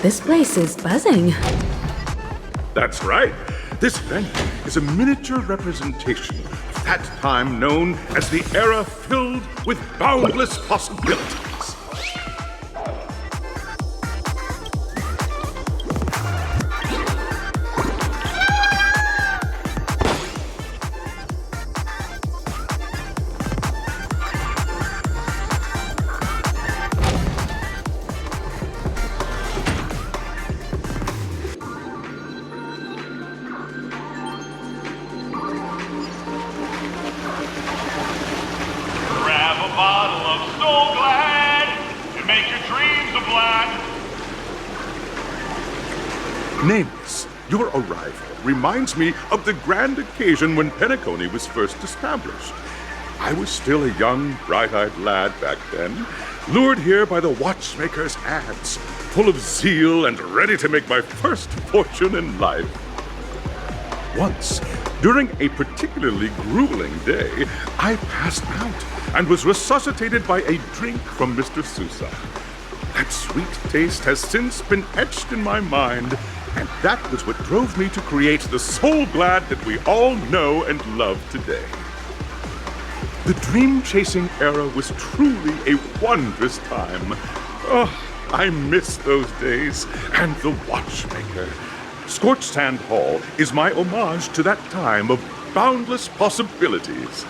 This place is buzzing. That's right. This venue is a miniature representation of that time known as the era filled with boundless possibilities. Nameless, your arrival reminds me of the grand occasion when Penacony was first established. I was still a young, bright-eyed lad back then, lured here by the watchmaker's ads, full of zeal and ready to make my first fortune in life. Once, during a particularly grueling day, I passed out and was resuscitated by a drink from Mr. Sousa. That sweet taste has since been etched in my mind, and that was what drove me to create the Soul Glad that we all know and love today. The dream-chasing era was truly a wondrous time. Oh, I miss those days, and the watchmaker. Scorched Sand Hall is my homage to that time of boundless possibilities.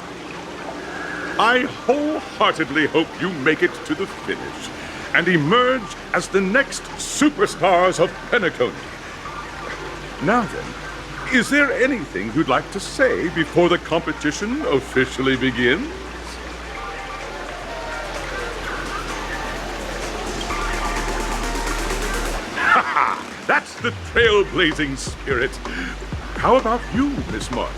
I wholeheartedly hope you make it to the finish and emerge as the next superstars of Penacony. Now then, is there anything you'd like to say before the competition officially begins? Ha-ha! That's the trailblazing spirit. How about you, Miss March?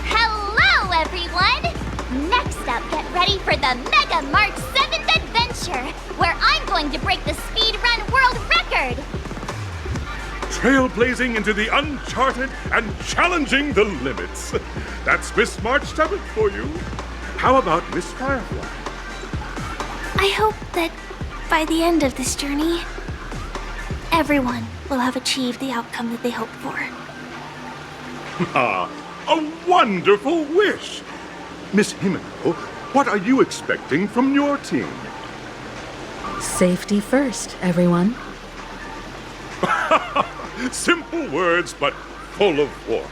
Hello, everyone! Next up, get ready for the Mega March 7th Adventure, where I'm going to break the speedrun world record! Trailblazing into the uncharted and challenging the limits. That's Miss March 7th for you. How about Miss Firefly? I hope that by the end of this journey, everyone will have achieved the outcome that they hoped for. Ah, a wonderful wish! Miss Himiko, what are you expecting from your team? Safety first, everyone. Simple words, but full of warmth.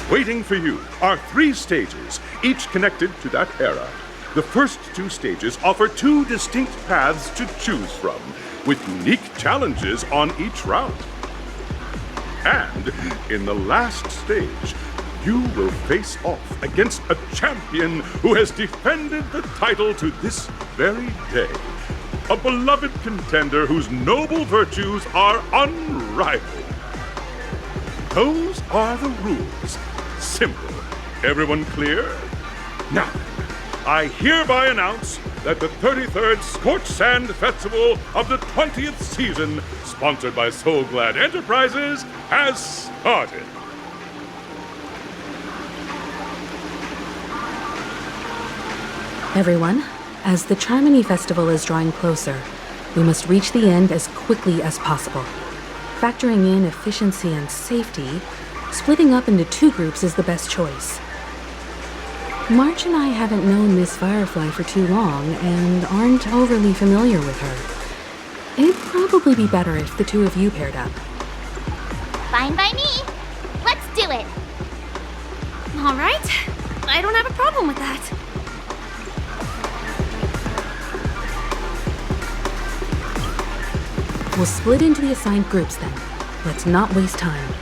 Waiting for you are 3 stages, each connected to that era. The first 2 stages offer 2 distinct paths to choose from, with unique challenges on each route. And in the last stage, you will face off against a champion who has defended the title to this very day. A beloved contender whose noble virtues are unrivaled. Those are the rules. Simple. Everyone clear? Now, I hereby announce that the 33rd Scorched Sand Festival of the 20th season, sponsored by Soul Glad Enterprises, has started. Everyone, as the Charmony Festival is drawing closer, we must reach the end as quickly as possible. Factoring in efficiency and safety, splitting up into 2 groups is the best choice. March and I haven't known Miss Firefly for too long and aren't overly familiar with her. It'd probably be better if the 2 of you paired up. Fine by me. Let's do it. All right. I don't have a problem with that. We'll split into the assigned groups then. Let's not waste time.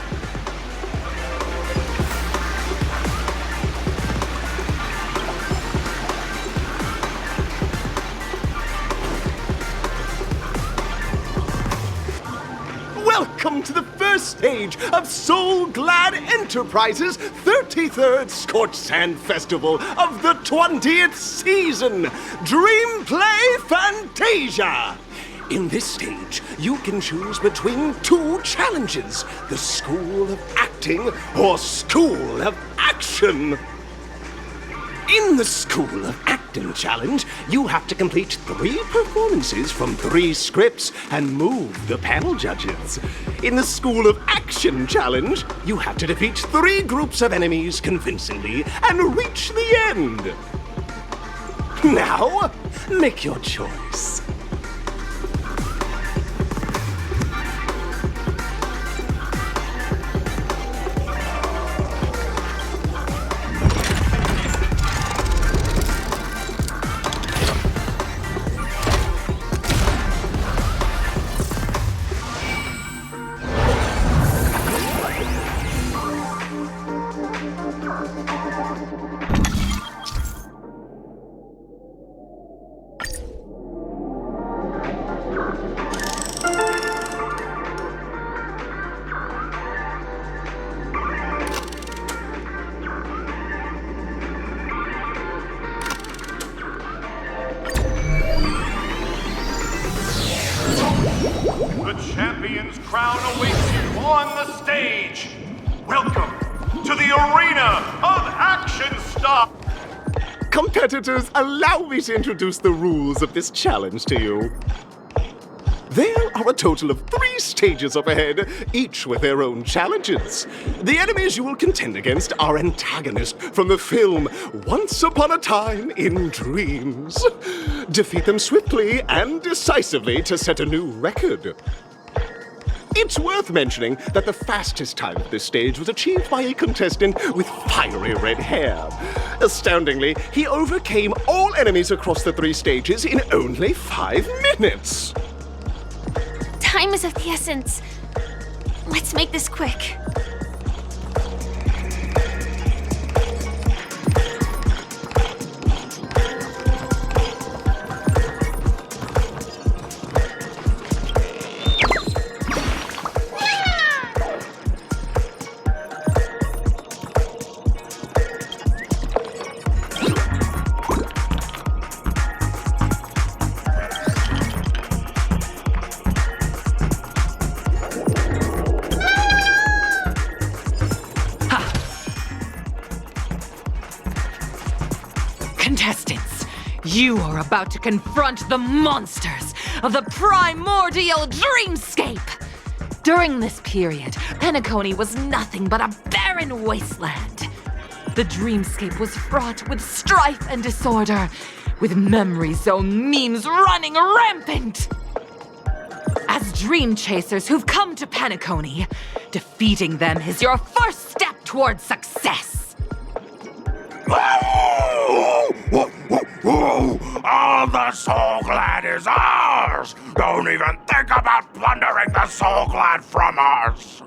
Welcome to the first stage of Soul Glad Enterprises' 33rd Scorched Sand Festival of the 20th season, Dream Play Fantasia. In this stage, you can choose between 2 challenges, the School of Acting or School of Action. In the School of Acting, acting challenge, you have to complete 3 performances from 3 scripts and move the panel judges. In the School of Action challenge, you have to defeat 3 groups of enemies convincingly and reach the end. Now, make your choice. The champion's crown awaits you on the stage. Welcome to the arena of action stars. Competitors, allow me to introduce the rules of this challenge to you. There are a total of 3 stages up ahead, each with their own challenges. The enemies you will contend against are antagonists from the film Once Upon a Time in Dreams. Defeat them swiftly and decisively to set a new record. It's worth mentioning that the fastest time of this stage was achieved by a contestant with fiery red hair. Astoundingly, he overcame all enemies across the 3 stages in only 5 minutes. Time is of the essence. Let's make this quick. Contestants, you are about to confront the monsters of the primordial dreamscape! During this period, Penacony was nothing but a barren wasteland. The dreamscape was fraught with strife and disorder, with memory zone memes running rampant! As dream chasers who've come to Penacony, defeating them is your first step towards success! All the Soul Glad is ours! Don't even think about plundering the Soul Glad from us!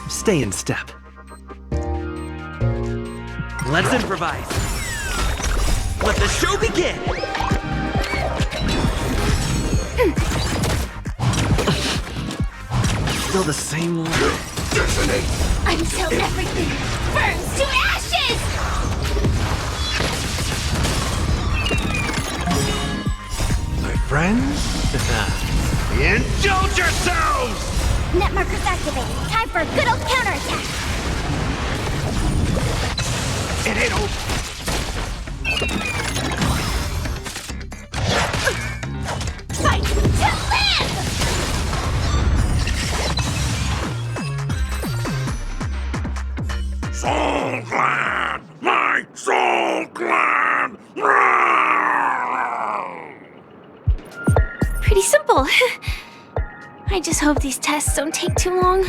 Stay in step. Let's improvise. Let the show begin! Still the same one. Until everything burns to ashes! My friends? Indulge yourselves! Net markers activated. Time for a good old counterattack. It ain't over. Fight to live! Soul Glad! My Soul Glad! Pretty simple. I just hope these tests don't take too long.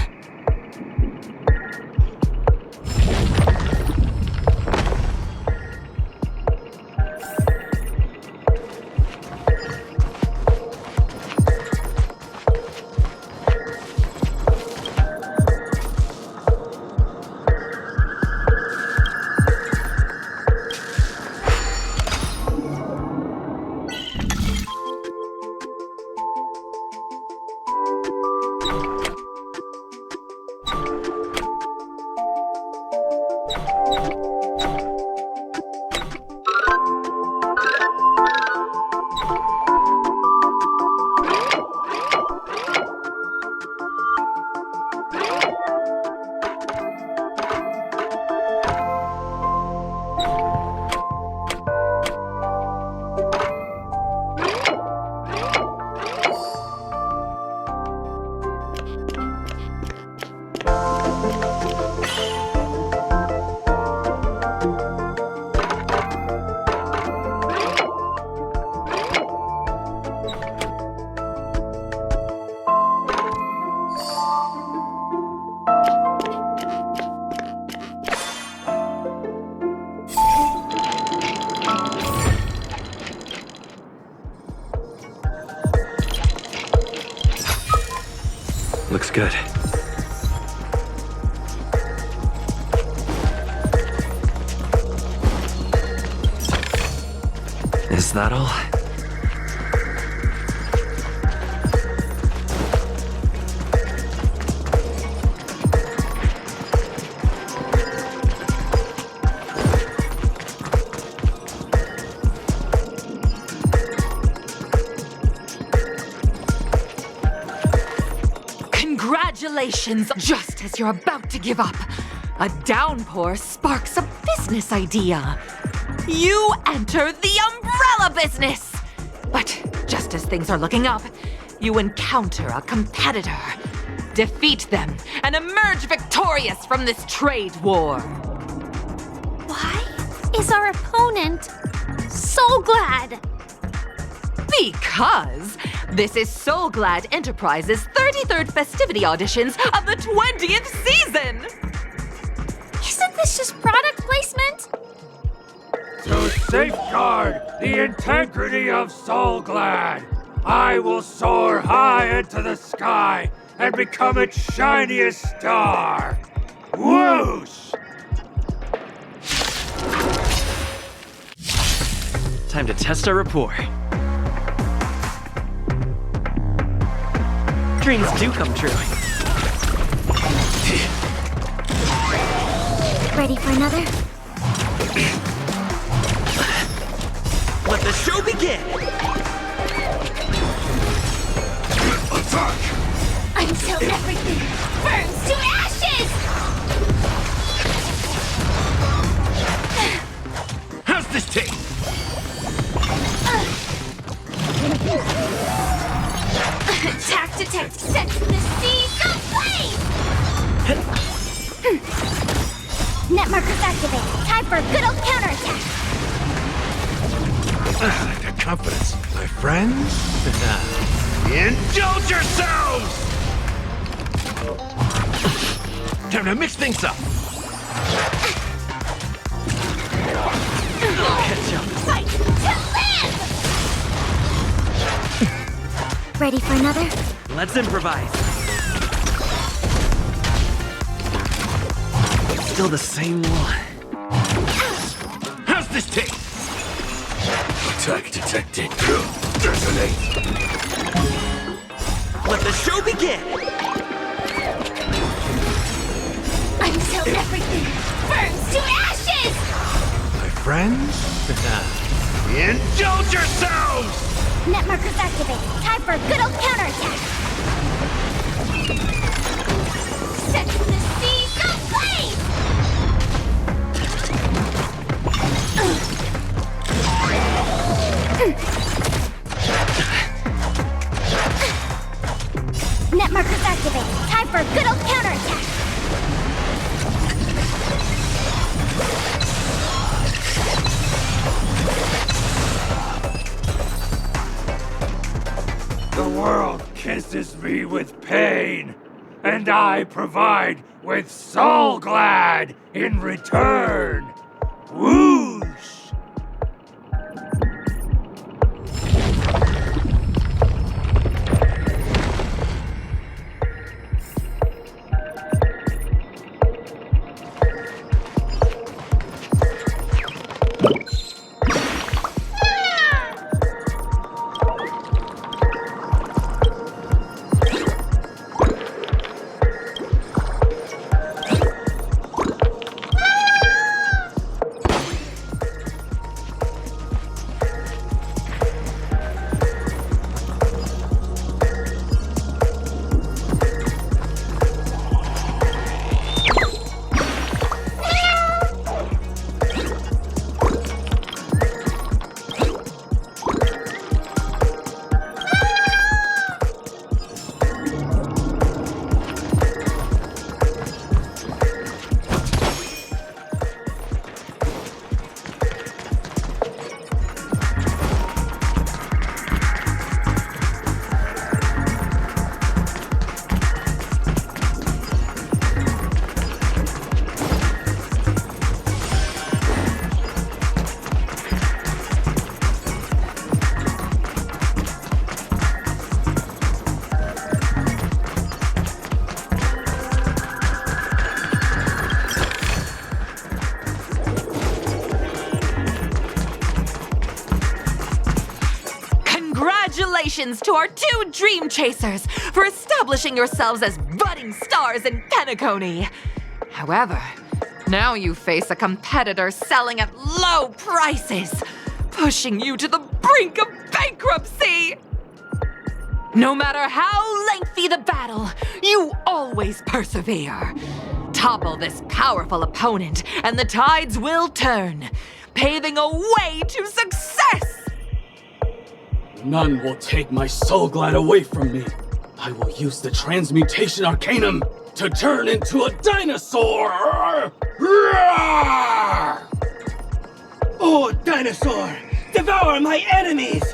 good. Is that all? Congratulations! Just as you're about to give up, a downpour sparks a business idea. You enter the umbrella business! But just as things are looking up, you encounter a competitor. Defeat them and emerge victorious from this trade war. Why is our opponent so glad? Because this is So Glad Enterprises' 33rd festivity auditions of the 20th season! Isn't this just product placement? To safeguard the integrity of Soul Glad, I will soar high into the sky and become its shiniest star. Whoosh! Time to test our rapport. Dreams do come true. Ready for another? Let the show begin! Attack! Until everything burns to ashes! How's this taste? Attack, detect, set the seas ablaze! Net markers activated. Time for a good old counterattack. That confidence, my friends. Indulge yourselves! Time to mix things up. Fight to live! Ready for another? Let's improvise. Still the same one. How's this taste? Attack detected. Detonate. Let the show begin! Until everything burns to ashes! My friends. Indulge yourselves! Net markers activated. Time for a good old counterattack. Set the seas ablaze! Net markers activated. Time for a good old counterattack. The world kisses me with pain, and I provide with Soul Glad in return. Whoosh! Congratulations to our 2 Dream Chasers for establishing yourselves as budding stars in Penacony. However, now you face a competitor selling at low prices, pushing you to the brink of bankruptcy. No matter how lengthy the battle, you always persevere. Topple this powerful opponent, and the tides will turn, paving a way to success! None will take my soul glad away from me. I will use the transmutation arcanum to turn into a dinosaur! Oh, dinosaur! Devour my enemies!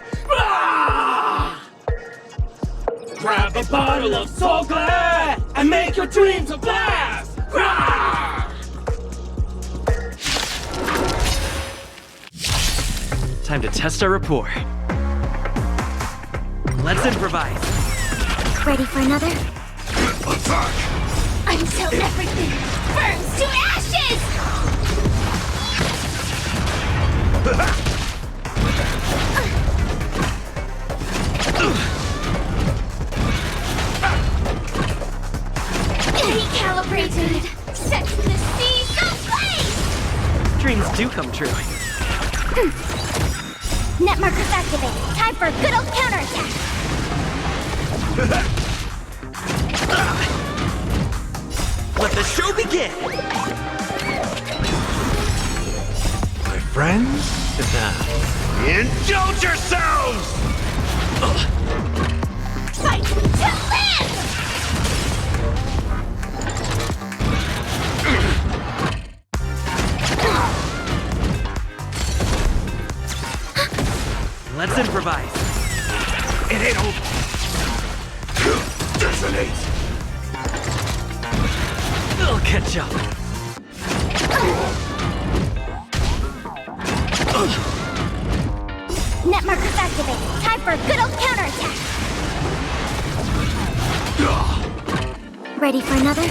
Grab a bottle of soul glad and make your dreams a blast! Time to test our rapport. Let's improvise. Ready for another? Attack! Until everything burns to ashes! Recalibrated! Set to the seas ablaze! Dreams do come true. Net markers activated. Time for a good old counterattack! Let the show begin! My friends, indulge yourselves! Fight to live! Let's improvise. It ain't over. Detonate! I'll catch up. Net markers activated. Time for a good old counterattack! Ready for another?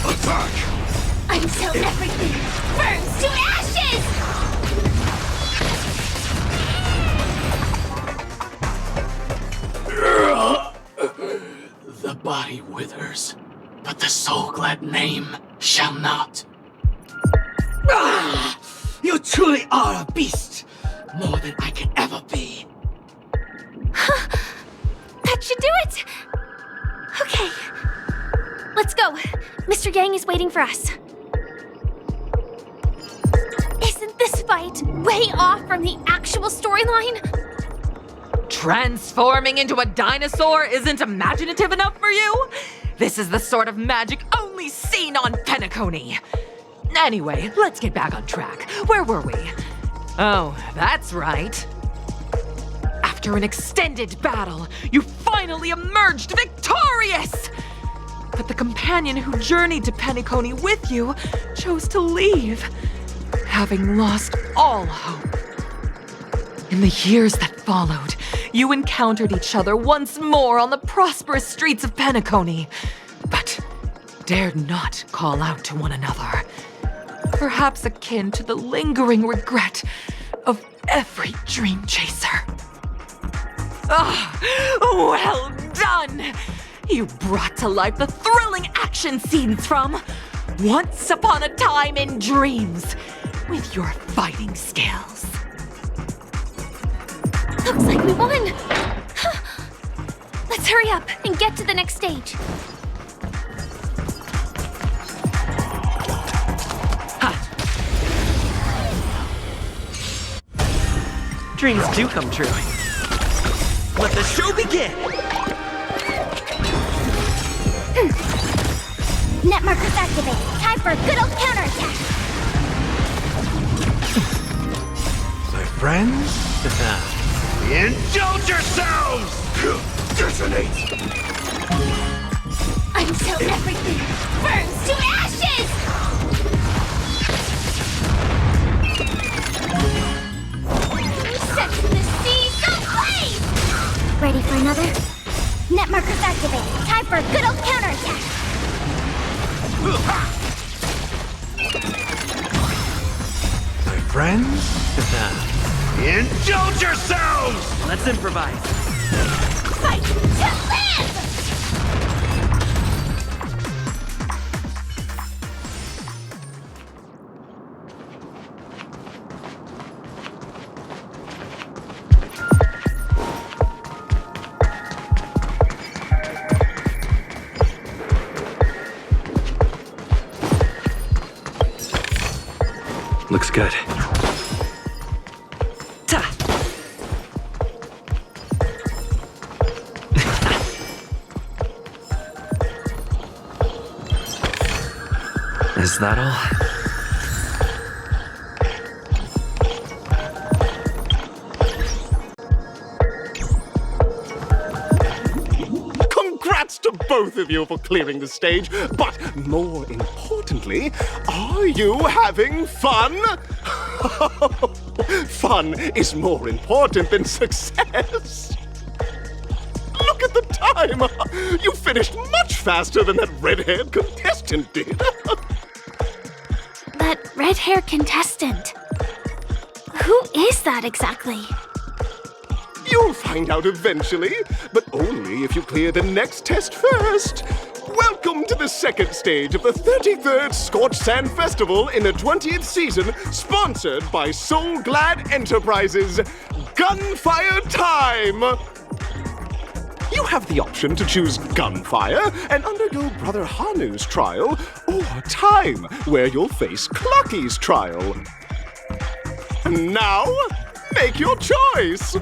Attack! Until everything burns to ashes! The body withers, but the soul glad name shall not. You truly are a beast! More than I can ever be. That should do it! Okay. Let's go. Mr. Yang is waiting for us. Isn't this fight way off from the actual storyline? Transforming into a dinosaur isn't imaginative enough for you? This is the sort of magic only seen on Penacony. Anyway, let's get back on track. Where were we? Oh, that's right. After an extended battle, you finally emerged victorious! But the companion who journeyed to Penacony with you chose to leave, having lost all hope. In the years that followed, you encountered each other once more on the prosperous streets of Penacony, but dared not call out to one another. Perhaps akin to the lingering regret of every dream chaser. Ah, well done! You brought to life the thrilling action scenes from Once Upon a Time in Dreams with your fighting skills. Looks like we won! Let's hurry up and get to the next stage. Dreams do come true. Let the show begin! Net markers activated. Time for a good old counterattack! My friends, indulge yourselves! Detonate! Until everything burns to ashes! Set to the seas ablaze! Ready for another? Net markers activated. Time for a good old counterattack! My friends, Indulge yourselves! Let's improvise. Fight to live! Looks good. Ta! Is that all? Congrats to both of you for clearing the stage, but more importantly, are you having fun? Fun is more important than success. Look at the time! You finished much faster than that red-haired contestant did. That red-hair contestant. Who is that exactly? You'll find out eventually, but only if you clear the next test first. Welcome to the second stage of the 33rd Scorched Sand Festival in the 20th season, sponsored by Soul Glad Enterprises. Gunfire time! You have the option to choose Gunfire and undergo Brother Hanu's trial, or Time, where you'll face Clucky's trial. Now, make your choice!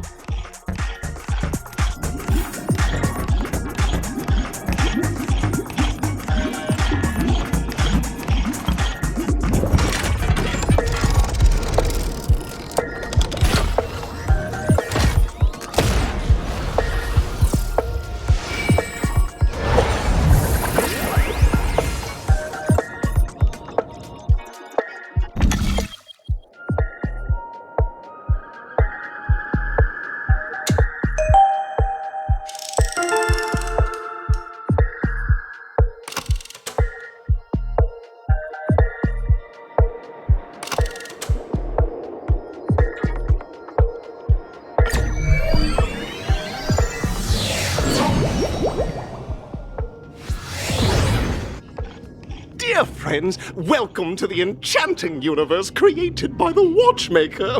Dear friends, welcome to the enchanting universe created by the Watchmaker.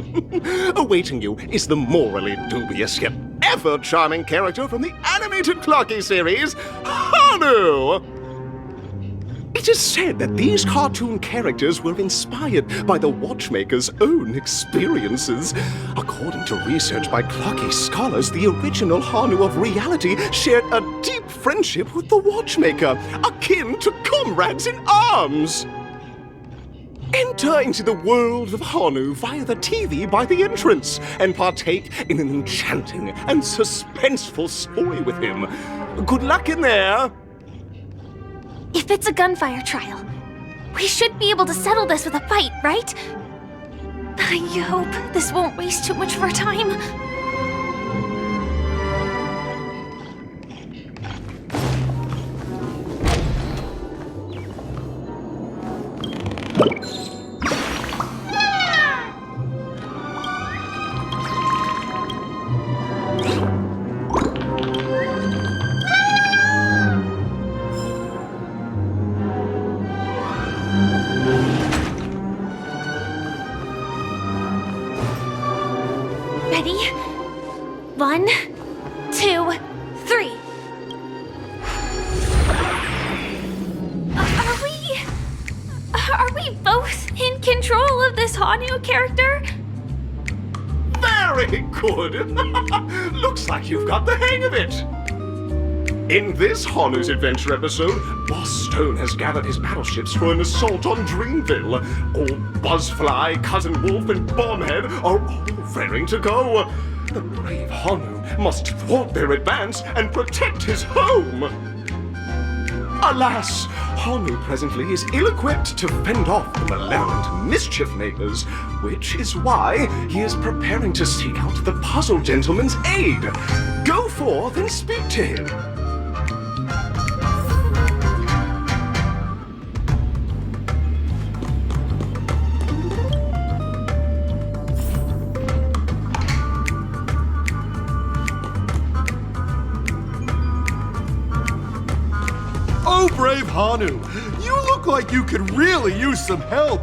Awaiting you is the morally dubious yet ever charming character from the animated Clocky series, Hanu! It is said that these cartoon characters were inspired by the Watchmaker's own experiences. According to research by Clocky scholars, the original Hanu of reality shared a deep friendship with the Watchmaker, akin to comrades in arms. Enter into the world of Hanu via the TV by the entrance and partake in an enchanting and suspenseful story with him. Good luck in there! If it's a gunfire trial, we should be able to settle this with a fight, right? I hope this won't waste too much of our time. Ready? 1, 2, 3. Are we both in control of this Hanu character? Very good! Looks like you've got the hang of it! In this Hanu's Adventure episode, Boss Stone has gathered his battleships for an assault on Dreamville. Old Buzzfly, Cousin Wolf, and Bombhead are all raring to go. The brave Hanu must thwart their advance and protect his home. Alas, Hanu presently is ill-equipped to fend off the malevolent mischief makers, which is why he is preparing to seek out the Puzzle Gentleman's aid. Go forth and speak to him. Hanu. You look like you could really use some help.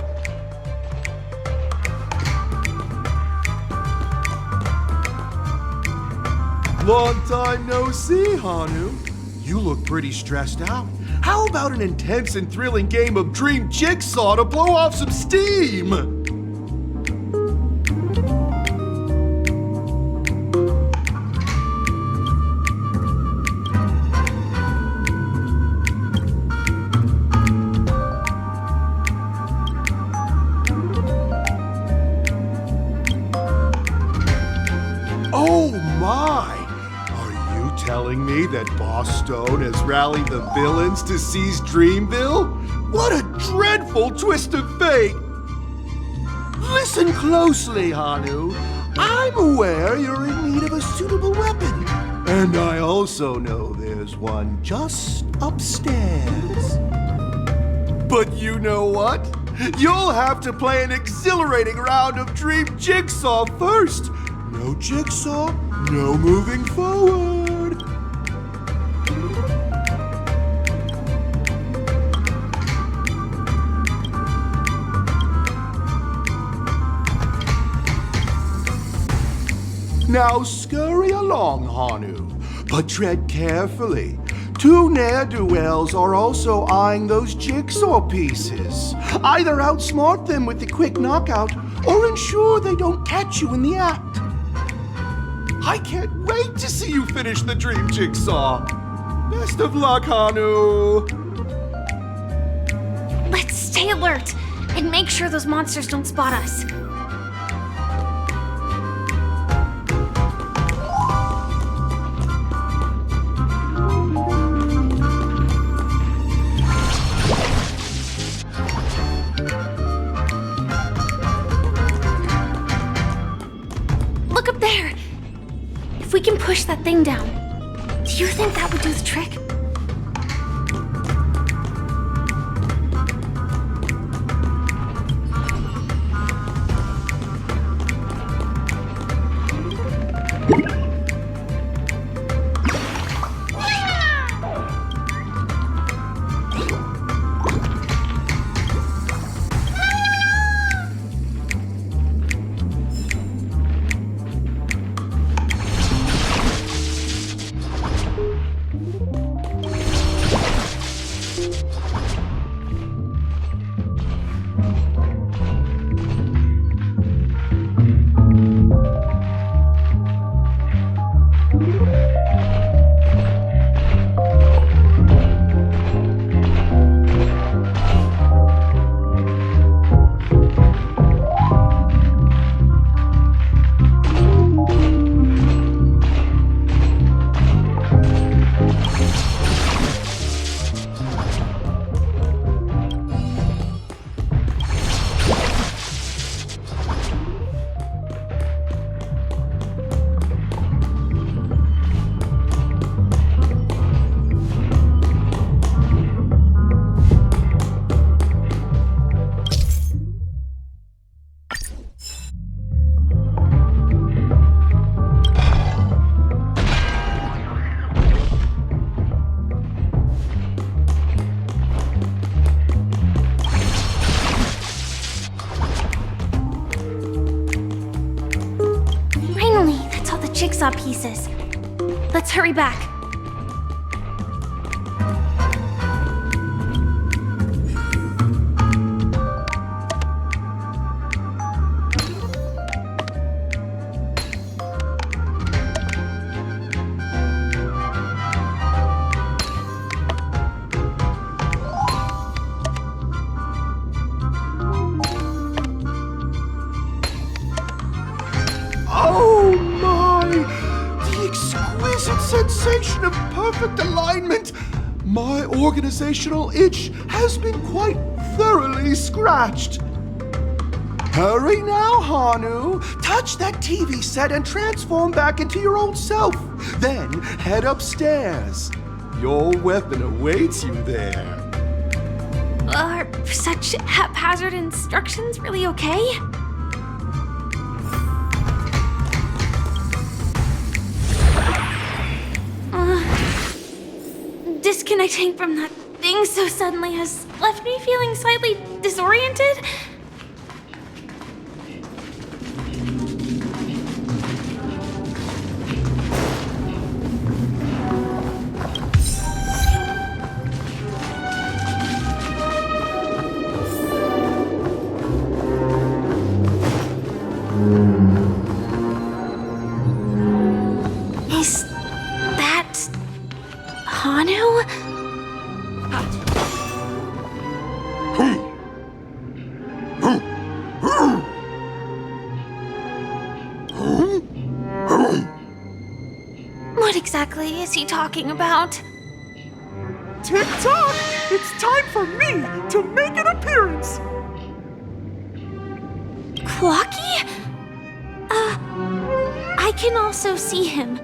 Long time no see, Hanu. You look pretty stressed out. How about an intense and thrilling game of Dream Jigsaw to blow off some steam? Oh my! Are you telling me that Boss Stone has rallied the villains to seize Dreamville? What a dreadful twist of fate! Listen closely, Hanu. I'm aware you're in need of a suitable weapon. And I also know there's one just upstairs. But you know what? You'll have to play an exhilarating round of Dream Jigsaw first. No jigsaw, no moving forward. Now scurry along, Hanu, but tread carefully. Two ne'er-do-wells are also eyeing those jigsaw pieces. Either outsmart them with the quick knockout, or ensure they don't catch you in the act. I can't wait to see you finish the Dream Jigsaw. Best of luck, Hanu. Let's stay alert and make sure those monsters don't spot us. Look up there! If we can push that thing down, do you think that would do the trick? Jigsaw pieces. Let's hurry back. Oh my! The exquisite sensation of perfect alignment! My organizational itch has been quite thoroughly scratched. Hurry now, Hanu! Touch that TV set and transform back into your old self. Then head upstairs. Your weapon awaits you there. Are such haphazard instructions really okay? Disconnecting from that thing leaving so suddenly has left me feeling slightly disoriented. Is that Hanu? What exactly is he talking about? Tick-tock! It's time for me to make an appearance! Clocky? I can also see him.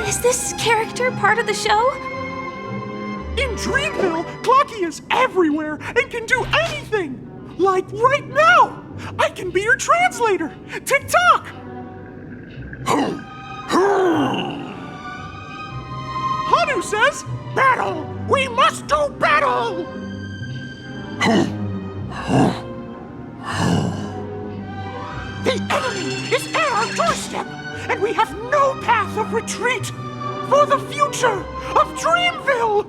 Is this character part of the show? In Dreamville, Clocky is everywhere and can do anything! Like right now! I can be your translator! Tick-tock! Hanu says, battle! We must do battle! The enemy is at our doorstep, and we have no path of retreat for the future of Dreamville!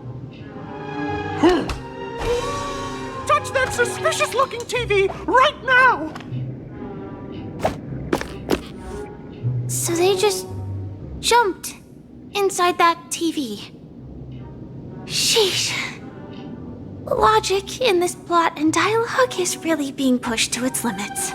Touch that suspicious-looking TV right now! So they just jumped inside that TV. Sheesh. Logic in this plot and dialogue is really being pushed to its limits.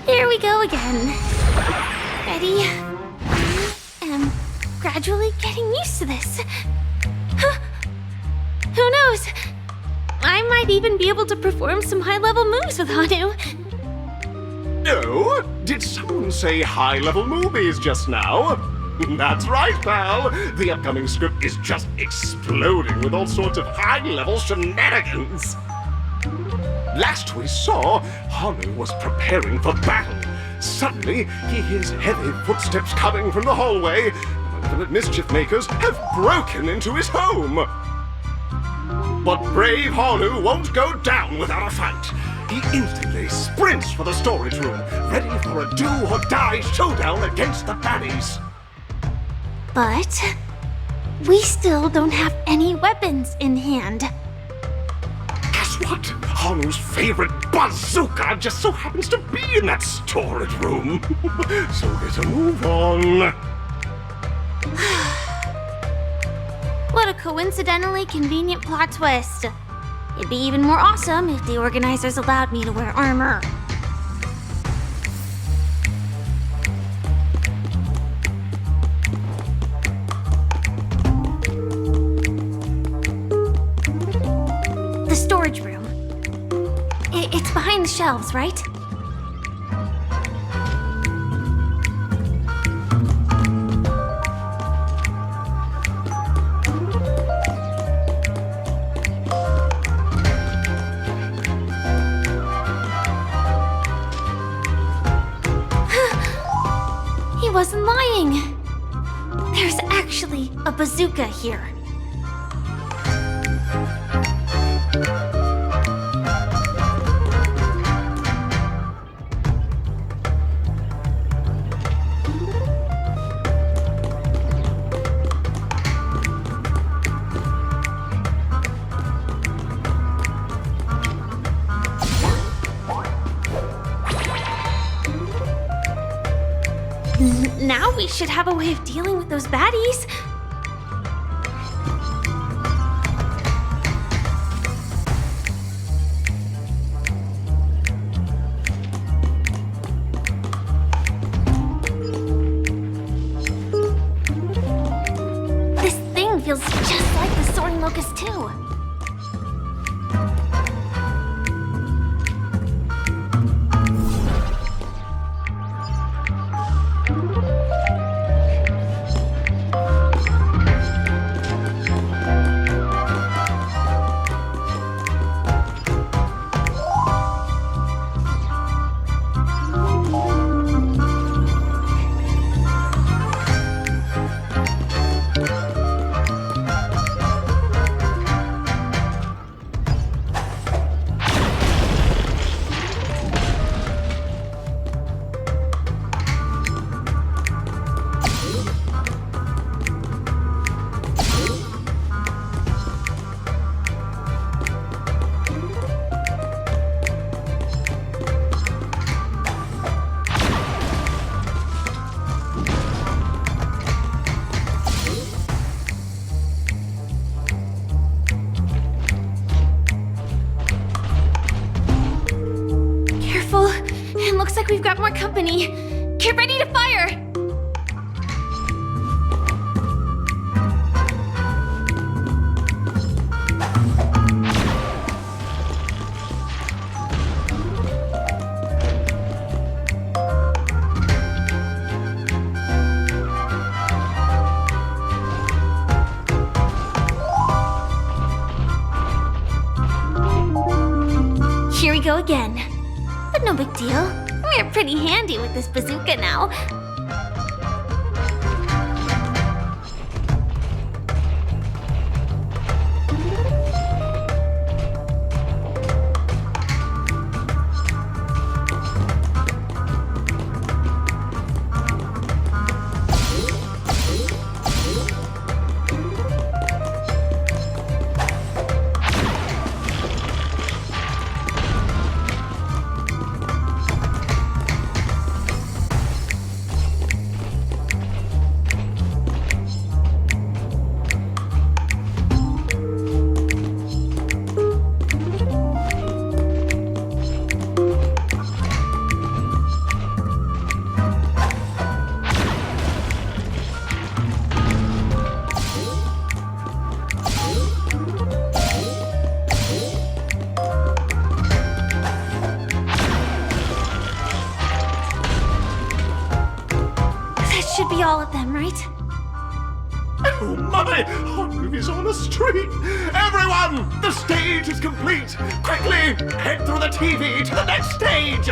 Here we go again. Ready? I'm gradually getting used to this. Huh. Who knows? I might even be able to perform some high-level moves with Hanu. No? Did someone say high-level movies just now? That's right, pal. The upcoming script is just exploding with all sorts of high-level shenanigans. Last we saw, Hanu was preparing for battle. Suddenly, he hears heavy footsteps coming from the hallway. Malevolent mischief makers have broken into his home. But brave Hanu won't go down without a fight. He instantly sprints for the storage room, ready for a do-or-die showdown against the baddies. But we still don't have any weapons in hand. Guess what? Hanu's favorite bazooka just so happens to be in that storage room. So get a move on. What a coincidentally convenient plot twist. It'd be even more awesome if the organizers allowed me to wear armor. The storage room. It's behind the shelves, right? He wasn't lying. There's actually a bazooka here. Now we should have a way of dealing with those baddies. This thing feels just like the Soaring Locust too. Looks like we've got more company. Get ready to fire! Here we go again. But no big deal. We're pretty handy with this bazooka now. Should be all of them, right? Oh my! Our movie's on the street! Everyone! The stage is complete! Quickly! Head through the TV to the next stage!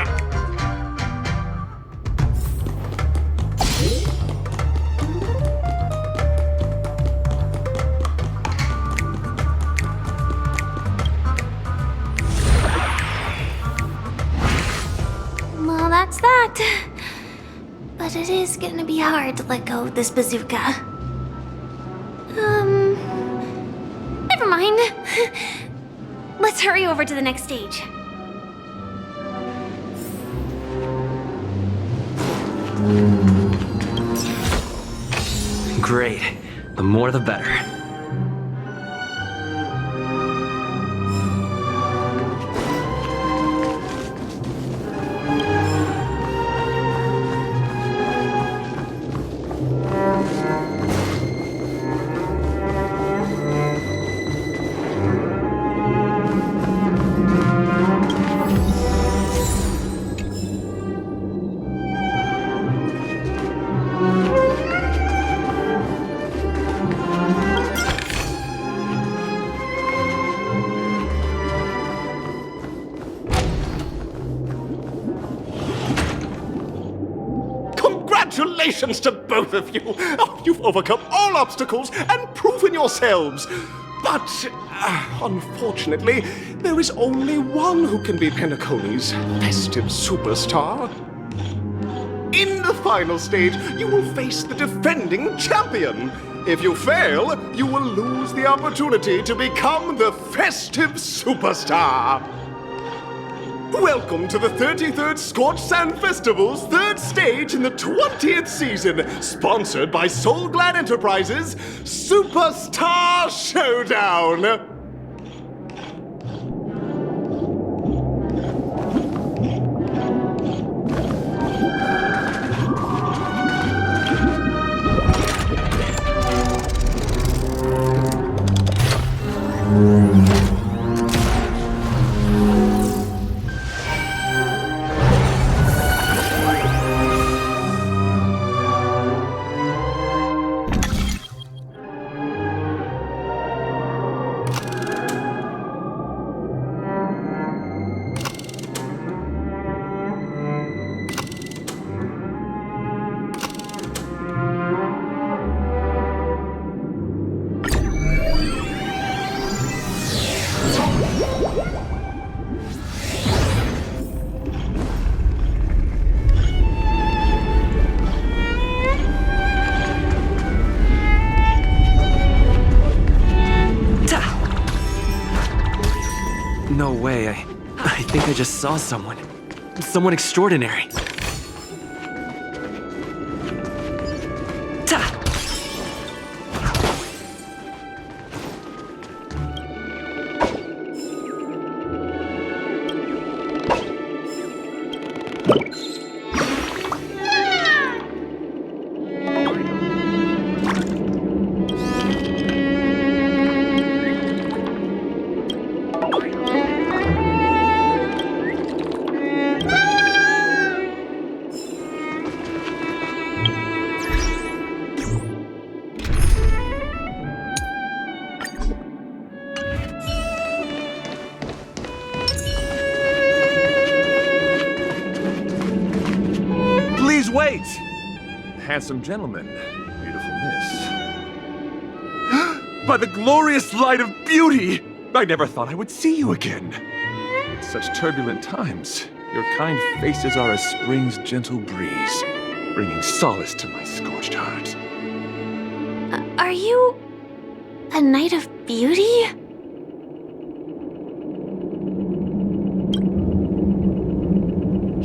Well, that's that. But it is gonna be hard to let go of this bazooka. Never mind. Let's hurry over to the next stage. Great. The more the better. Congratulations to both of you! Oh, you've overcome all obstacles and proven yourselves! But, unfortunately, there is only one who can be Penacony's festive superstar. In the final stage, you will face the defending champion. If you fail, you will lose the opportunity to become the festive superstar. Welcome to the 33rd Scorched Sand Festival's third stage in the 20th season, sponsored by Soul Glad Enterprises, Superstar Showdown! No way, I think I just saw someone. Someone extraordinary. Ta! Please wait! Handsome gentleman, beautiful miss. By the glorious light of beauty! I never thought I would see you again. In such turbulent times, your kind faces are as spring's gentle breeze, bringing solace to my scorched heart. Are you a knight of beauty?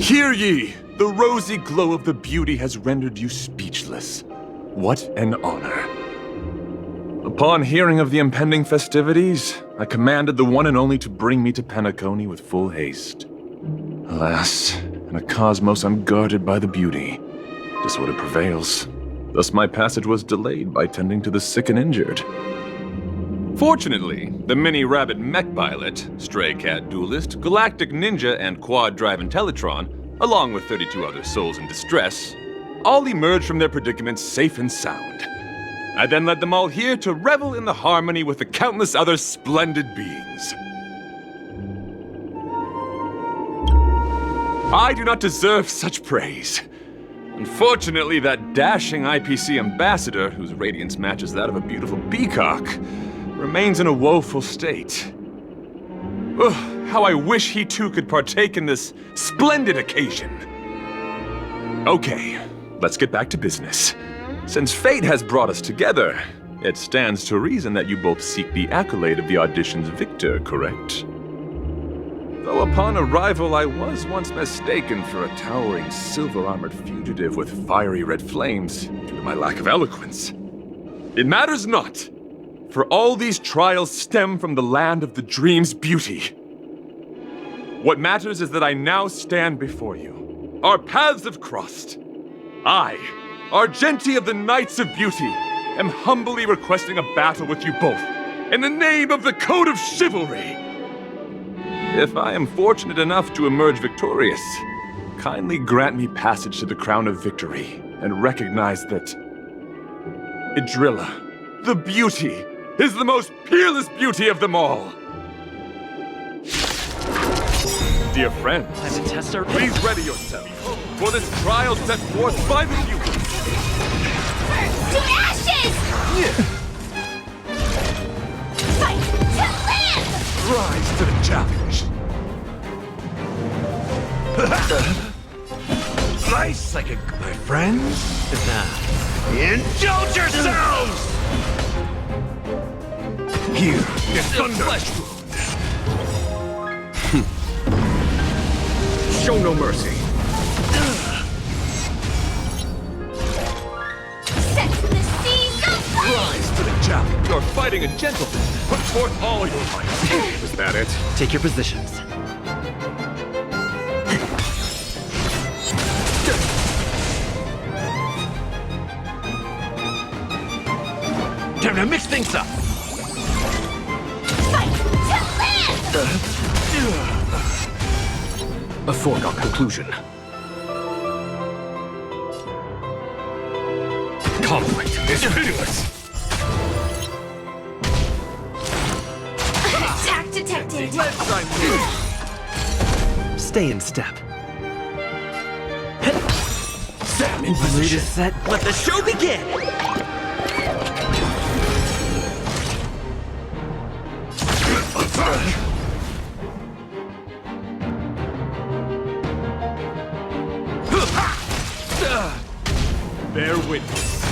Hear ye! The rosy glow of the beauty has rendered you speechless. What an honor. Upon hearing of the impending festivities, I commanded the one and only to bring me to Penacony with full haste. Alas, in a cosmos unguarded by the beauty, disorder prevails. Thus my passage was delayed by tending to the sick and injured. Fortunately, the mini-rabbit mech pilot, stray cat duelist, galactic ninja, and quad-drive Intellitron, along with 32 other souls in distress, all emerged from their predicaments safe and sound. I then led them all here to revel in the harmony with the countless other splendid beings. I do not deserve such praise. Unfortunately, that dashing IPC ambassador, whose radiance matches that of a beautiful peacock, remains in a woeful state. Ugh, how I wish he too could partake in this splendid occasion. Okay, let's get back to business. Since fate has brought us together, it stands to reason that you both seek the accolade of the audition's victor, correct? Though upon arrival I was once mistaken for a towering silver-armored fugitive with fiery red flames due to my lack of eloquence. It matters not, for all these trials stem from the land of the dream's beauty. What matters is that I now stand before you. Our paths have crossed. I, Argenti of the Knights of Beauty, am humbly requesting a battle with you both, in the name of the Code of Chivalry. If I am fortunate enough to emerge victorious, kindly grant me passage to the Crown of Victory, and recognize that Idrilla, the beauty, is the most peerless beauty of them all. Dear friends, Time to test our... please ready yourselves for this trial set forth by the beauty. To ashes! Fight to live! Rise to the challenge. Nice psychic, my friends. Indulge yourselves! Here is thunder. Flesh wound. Show no mercy. Set the seas aflame! Rise to the challenge. You're fighting a gentleman. Put forth all your might. Is that it? Take your positions. Time to mix things up. Fight to live! A foregone conclusion. Conflict is pitiless. Attack detected. Stay in step. Stand in Mood is position. set. Let the show begin! Attack! Bear witness.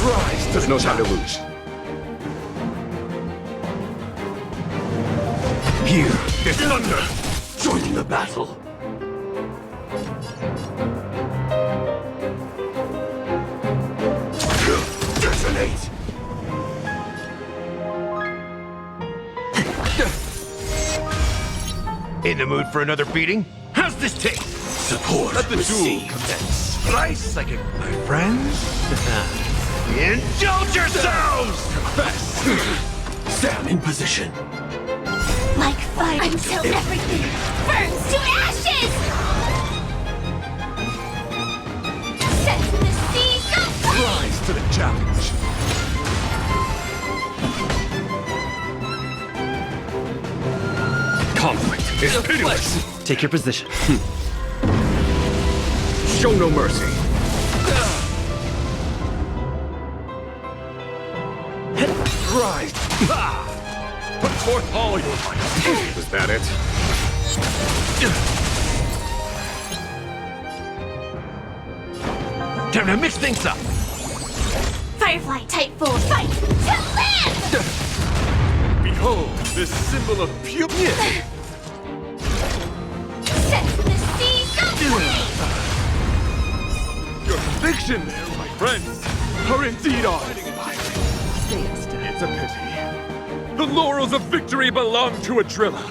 Rise to no time to lose. Here is thunder. Join the battle. Detonate. In the mood for another beating? How's this taste? Support. Let the duel commence. Slice like it, my friends. Indulge yourselves! Confess. Stand in position. Like fire until everything burns to ashes! Set the seas aflame! Rise to the challenge. Conflict is pitiless. Take your position. Show no mercy. Rise. Put forth all your might. Was that it? Time to mix things up. Firefly type full fight to live! Behold, this symbol of purity. Set the seas aflame! Your conviction, my friends, are indeed ours. It's a pity. The laurels of victory belong to a driller.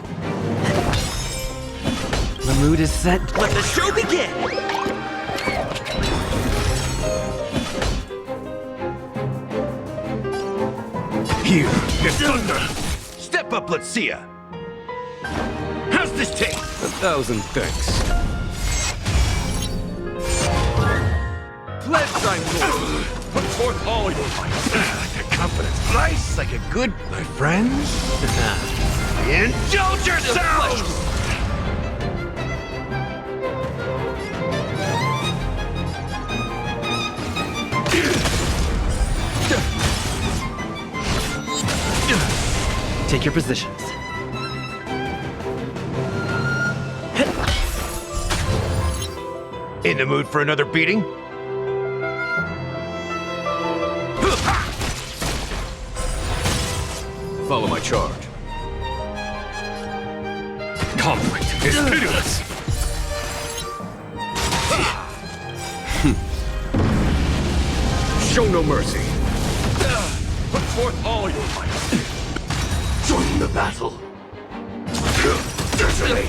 The mood is set. Let the show begin! Here is thunder. Step up, let's see ya. How's this taste? 1,000 thanks. Pledge thy glory. Put forth all your might. The confidence. Slice like a good, my friends. Indulge yourselves! Take your positions. In the mood for another beating? Follow my charge. Conflict is pitiless. Show no mercy. Put forth all your might. Join the battle.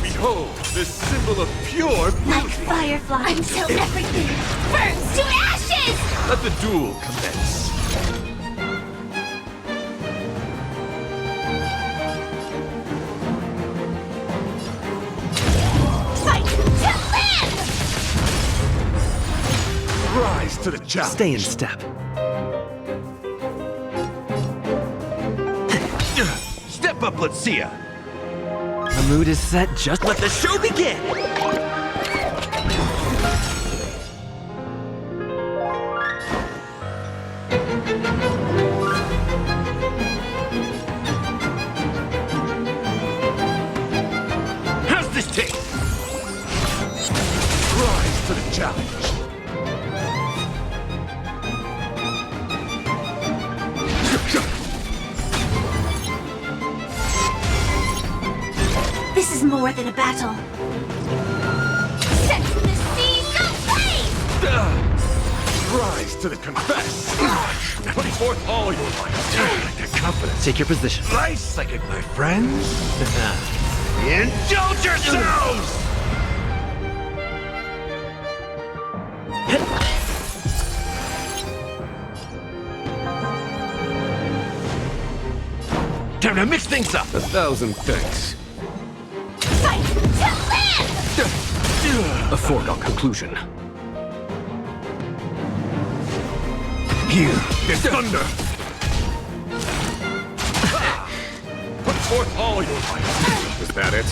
Behold, this symbol of pure Like beauty. firefly until everything burns to ashes! Let the duel commence. Fight to live! Rise to the challenge. Stay in step. Step up, let's see ya. The mood is set. Just let the show begin! How's this taste? Rise to the challenge. This is more than a battle. Set the seas aflame! Rise to the confess. Put forth all your might. The confidence. Take your position. Slice like it, my friends. Indulge yourselves! Time to mix things up. 1,000 thanks. Fight to live! A foregone conclusion. Here is thunder. Put forth all your might. Was that it?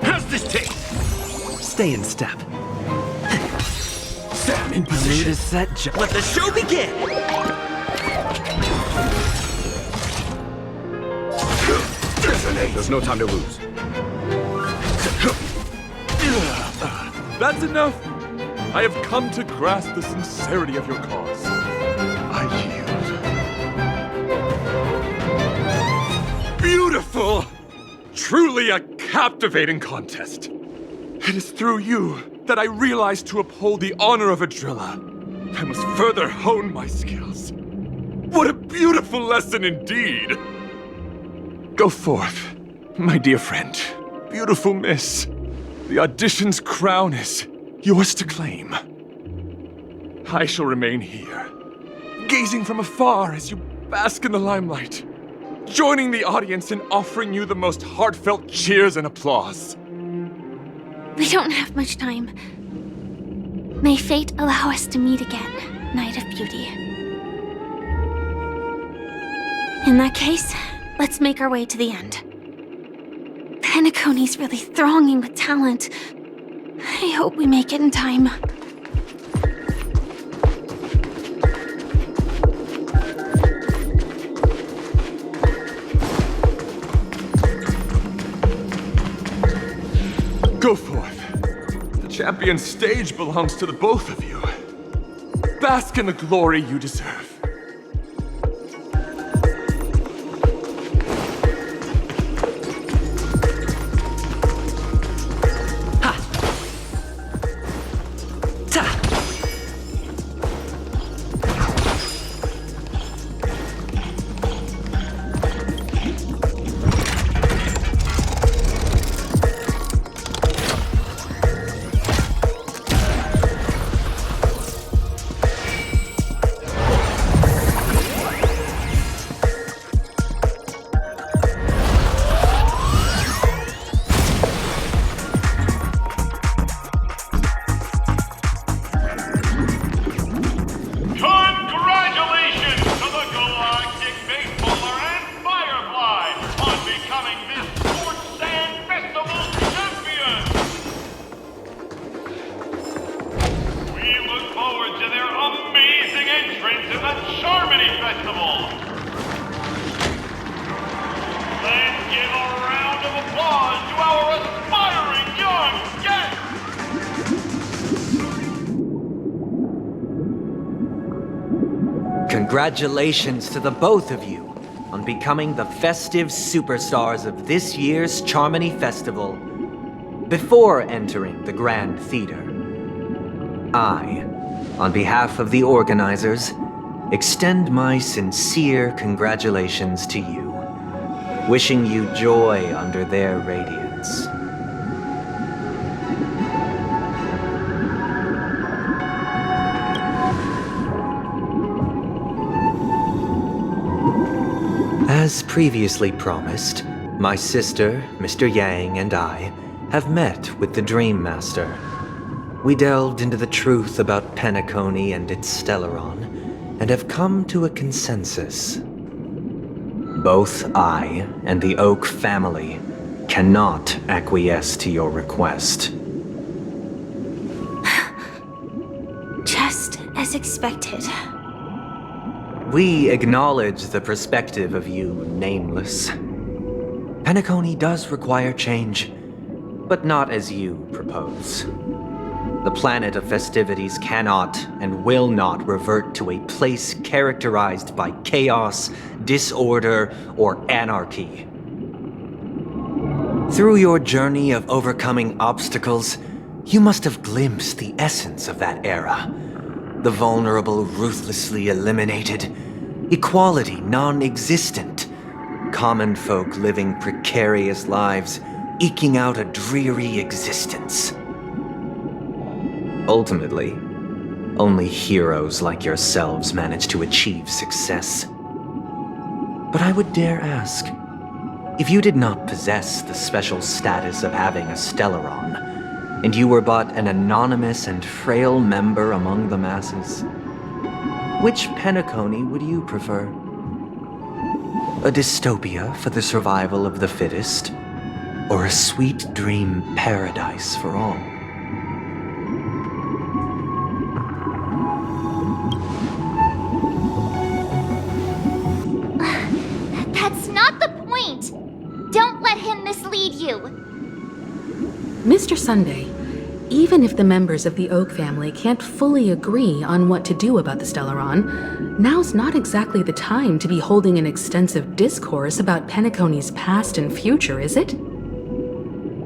How's this taste? Stay in step. Stand in The mood position. is set. Let the show begin! There's no time to lose. That's enough. I have come to grasp the sincerity of your cause. I yield. Beautiful! Truly a captivating contest. It is through you that I realized to uphold the honor of Adrilla, I must further hone my skills. What a beautiful lesson indeed! Go forth, my dear friend, beautiful miss. The audition's crown is yours to claim. I shall remain here, gazing from afar as you bask in the limelight, joining the audience in offering you the most heartfelt cheers and applause. We don't have much time. May fate allow us to meet again, Knight of Beauty. In that case, let's make our way to the end. Penacony's really thronging with talent. I hope we make it in time. Go forth. The champion's stage belongs to the both of you. Bask in the glory you deserve. Congratulations to the both of you on becoming the festive superstars of this year's Charmony Festival. Before entering the Grand Theater, I, on behalf of the organizers, extend my sincere congratulations to you, wishing you joy under their radiance. As previously promised, my sister, Mr. Yang, and I have met with the Dream Master. We delved into the truth about Penacony and its Stellaron, and have come to a consensus. Both I and the Oak family cannot acquiesce to your request. Just as expected. We acknowledge the perspective of you, Nameless. Penacony does require change, but not as you propose. The planet of festivities cannot and will not revert to a place characterized by chaos, disorder, or anarchy. Through your journey of overcoming obstacles, you must have glimpsed the essence of that era. The vulnerable ruthlessly eliminated, equality non-existent, common folk living precarious lives, eking out a dreary existence. Ultimately, only heroes like yourselves manage to achieve success. But I would dare ask, if you did not possess the special status of having a Stellaron, and you were but an anonymous and frail member among the masses, which Penacony would you prefer? A dystopia for the survival of the fittest, or a sweet dream paradise for all? That's not the point! Don't let him mislead you! Mr. Sunday, even if the members of the Oak family can't fully agree on what to do about the Stellaron, now's not exactly the time to be holding an extensive discourse about Penacony's past and future, is it?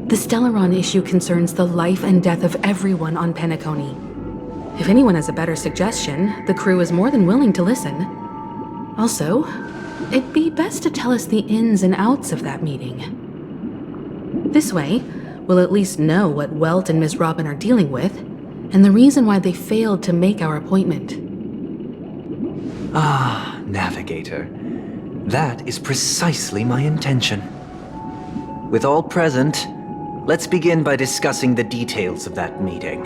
The Stellaron issue concerns the life and death of everyone on Penacony. If anyone has a better suggestion, the crew is more than willing to listen. Also, it'd be best to tell us the ins and outs of that meeting. This way, we'll at least know what Welt and Miss Robin are dealing with, and the reason why they failed to make our appointment. Ah, Navigator. That is precisely my intention. With all present, let's begin by discussing the details of that meeting.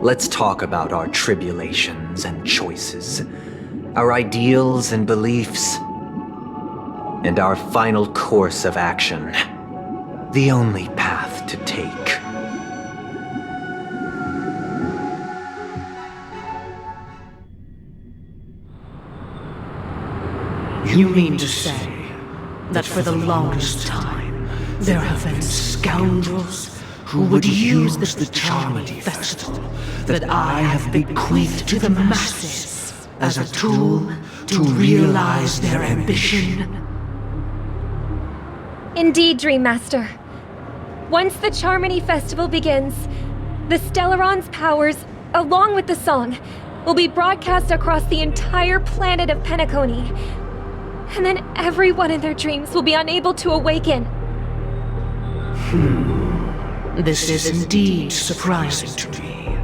Let's talk about our tribulations and choices, our ideals and beliefs, and our final course of action. The only path to take. You mean to say that for the longest time, there have been scoundrels who would use the Charmony Festival that I have bequeathed to the masses as a tool to realize their ambition? Indeed, Dream Master. Once the Charmony Festival begins, the Stellaron's powers, along with the song, will be broadcast across the entire planet of Penacony. And then everyone in their dreams will be unable to awaken. This is indeed surprising to me.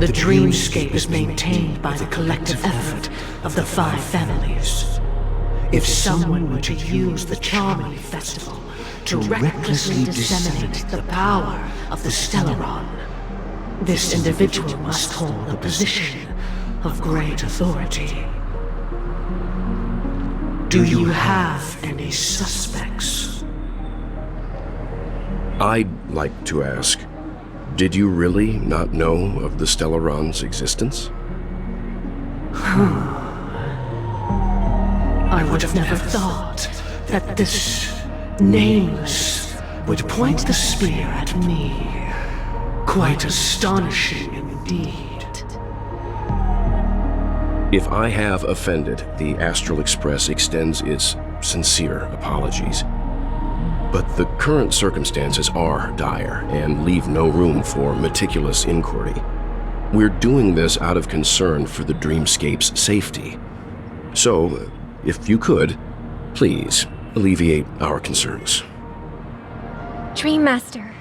The dreamscape is maintained by the collective effort of the 5 families. If someone were to use the Charmony Festival to recklessly disseminate the power of the Stellaron, this individual must hold a position of great authority. Do you have any suspects? I'd like to ask, did you really not know of the Stellaron's existence? I would have never thought that this Nameless would point the spear at me. Quite astonishing indeed. If I have offended, the Astral Express extends its sincere apologies. But the current circumstances are dire and leave no room for meticulous inquiry. We're doing this out of concern for the Dreamscape's safety. So, if you could, please alleviate our concerns. Dream Master,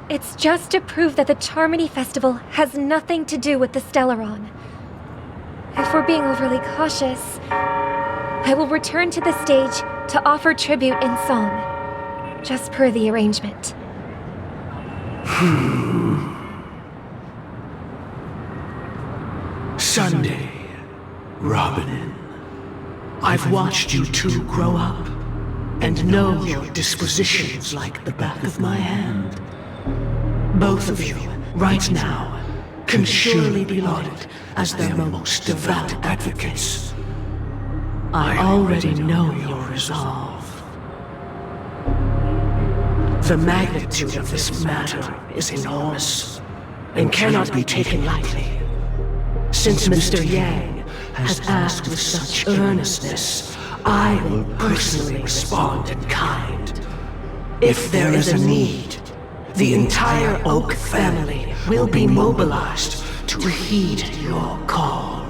it's just to prove that the Charmony Festival has nothing to do with the Stellaron. If we're being overly cautious, I will return to the stage to offer tribute in song, just per the arrangement. Sunday, Robin. I've watched you two grow up, and know your dispositions like the back of my hand. Both of you, right now, can surely be lauded as their most devout advocates. I already know your resolve. The magnitude of this matter is enormous, and cannot be taken lightly. Since Mr. Yang has asked with such earnestness, I will personally respond in kind. If there is a need, the entire Oak family will be mobilized to heed your call.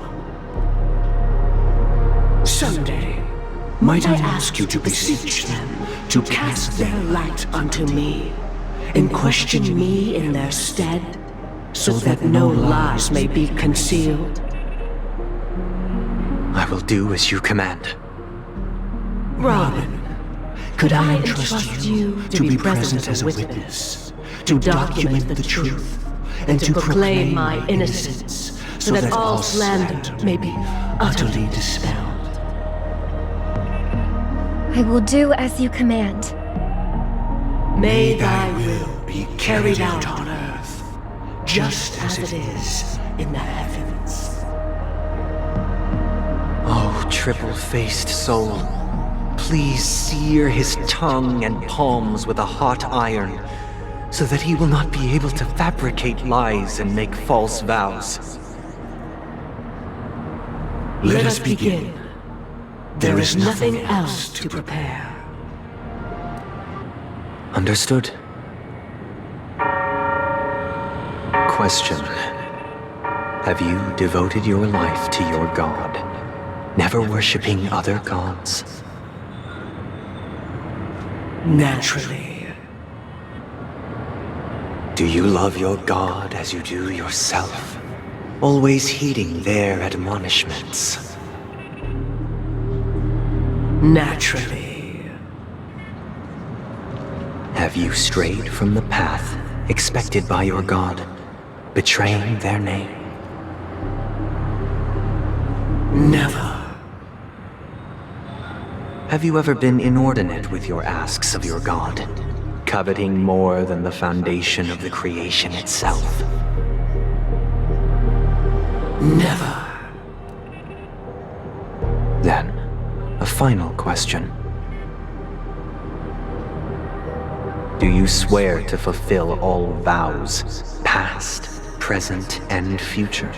Someday, might I ask you to beseech them to cast their light unto me, and question me in their stead, so that no lies may be concealed? I will do as you command. Robin, could I entrust you to be present as a witness, to document the truth, and to proclaim my innocence, so that all slander may be utterly dispelled? I will do as you command. May thy will be carried out on earth, just as it is in the heavens. Oh, triple-faced soul, please sear his tongue and palms with a hot iron, so that he will not be able to fabricate lies and make false vows. Let us begin. There is nothing else to prepare. Understood. Question. Have you devoted your life to your god, never worshipping other gods? Naturally. Do you love your god as you do yourself, always heeding their admonishments? Naturally. Have you strayed from the path expected by your god, betraying their name? Never. Have you ever been inordinate with your asks of your god, coveting more than the foundation of the creation itself? Never. Then, a final question. Do you swear to fulfill all vows, past, present, and future?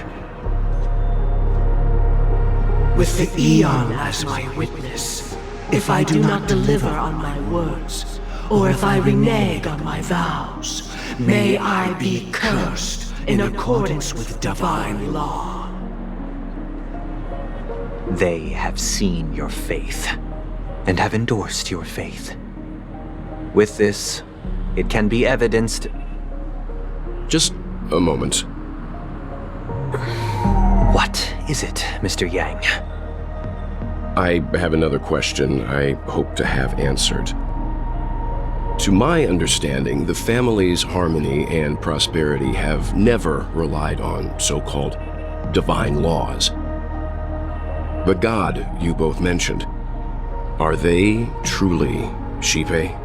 With the Eon as my witness, if I do not deliver on my words, or if I renege on my vows, may I be cursed in accordance with divine law. They have seen your faith, and have endorsed your faith. With this, it can be evidenced... Just a moment. What is it, Mr. Yang? I have another question I hope to have answered. To my understanding, the family's harmony and prosperity have never relied on so-called divine laws. The god you both mentioned, are they truly Shipe?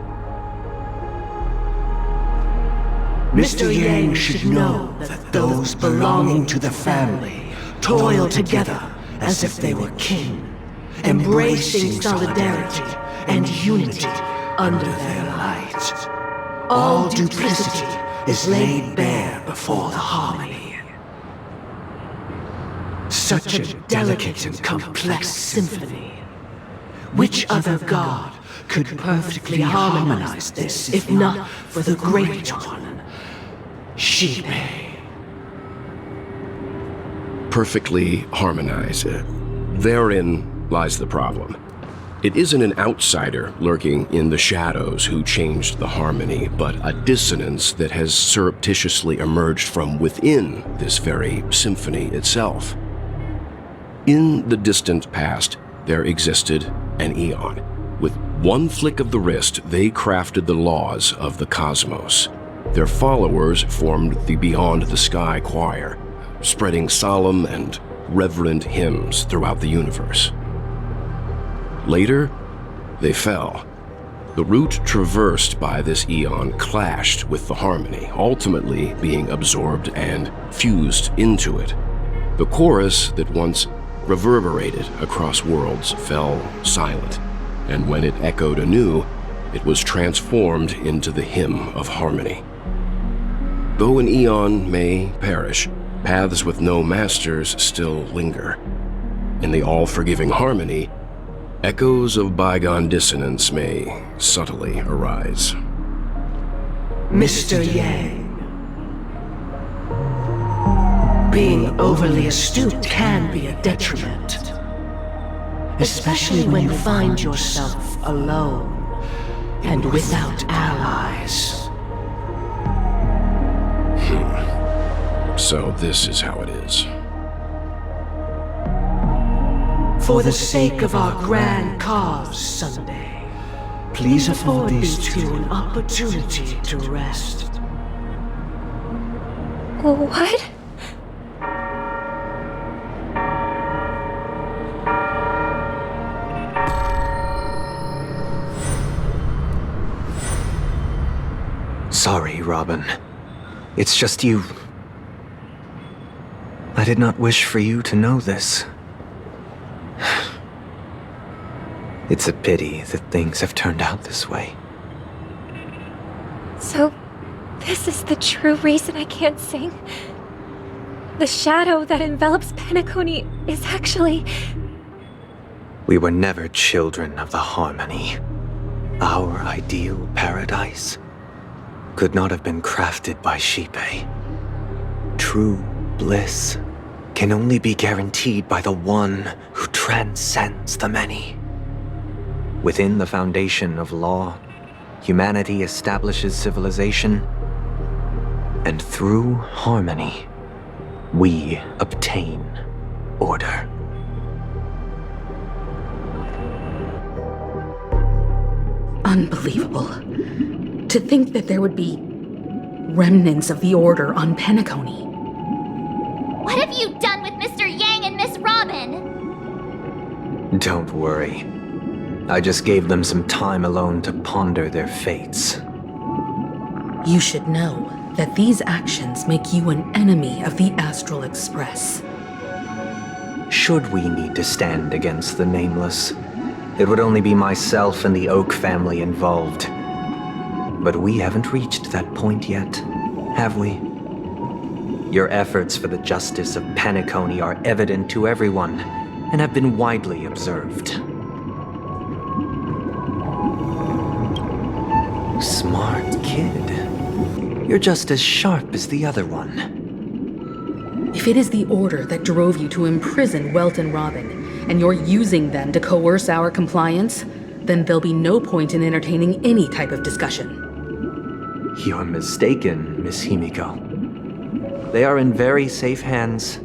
Mr. Yang should know that those belonging to the family toil together as if they were kin, embracing solidarity and unity under their light. All duplicity is laid bare before the harmony. Such a delicate and complex symphony. Which other god could perfectly harmonize this if not for the Great One, Shipe? Perfectly harmonize. Therein lies the problem. It isn't an outsider lurking in the shadows who changed the harmony, but a dissonance that has surreptitiously emerged from within this very symphony itself. In the distant past, there existed an Eon. With one flick of the wrist, they crafted the laws of the cosmos. Their followers formed the Beyond the Sky Choir, spreading solemn and reverent hymns throughout the universe. Later, they fell. The route traversed by this Eon clashed with the harmony, ultimately being absorbed and fused into it. The chorus that once reverberated across worlds fell silent, and when it echoed anew, it was transformed into the hymn of harmony. Though an Eon may perish, paths with no masters still linger. In the all-forgiving harmony, echoes of bygone dissonance may subtly arise. Mr. Yang, being overly astute can be a detriment, especially when you find yourself alone and without allies. So this is how it is. For the sake of our grand cause, Sunday, please afford these two an opportunity to rest. What? Sorry, Robin. It's just you. I did not wish for you to know this. It's a pity that things have turned out this way. So, this is the true reason I can't sing? The shadow that envelops Penacony is actually... We were never children of the harmony. Our ideal paradise could not have been crafted by Shipe. True bliss can only be guaranteed by the one who transcends the many. Within the foundation of law, humanity establishes civilization, and through harmony, we obtain order. Unbelievable. To think that there would be remnants of the Order on Penacony. What have you done with Mr. Yang and Miss Robin? Don't worry. I just gave them some time alone to ponder their fates. You should know that these actions make you an enemy of the Astral Express. Should we need to stand against the Nameless, it would only be myself and the Oak family involved. But we haven't reached that point yet, have we? Your efforts for the justice of Penacony are evident to everyone and have been widely observed. Smart kid. You're just as sharp as the other one. If it is the Order that drove you to imprison Welt and Robin, and you're using them to coerce our compliance, then there'll be no point in entertaining any type of discussion. You're mistaken, Miss Himiko. They are in very safe hands,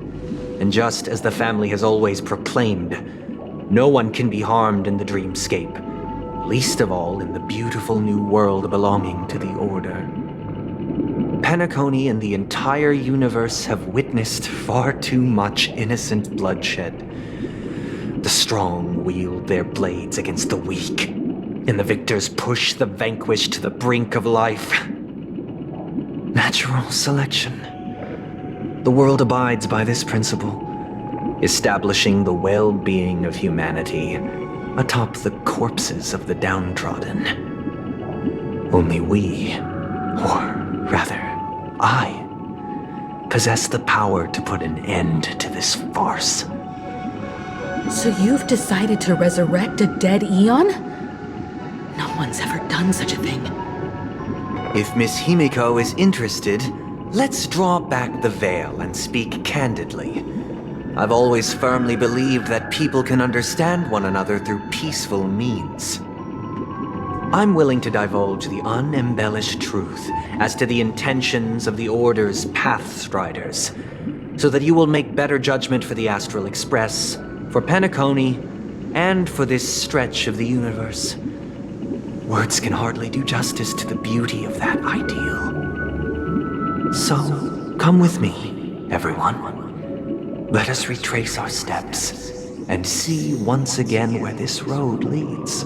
and just as the family has always proclaimed, no one can be harmed in the dreamscape, least of all in the beautiful new world belonging to the Order. Penacony and the entire universe have witnessed far too much innocent bloodshed. The strong wield their blades against the weak, and the victors push the vanquished to the brink of life. Natural selection. The world abides by this principle, establishing the well-being of humanity atop the corpses of the downtrodden. Only we, or rather, I, possess the power to put an end to this farce. So you've decided to resurrect a dead Eon? No one's ever done such a thing. If Miss Himiko is interested, let's draw back the veil and speak candidly. I've always firmly believed that people can understand one another through peaceful means. I'm willing to divulge the unembellished truth as to the intentions of the Order's Pathstriders, so that you will make better judgment for the Astral Express, for Penacony, and for this stretch of the universe. Words can hardly do justice to the beauty of that ideal. So, come with me, everyone. Let us retrace our steps and see once again where this road leads.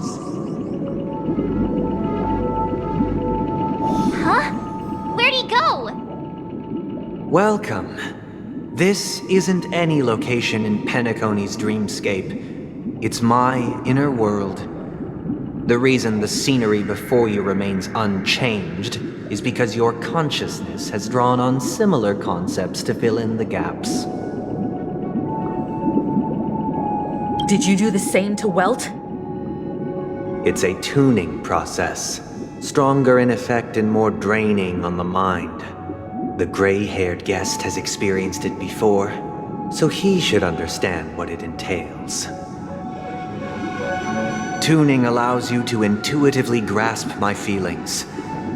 Huh? Where'd he go? Welcome. This isn't any location in Penacony's dreamscape. It's my inner world. The reason the scenery before you remains unchanged is because your consciousness has drawn on similar concepts to fill in the gaps. Did you do the same to Welt? It's a tuning process, stronger in effect and more draining on the mind. The gray-haired guest has experienced it before, so he should understand what it entails. Tuning allows you to intuitively grasp my feelings,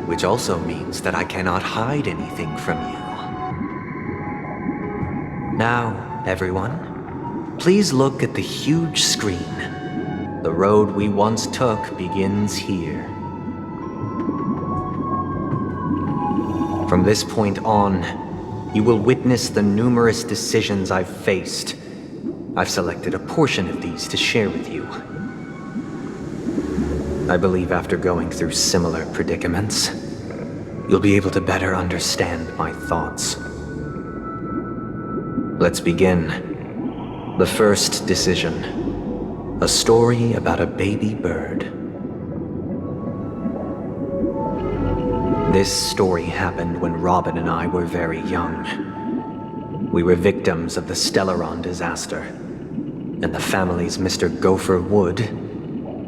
which also means that I cannot hide anything from you. Now, everyone, please look at the huge screen. The road we once took begins here. From this point on, you will witness the numerous decisions I've faced. I've selected a portion of these to share with you. I believe after going through similar predicaments, you'll be able to better understand my thoughts. Let's begin. The first decision. A story about a baby bird. This story happened when Robin and I were very young. We were victims of the Stellaron disaster, and the family's Mr. Gopher Wood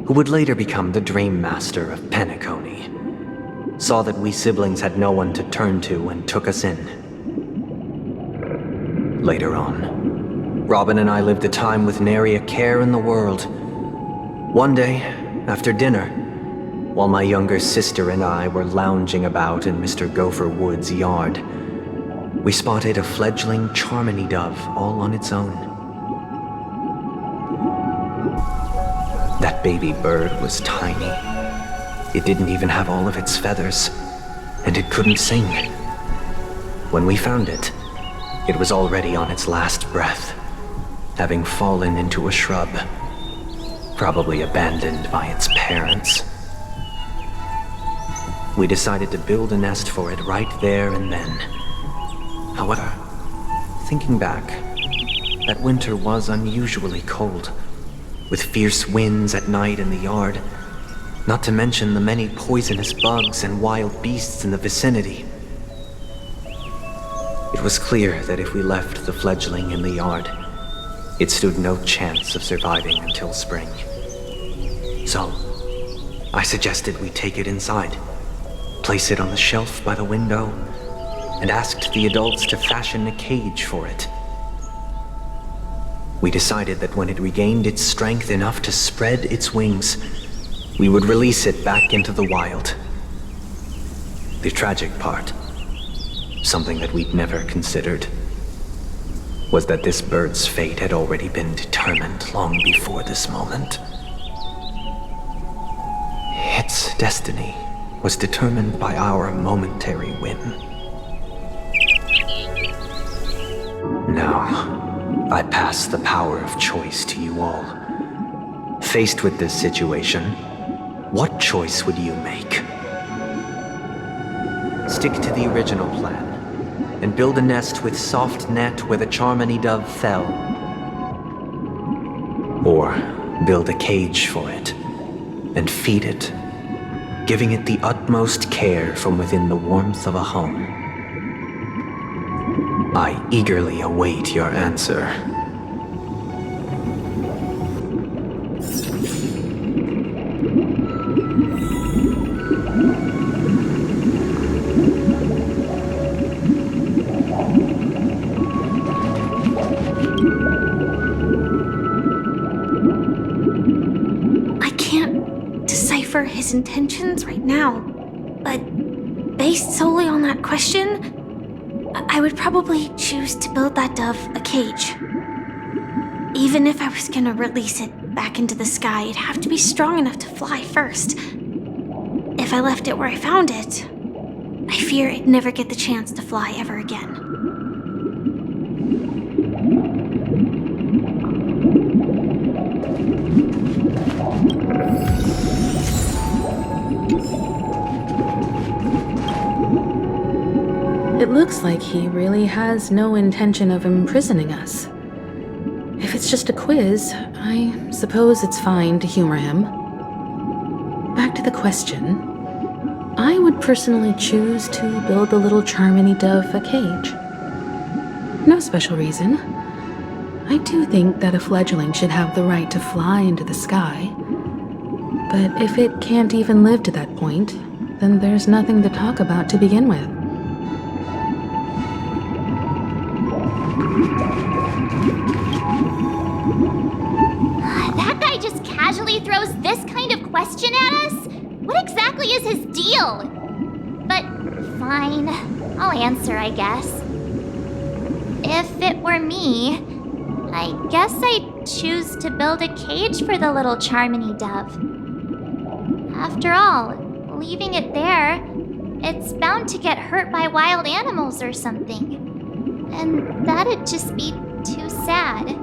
who would later become the Dream Master of Penacony, saw that we siblings had no one to turn to and took us in. Later on, Robin and I lived a time with nary a care in the world. One day, after dinner, while my younger sister and I were lounging about in Mr. Gopher Wood's yard, we spotted a fledgling Charmony dove all on its own. That baby bird was tiny. It didn't even have all of its feathers, and it couldn't sing. When we found it, it was already on its last breath, having fallen into a shrub, probably abandoned by its parents. We decided to build a nest for it right there and then. However, thinking back, that winter was unusually cold, with fierce winds at night in the yard, not to mention the many poisonous bugs and wild beasts in the vicinity. It was clear that if we left the fledgling in the yard, it stood no chance of surviving until spring. So, I suggested we take it inside, place it on the shelf by the window, and asked the adults to fashion a cage for it. We decided that when it regained its strength enough to spread its wings, we would release it back into the wild. The tragic part, something that we'd never considered, was that this bird's fate had already been determined long before this moment. Its destiny was determined by our momentary whim. Now, I pass the power of choice to you all. Faced with this situation, what choice would you make? Stick to the original plan and build a nest with soft net where the Charmony dove fell. Or build a cage for it and feed it, giving it the utmost care from within the warmth of a home. I eagerly await your answer. His intentions right now, but based solely on that question, I would probably choose to build that dove a cage. Even if I was gonna release it back into the sky, it'd have to be strong enough to fly first. If I left it where I found it, I fear it'd never get the chance to fly ever again. It looks like he really has no intention of imprisoning us. If it's just a quiz, I suppose it's fine to humor him. Back to the question. I would personally choose to build the little Charmony dove a cage. No special reason. I do think that a fledgling should have the right to fly into the sky. But if it can't even live to that point, then there's nothing to talk about to begin with. That guy just casually throws this kind of question at us? What exactly is his deal? But fine, I'll answer, I guess. If it were me, I guess I'd choose to build a cage for the little Charmony dove. After all, leaving it there, it's bound to get hurt by wild animals or something. And that'd just be too sad.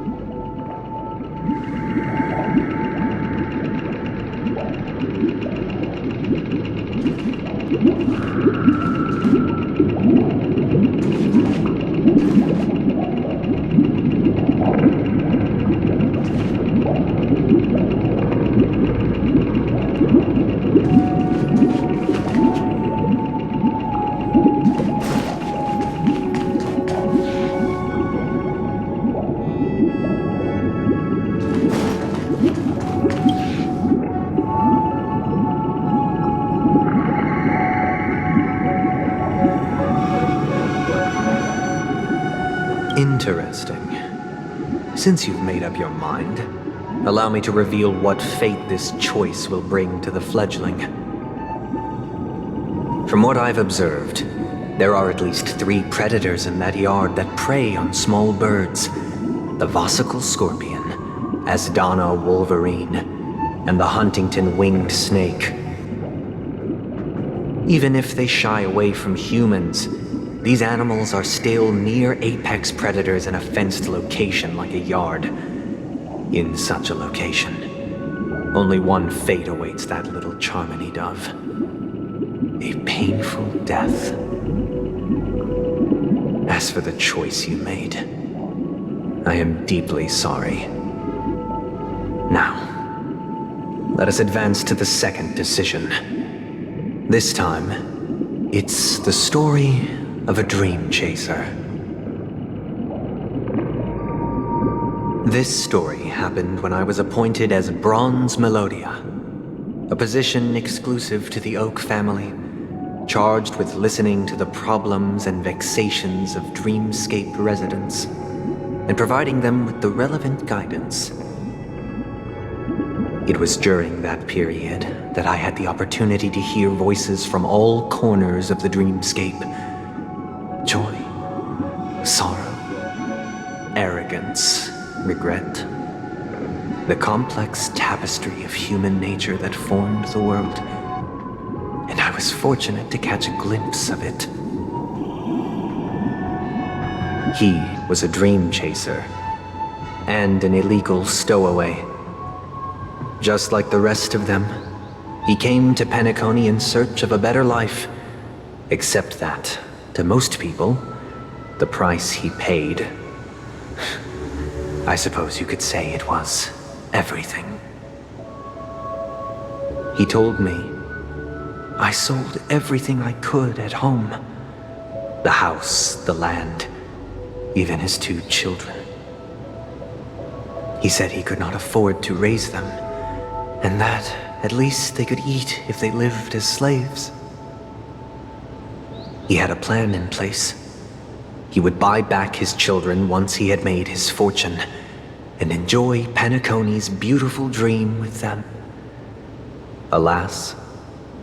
Interesting. Since you've made up your mind, allow me to reveal what fate this choice will bring to the fledgling. From what I've observed, there are at least 3 predators in that yard that prey on small birds. The Vossicle scorpion, Asdana wolverine, and the Huntington winged snake. Even if they shy away from humans, these animals are still near apex predators in a fenced location like a yard. In such a location, only one fate awaits that little Charmony dove. A painful death. As for the choice you made, I am deeply sorry. Now, let us advance to the second decision. This time, it's the story of a dream chaser. This story happened when I was appointed as Bronze Melodia, a position exclusive to the Oak family, charged with listening to the problems and vexations of Dreamscape residents, and providing them with the relevant guidance. It was during that period that I had the opportunity to hear voices from all corners of the Dreamscape. Joy, sorrow, arrogance, regret. The complex tapestry of human nature that formed the world. And I was fortunate to catch a glimpse of it. He was a dream chaser, and an illegal stowaway. Just like the rest of them, he came to Penacony in search of a better life, except that, to most people, the price he paid, I suppose you could say it was everything. He told me, I sold everything I could at home. The house, the land, even his 2 children. He said he could not afford to raise them, and that at least they could eat if they lived as slaves. He had a plan in place. He would buy back his children once he had made his fortune, and enjoy Penacony's beautiful dream with them. Alas,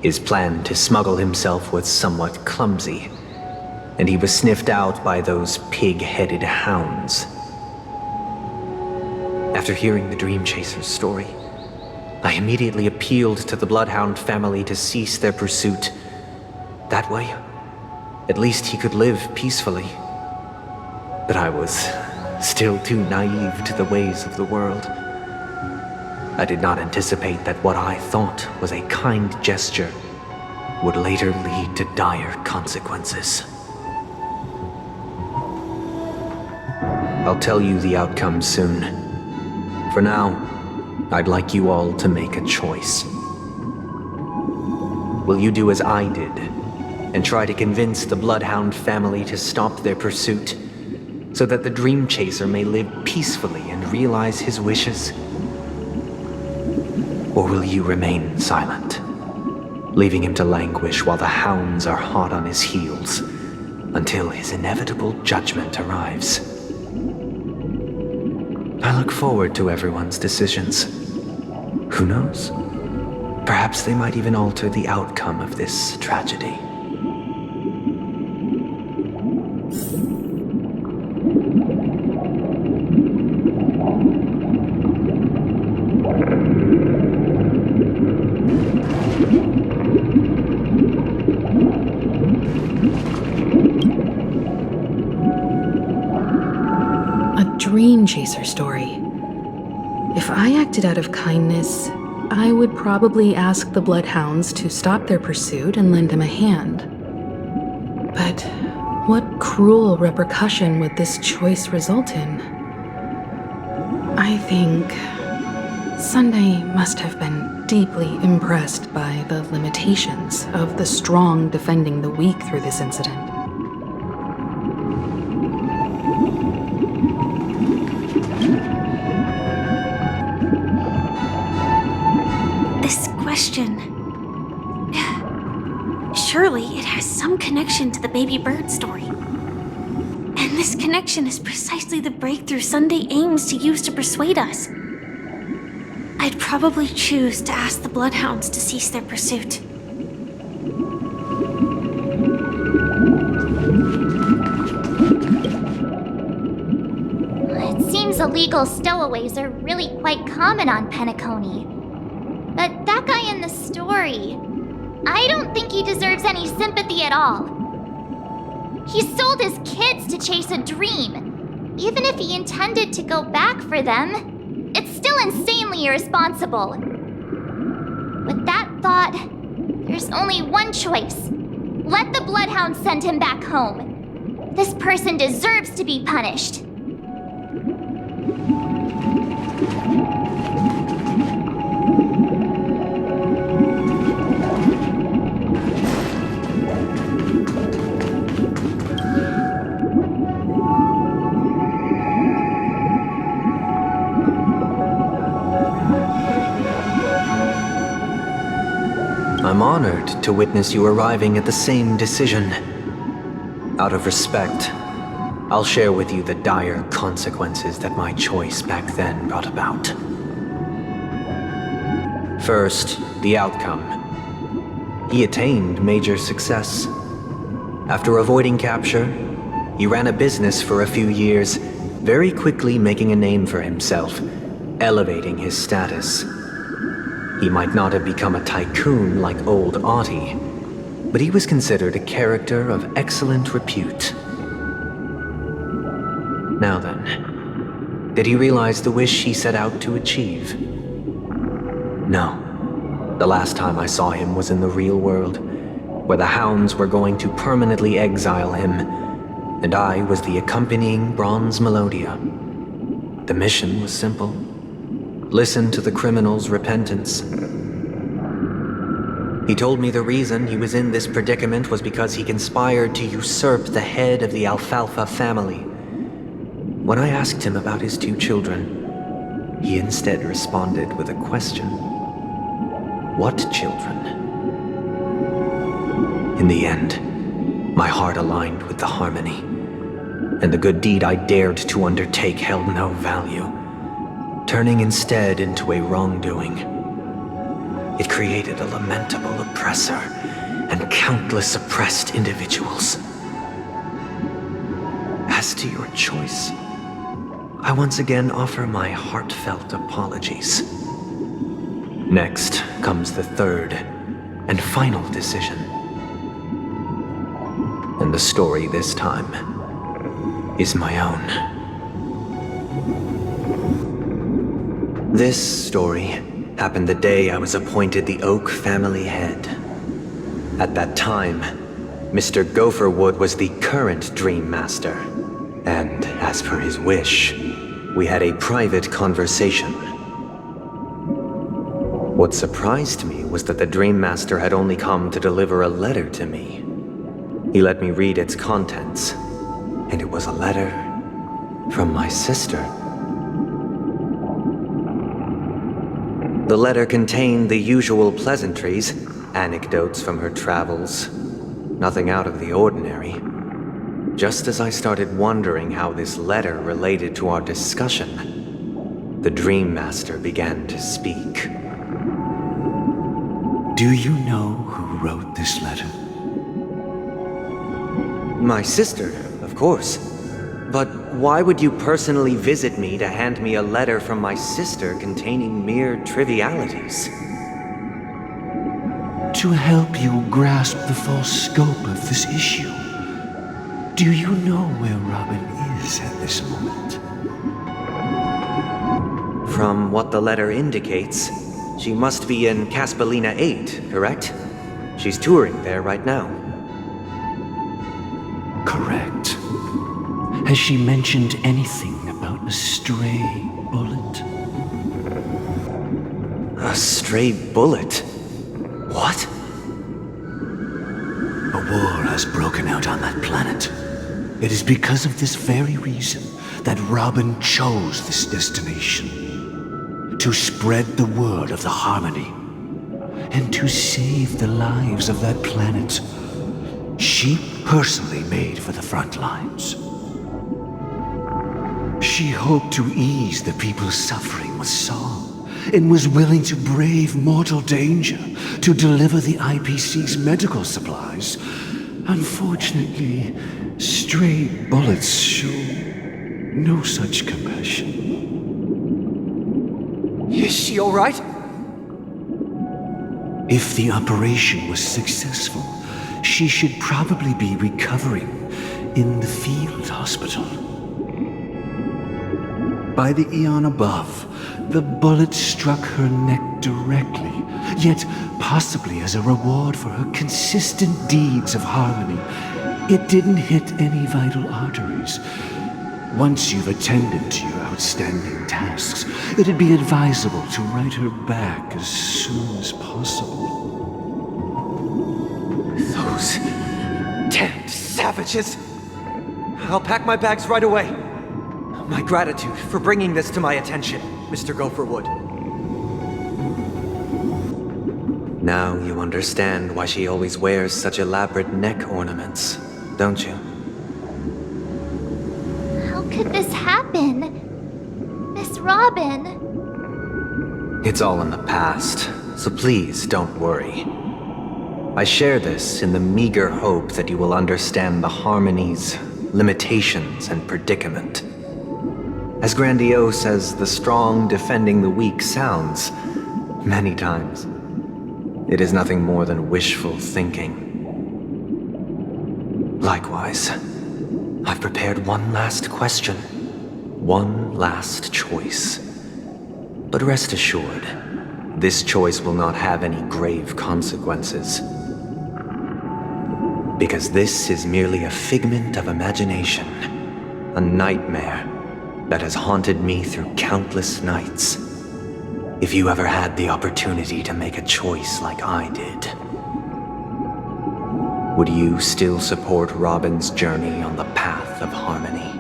his plan to smuggle himself was somewhat clumsy, and he was sniffed out by those pig-headed hounds. After hearing the Dream Chaser's story, I immediately appealed to the Bloodhound family to cease their pursuit. That way, at least he could live peacefully. But I was still too naive to the ways of the world. I did not anticipate that what I thought was a kind gesture would later lead to dire consequences. I'll tell you the outcome soon. For now, I'd like you all to make a choice. Will you do as I did, and try to convince the Bloodhound family to stop their pursuit, so that the Dream Chaser may live peacefully and realize his wishes? Or will you remain silent, leaving him to languish while the hounds are hot on his heels, until his inevitable judgment arrives? I look forward to everyone's decisions. Who knows? Perhaps they might even alter the outcome of this tragedy. Dream Chaser story. If I acted out of kindness, I would probably ask the Bloodhounds to stop their pursuit and lend him a hand. But what cruel repercussion would this choice result in? I think Sunday must have been deeply impressed by the limitations of the strong defending the weak through this incident. Surely it has some connection to the baby bird story. And And this connection is precisely the breakthrough Sunday aims to use to persuade us. I'd probably choose to ask the Bloodhounds to cease their pursuit. It seems illegal stowaways are really quite common on Penacony. But that guy in the story, I don't think he deserves any sympathy at all. He sold his kids to chase a dream. Even if he intended to go back for them, it's still insanely irresponsible. With that thought, there's only one choice. Let the Bloodhounds send him back home. This person deserves to be punished. I'm honored to witness you arriving at the same decision. Out of respect, I'll share with you the dire consequences that my choice back then brought about. First, the outcome. He attained major success. After avoiding capture, he ran a business for a few years, very quickly making a name for himself, elevating his status. He might not have become a tycoon like old Audie, but he was considered a character of excellent repute. Now then, did he realize the wish he set out to achieve? No. The last time I saw him was in the real world, where the Hounds were going to permanently exile him, and I was the accompanying Bronze Melodia. The mission was simple. Listen to the criminal's repentance. He told me the reason he was in this predicament was because he conspired to usurp the head of the Alfalfa family. When I asked him about his 2 children, he instead responded with a question. What children? In the end, my heart aligned with the harmony, and the good deed I dared to undertake held no value, turning instead into a wrongdoing. It created a lamentable oppressor and countless oppressed individuals. As to your choice, I once again offer my heartfelt apologies. Next comes the third and final decision. And the story this time is my own. This story happened the day I was appointed the Oak family head. At that time, Mr. Gopherwood was the current Dream Master, and as per his wish, we had a private conversation. What surprised me was that the Dream Master had only come to deliver a letter to me. He let me read its contents, and it was a letter from my sister. The letter contained the usual pleasantries, anecdotes from her travels, nothing out of the ordinary. Just as I started wondering how this letter related to our discussion, the Dream Master began to speak. Do you know who wrote this letter? My sister, of course. But why would you personally visit me to hand me a letter from my sister containing mere trivialities? To help you grasp the full scope of this issue. Do you know where Robin is at this moment? From what the letter indicates, she must be in Caspelina 8, correct? She's touring there right now. Correct. Has she mentioned anything about a stray bullet? A stray bullet? What? A war has broken out on that planet. It is because of this very reason that Robin chose this destination. To spread the word of the harmony. And to save the lives of that planet. She personally made for the front lines. She hoped to ease the people's suffering with song, and was willing to brave mortal danger to deliver the IPC's medical supplies. Unfortunately, stray bullets show no such compassion. Is she all right? If the operation was successful, she should probably be recovering in the field hospital. By the eon above, the bullet struck her neck directly, yet possibly as a reward for her consistent deeds of harmony, it didn't hit any vital arteries. Once you've attended to your outstanding tasks, it'd be advisable to write her back as soon as possible. Those damned savages! I'll pack my bags right away. My gratitude for bringing this to my attention, Mr. Gopherwood. Now you understand why she always wears such elaborate neck ornaments, don't you? How could this happen? Miss Robin? It's all in the past, so please don't worry. I share this in the meager hope that you will understand the harmony's limitations and predicament. As grandiose as the strong defending the weak sounds, many times, it is nothing more than wishful thinking. Likewise, I've prepared one last question, one last choice. But rest assured, this choice will not have any grave consequences. Because this is merely a figment of imagination, a nightmare that has haunted me through countless nights. If you ever had the opportunity to make a choice like I did, would you still support Robin's journey on the path of harmony?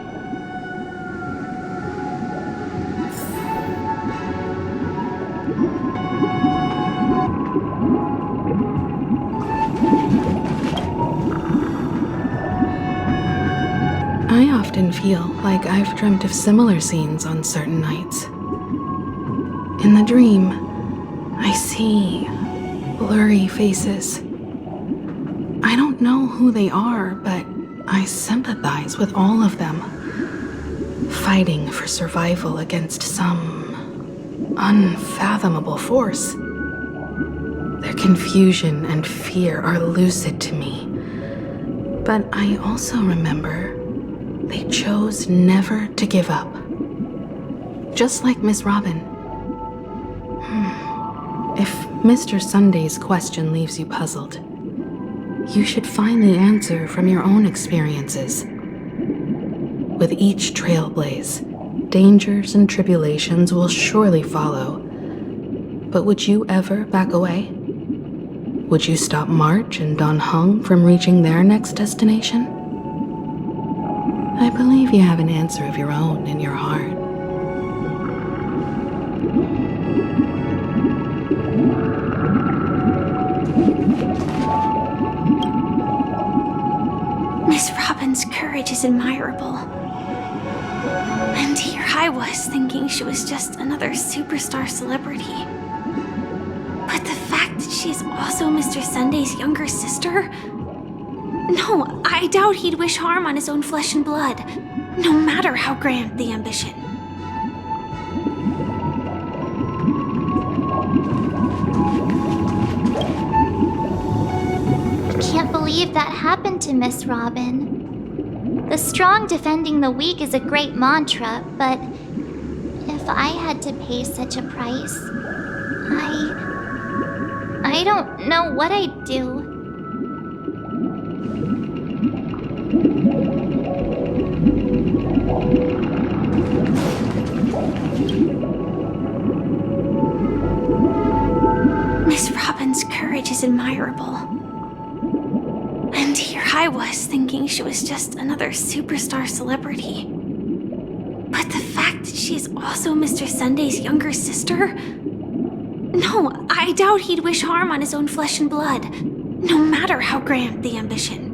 I often feel like I've dreamt of similar scenes on certain nights. In the dream, I see blurry faces. I don't know who they are, but I sympathize with all of them, fighting for survival against some unfathomable force. Their confusion and fear are lucid to me, but I also remember they chose never to give up. Just like Miss Robin. If Mr. Sunday's question leaves you puzzled, you should find the answer from your own experiences. With each Trailblaze, dangers and tribulations will surely follow. But would you ever back away? Would you stop March and Don Hung from reaching their next destination? I believe you have an answer of your own in your heart. Miss Robin's courage is admirable. And here I was thinking she was just another superstar celebrity. But the fact that she is also Mr. Sunday's younger sister? No, I doubt he'd wish harm on his own flesh and blood, no matter how grand the ambition. Can't believe that happened to Miss Robin. The strong defending the weak is a great mantra, but if I had to pay such a price, I don't know what I'd do. Miss Robin's courage is admirable. And here I was thinking she was just another superstar celebrity. But the fact that she is also Mr. Sunday's younger sister? No, I doubt he'd wish harm on his own flesh and blood, no matter how grand the ambition.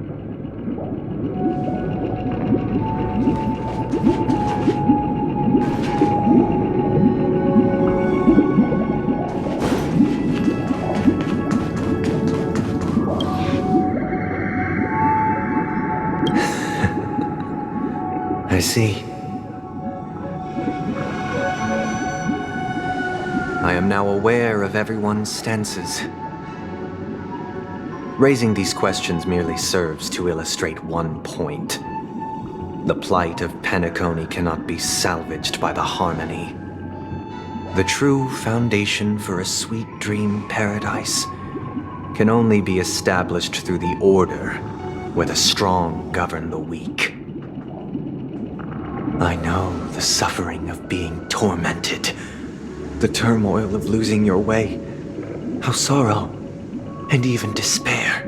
I see. I am now aware of everyone's stances. Raising these questions merely serves to illustrate one point. The plight of Penacony cannot be salvaged by the Harmony. The true foundation for a sweet dream paradise can only be established through the order where the strong govern the weak. I know the suffering of being tormented, the turmoil of losing your way, how sorrow and even despair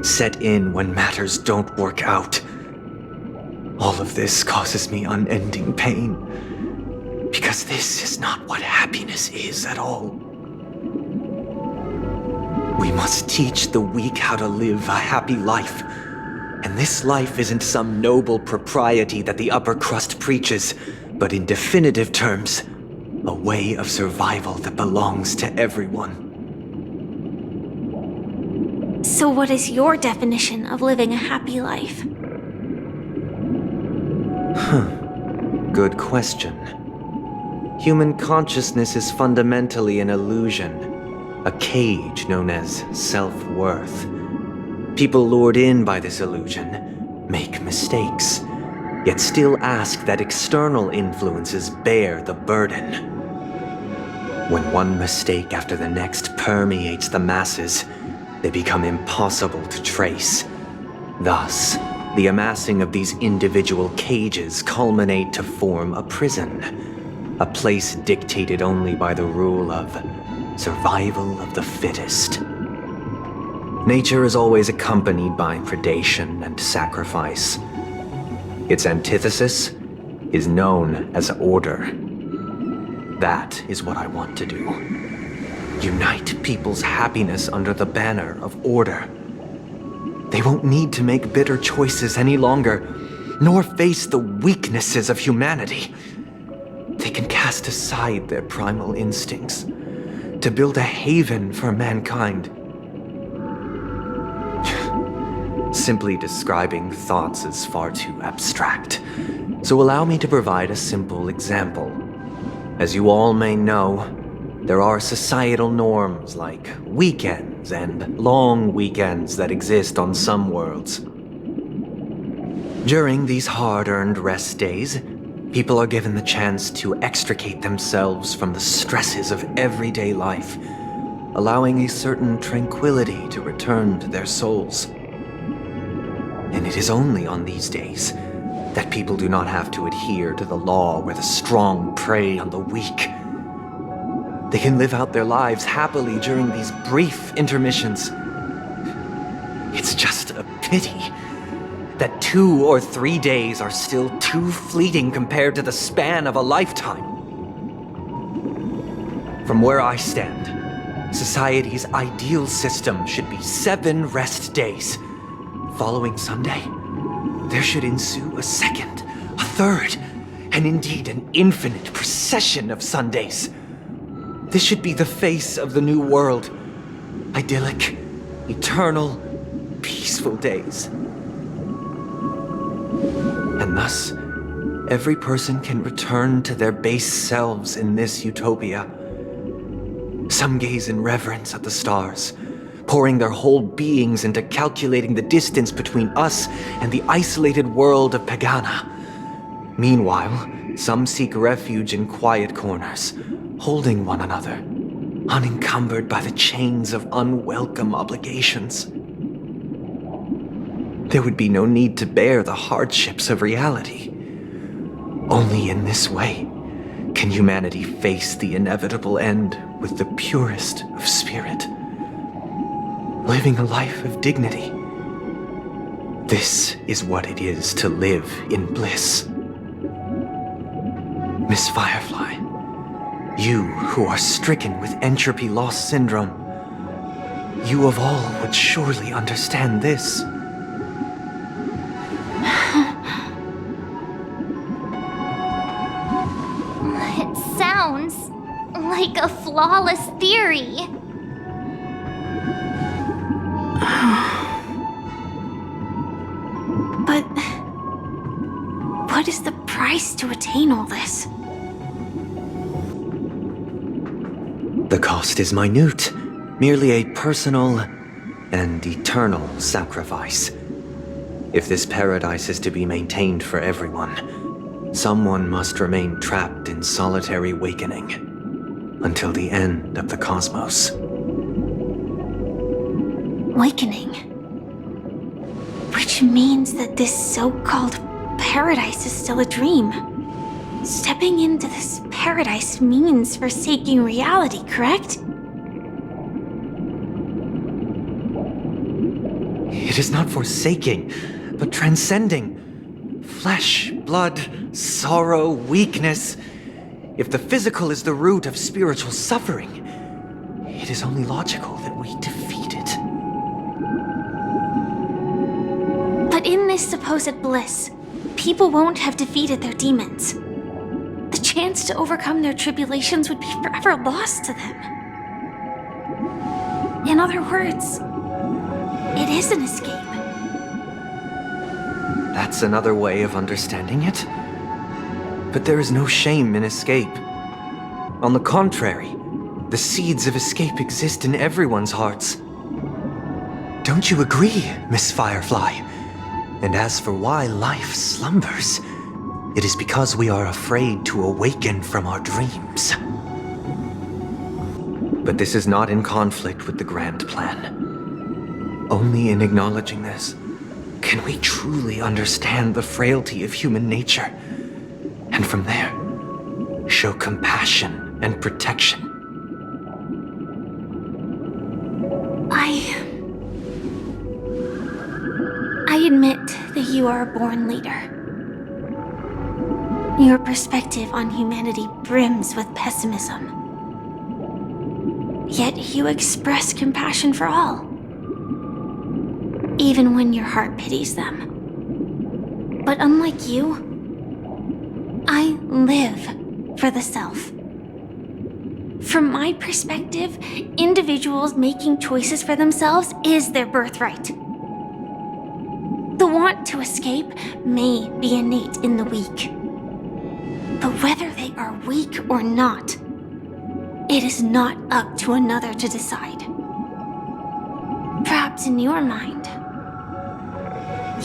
set in when matters don't work out. All of this causes me unending pain, because this is not what happiness is at all. We must teach the weak how to live a happy life. And this life isn't some noble propriety that the upper crust preaches, but in definitive terms, a way of survival that belongs to everyone. So what is your definition of living a happy life? Good question. Human consciousness is fundamentally an illusion, a cage known as self-worth. People lured in by this illusion make mistakes, yet still ask that external influences bear the burden. When one mistake after the next permeates the masses, they become impossible to trace. Thus, the amassing of these individual cages culminate to form a prison, a place dictated only by the rule of survival of the fittest. Nature is always accompanied by predation and sacrifice. Its antithesis is known as order. That is what I want to do. Unite people's happiness under the banner of order. They won't need to make bitter choices any longer, nor face the weaknesses of humanity. They can cast aside their primal instincts to build a haven for mankind. Simply describing thoughts is far too abstract, so allow me to provide a simple example. As you all may know, there are societal norms like weekends and long weekends that exist on some worlds. During these hard-earned rest days, people are given the chance to extricate themselves from the stresses of everyday life, allowing a certain tranquility to return to their souls. And it is only on these days that people do not have to adhere to the law where the strong prey on the weak. They can live out their lives happily during these brief intermissions. It's just a pity that 2 or 3 days are still too fleeting compared to the span of a lifetime. From where I stand, society's ideal system should be 7 rest days. Following Sunday, there should ensue a second, a third, and indeed an infinite procession of Sundays. This should be the face of the new world. Idyllic, eternal, peaceful days. And thus, every person can return to their base selves in this utopia. Some gaze in reverence at the stars, pouring their whole beings into calculating the distance between us and the isolated world of Pagana. Meanwhile, some seek refuge in quiet corners, holding one another, unencumbered by the chains of unwelcome obligations. There would be no need to bear the hardships of reality. Only in this way can humanity face the inevitable end with the purest of spirit, living a life of dignity. This is what it is to live in bliss. Miss Firefly, you who are stricken with entropy loss syndrome, you of all would surely understand this. It sounds like a flawless theory. But what is the price to attain all this? The cost is minute, merely a personal and eternal sacrifice. If this paradise is to be maintained for everyone, someone must remain trapped in solitary awakening until the end of the cosmos. Awakening. Which means that this so-called paradise is still a dream. Stepping into this paradise means forsaking reality, correct? It is not forsaking, but transcending. Flesh, blood, sorrow, weakness. If the physical is the root of spiritual suffering, it is only logical that we defeat it. But in this supposed bliss, people won't have defeated their demons. The chance to overcome their tribulations would be forever lost to them. In other words, it is an escape. That's another way of understanding it. But there is no shame in escape. On the contrary, the seeds of escape exist in everyone's hearts. Don't you agree, Miss Firefly? And as for why life slumbers, it is because we are afraid to awaken from our dreams. But this is not in conflict with the grand plan. Only in acknowledging this can we truly understand the frailty of human nature, and from there, show compassion and protection. I admit that you are a born leader. Your perspective on humanity brims with pessimism. Yet you express compassion for all, even when your heart pities them. But unlike you, I live for the self. From my perspective, individuals making choices for themselves is their birthright. The want to escape may be innate in the weak. But whether they are weak or not, it is not up to another to decide. Perhaps in your mind,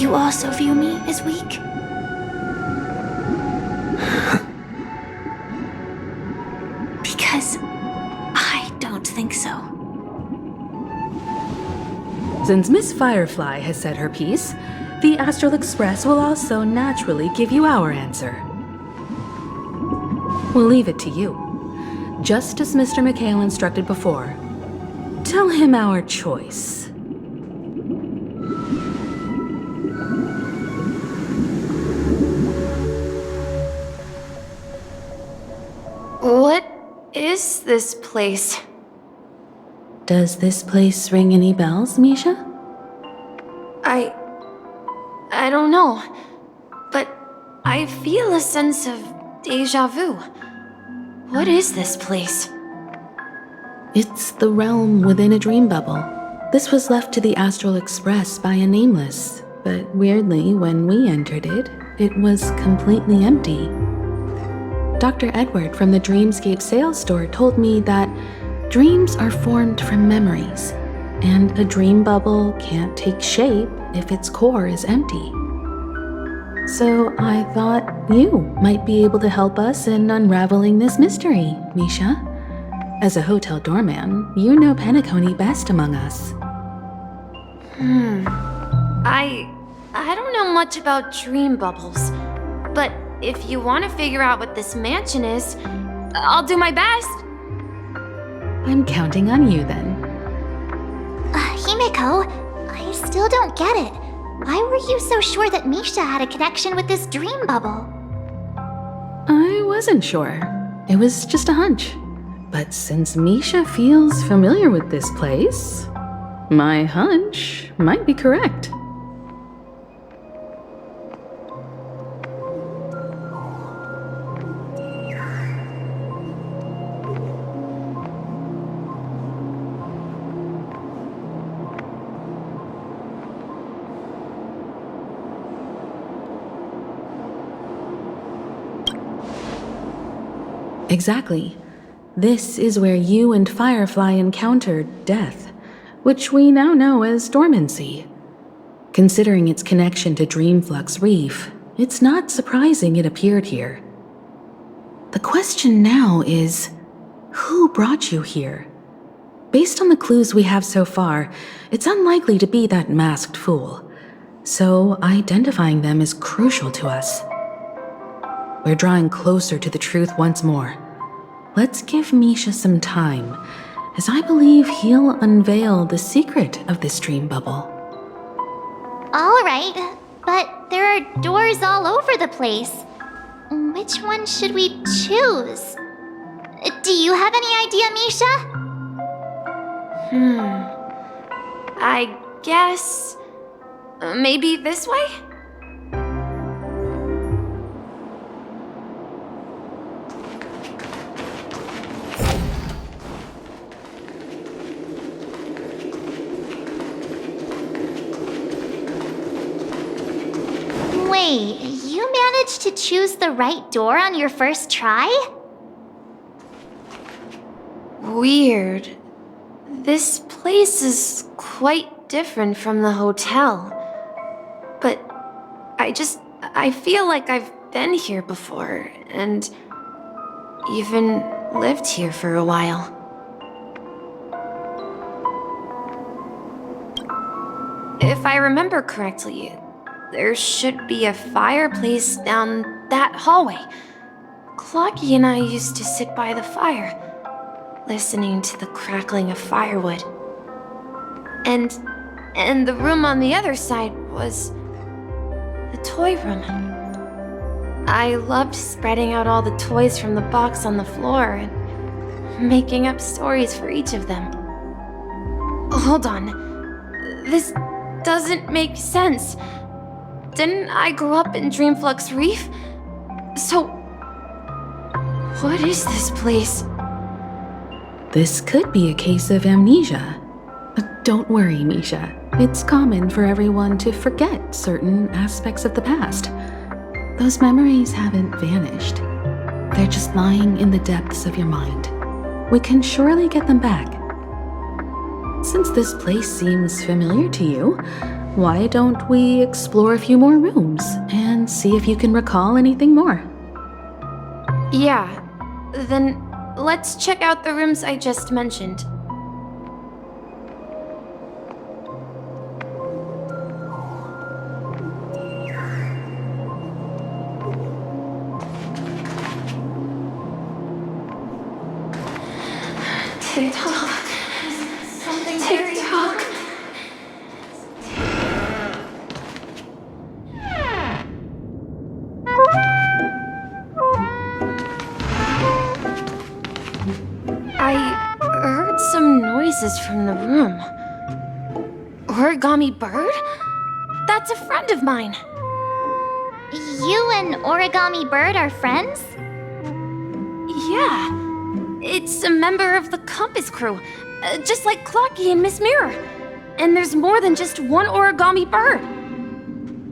you also view me as weak? Because I don't think so. Since Miss Firefly has said her piece, the Astral Express will also naturally give you our answer. We'll leave it to you. Just as Mr. McHale instructed before, tell him our choice. What is this place? Does this place ring any bells, Misha? I don't know, but I feel a sense of déjà vu. What is this place? It's the realm within a dream bubble. This was left to the Astral Express by a nameless, but weirdly, when we entered it, it was completely empty. Dr. Edward from the Dreamscape sales store told me that dreams are formed from memories, and a dream bubble can't take shape if its core is empty. So I thought you might be able to help us in unraveling this mystery, Misha. As a hotel doorman, you know Penacony best among us. I don't know much about dream bubbles, but if you want to figure out what this mansion is, I'll do my best. I'm counting on you then. Himeko, I still don't get it. Why were you so sure that Misha had a connection with this dream bubble? I wasn't sure. It was just a hunch. But since Misha feels familiar with this place, my hunch might be correct. Exactly. This is where you and Firefly encountered death, which we now know as dormancy. Considering its connection to Dreamflux Reef, it's not surprising it appeared here. The question now is, who brought you here? Based on the clues we have so far, it's unlikely to be that masked fool, so identifying them is crucial to us. We're drawing closer to the truth once more. Let's give Misha some time, as I believe he'll unveil the secret of this dream bubble. All right, but there are doors all over the place. Which one should we choose? Do you have any idea, Misha? I guess... maybe this way? Wait, you managed to choose the right door on your first try? Weird. This place is quite different from the hotel. But I feel like I've been here before, and even lived here for a while. If I remember correctly, there should be a fireplace down that hallway. Clocky and I used to sit by the fire, listening to the crackling of firewood. And the room on the other side was the toy room. I loved spreading out all the toys from the box on the floor and making up stories for each of them. Hold on. This doesn't make sense. Didn't I grow up in Dreamflux Reef? So, what is this place? This could be a case of amnesia. But don't worry, Misha. It's common for everyone to forget certain aspects of the past. Those memories haven't vanished. They're just lying in the depths of your mind. We can surely get them back. Since this place seems familiar to you, why don't we explore a few more rooms and see if you can recall anything more? Yeah, then let's check out the rooms I just mentioned. TikTok. Something TikTok. I heard some noises from the room. Origami Bird? That's a friend of mine. You and Origami Bird are friends? Yeah. It's a member of the Compass crew, just like Clocky and Miss Mirror. And there's more than just one Origami Bird.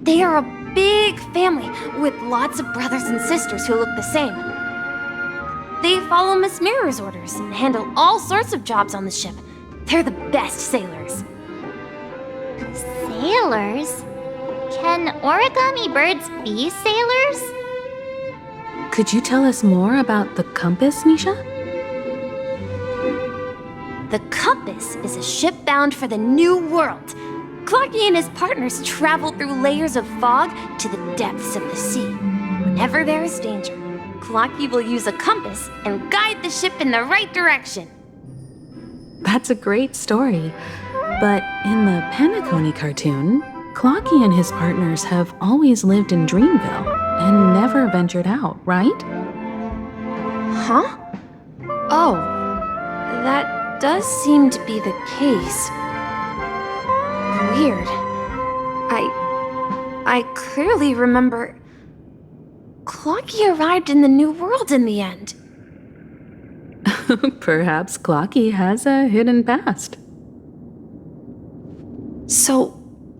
They are a big family with lots of brothers and sisters who look the same. They follow Miss Mirror's orders and handle all sorts of jobs on the ship. They're the best sailors. Sailors? Can Origami Birds be sailors? Could you tell us more about the compass, Misha? The Compass is a ship bound for the New World. Clocky and his partners travel through layers of fog to the depths of the sea. Whenever there is danger, Clocky will use a compass and guide the ship in the right direction. That's a great story. But in the Penacony cartoon, Clocky and his partners have always lived in Dreamville and never ventured out, right? Huh? Oh, that does seem to be the case. Weird. I clearly remember Clocky arrived in the New World in the end. Perhaps Clocky has a hidden past. So,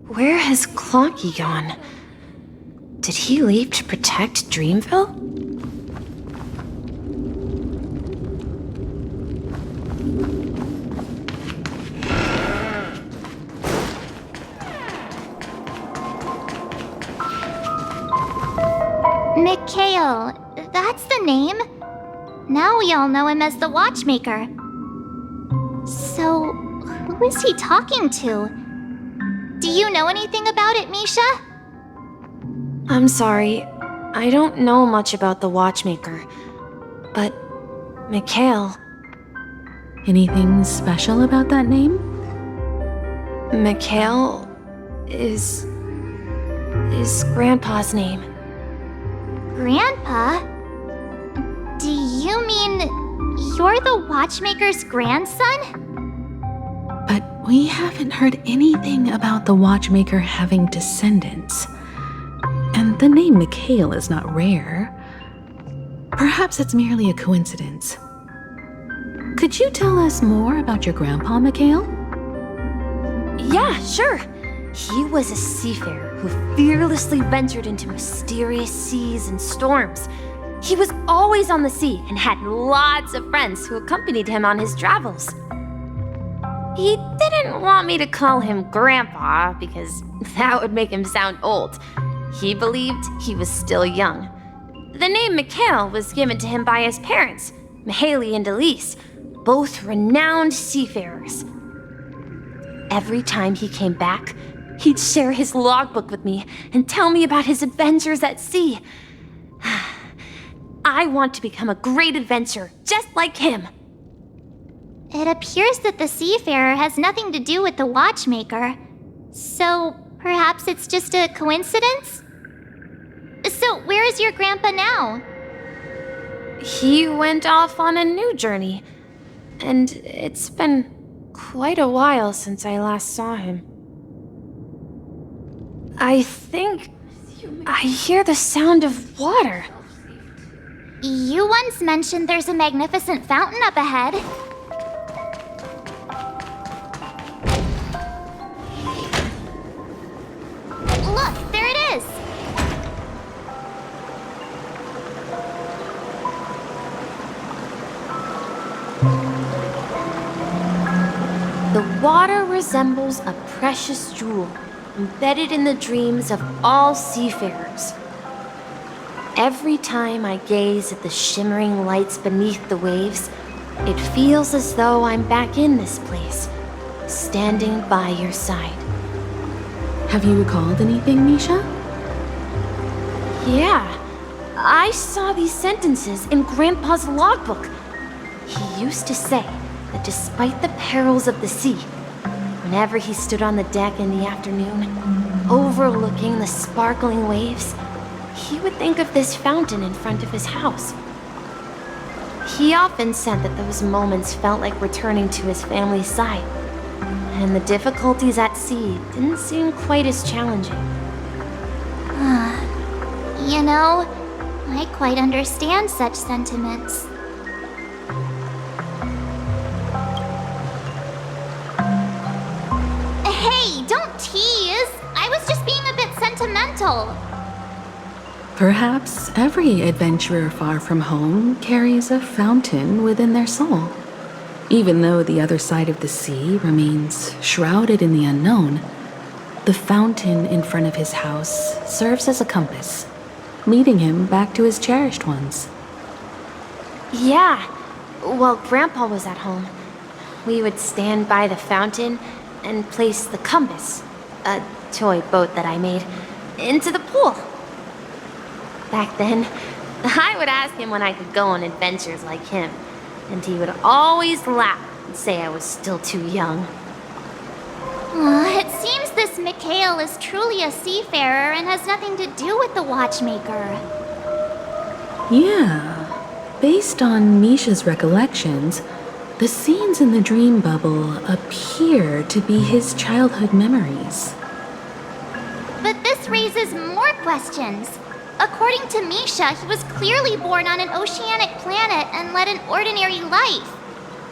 where has Clocky gone? Did he leave to protect Dreamville? Mikhail, that's the name. Now we all know him as the Watchmaker. So, who is he talking to? Do you know anything about it, Misha? I'm sorry. I don't know much about the Watchmaker. But, Mikhail... Anything special about that name? Mikhail is Grandpa's name. Grandpa? Do you mean you're the Watchmaker's grandson? But we haven't heard anything about the Watchmaker having descendants. And the name Mikhail is not rare. Perhaps it's merely a coincidence. Could you tell us more about your grandpa, Mikhail? Yeah, sure. He was a seafarer who fearlessly ventured into mysterious seas and storms. He was always on the sea and had lots of friends who accompanied him on his travels. He didn't want me to call him Grandpa because that would make him sound old. He believed he was still young. The name Mikhail was given to him by his parents, Mihaly and Elise, both renowned seafarers. Every time he came back, he'd share his logbook with me and tell me about his adventures at sea. I want to become a great adventurer, just like him. It appears that the seafarer has nothing to do with the Watchmaker. So, perhaps it's just a coincidence? So, where is your grandpa now? He went off on a new journey, and it's been quite a while since I last saw him. I think I hear the sound of water. You once mentioned there's a magnificent fountain up ahead. Look, there it is! The water resembles a precious jewel embedded in the dreams of all seafarers. Every time I gaze at the shimmering lights beneath the waves, it feels as though I'm back in this place, standing by your side. Have you recalled anything, Misha? Yeah, I saw these sentences in Grandpa's logbook. He used to say that despite the perils of the sea, whenever he stood on the deck in the afternoon, overlooking the sparkling waves, he would think of this fountain in front of his house. He often said that those moments felt like returning to his family's side, and the difficulties at sea didn't seem quite as challenging. You know, I quite understand such sentiments. Hey, don't tease! I was just being a bit sentimental. Perhaps every adventurer far from home carries a fountain within their soul. Even though the other side of the sea remains shrouded in the unknown, the fountain in front of his house serves as a compass, leading him back to his cherished ones. Yeah, while Grandpa was at home, we would stand by the fountain and place the compass, a toy boat that I made, into the pool. Back then, I would ask him when I could go on adventures like him, and he would always laugh and say I was still too young. It seems this Mikhail is truly a seafarer and has nothing to do with the Watchmaker. Yeah, based on Misha's recollections, the scenes in the dream bubble appear to be his childhood memories. But this raises more questions. According to Misha, he was clearly born on an oceanic planet and led an ordinary life,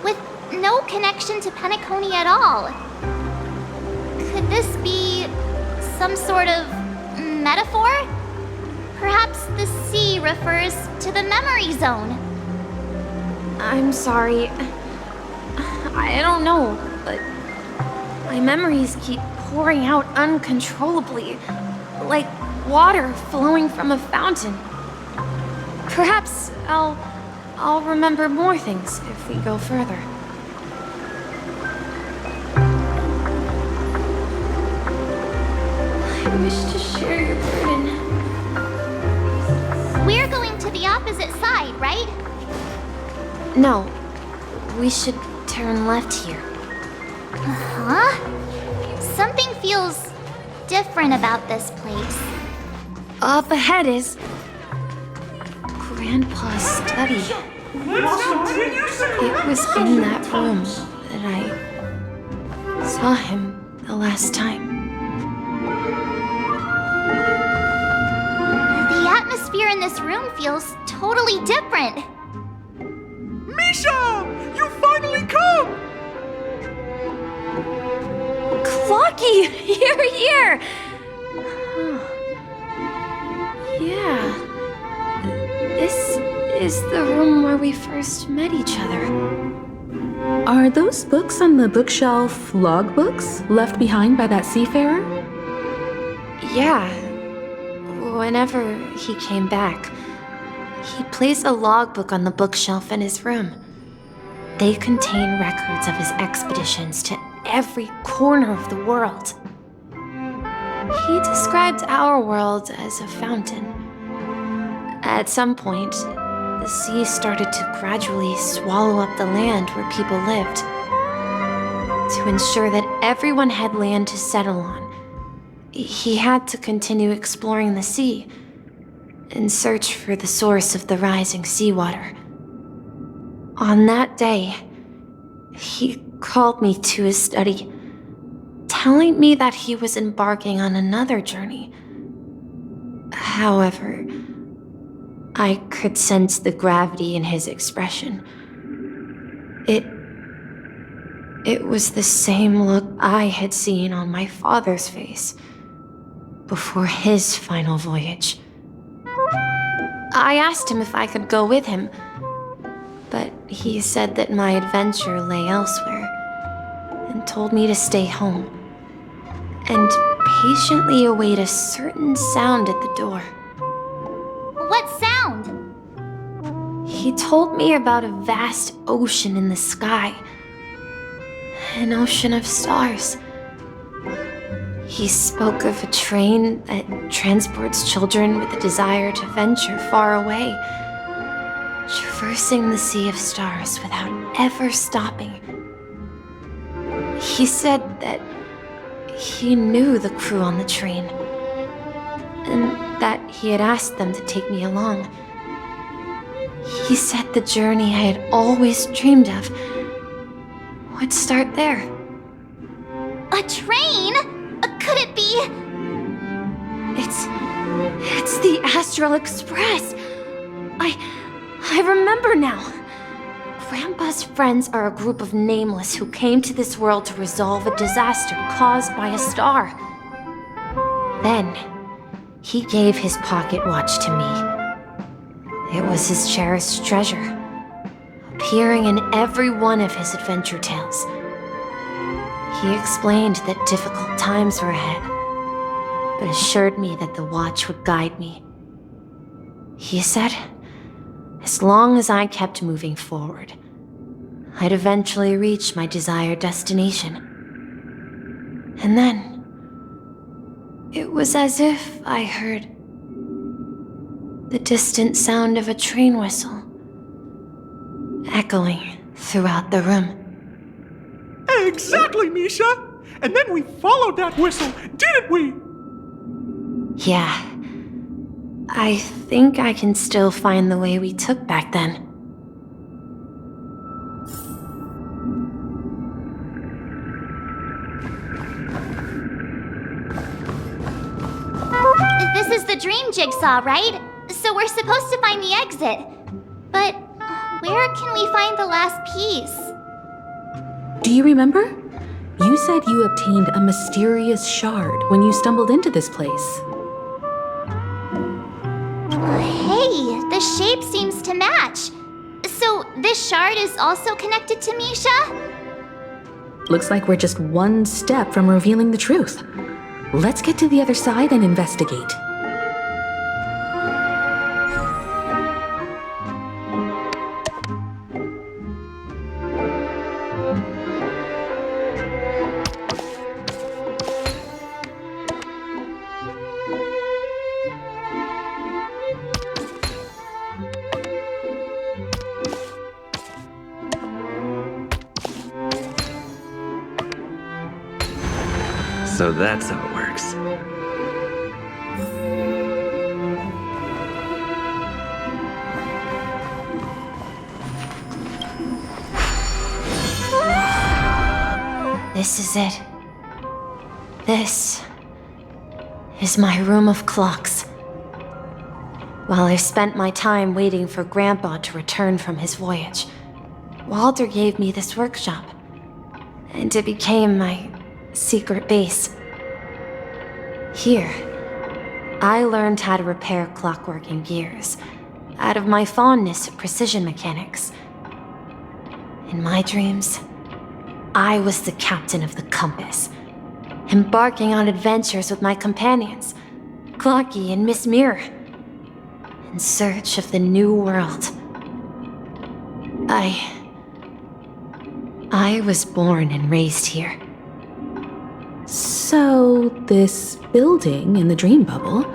with no connection to Penacony at all. Could this be some sort of metaphor? Perhaps the sea refers to the memory zone. I'm sorry. I don't know, but my memories keep pouring out uncontrollably, like water flowing from a fountain. Perhaps I'll remember more things if we go further. I wish to share your burden. We're going to the opposite side, right? No, we should turn left here. Huh? Something feels different about this place. Up ahead is Grandpa's study. It was in that room that I saw him the last time. The atmosphere in this room feels totally different. Misha! You finally come! Clocky! You're here! Yeah. This is the room where we first met each other. Are those books on the bookshelf logbooks left behind by that seafarer? Yeah. Whenever he came back, he placed a logbook on the bookshelf in his room. They contain records of his expeditions to every corner of the world. He described our world as a fountain. At some point, the sea started to gradually swallow up the land where people lived. To ensure that everyone had land to settle on, he had to continue exploring the sea and search for the source of the rising seawater. On that day, he called me to his study, telling me that he was embarking on another journey. However, I could sense the gravity in his expression. It was the same look I had seen on my father's face before his final voyage. I asked him if I could go with him, but he said that my adventure lay elsewhere and told me to stay home and patiently await a certain sound at the door. What sound? He told me about a vast ocean in the sky, an ocean of stars. He spoke of a train that transports children with a desire to venture far away, traversing the sea of stars without ever stopping. He said that he knew the crew on the train, and that he had asked them to take me along. He said the journey I had always dreamed of would start there. A train? Could it be? It's the Astral Express. I remember now. Grandpa's friends are a group of nameless who came to this world to resolve a disaster caused by a star. Then, he gave his pocket watch to me. It was his cherished treasure, appearing in every one of his adventure tales. He explained that difficult times were ahead, but assured me that the watch would guide me. He said, as long as I kept moving forward, I'd eventually reach my desired destination. And then, it was as if I heard the distant sound of a train whistle echoing throughout the room. Exactly, Misha! And then we followed that whistle, didn't we? Yeah. I think I can still find the way we took back then. This is the dream jigsaw, right? So we're supposed to find the exit. But where can we find the last piece? Do you remember? You said you obtained a mysterious shard when you stumbled into this place. Hey, the shape seems to match. So this shard is also connected to Misha? Looks like we're just one step from revealing the truth. Let's get to the other side and investigate. So that's how it works. This is it. This is my room of clocks. While I spent my time waiting for Grandpa to return from his voyage, Walter gave me this workshop, and it became my secret base. Here, I learned how to repair clockwork and gears out of my fondness of precision mechanics. In my dreams, I was the captain of the compass, embarking on adventures with my companions, Clocky and Miss Mirror, in search of the new world. I was born and raised here. So, this building in the dream bubble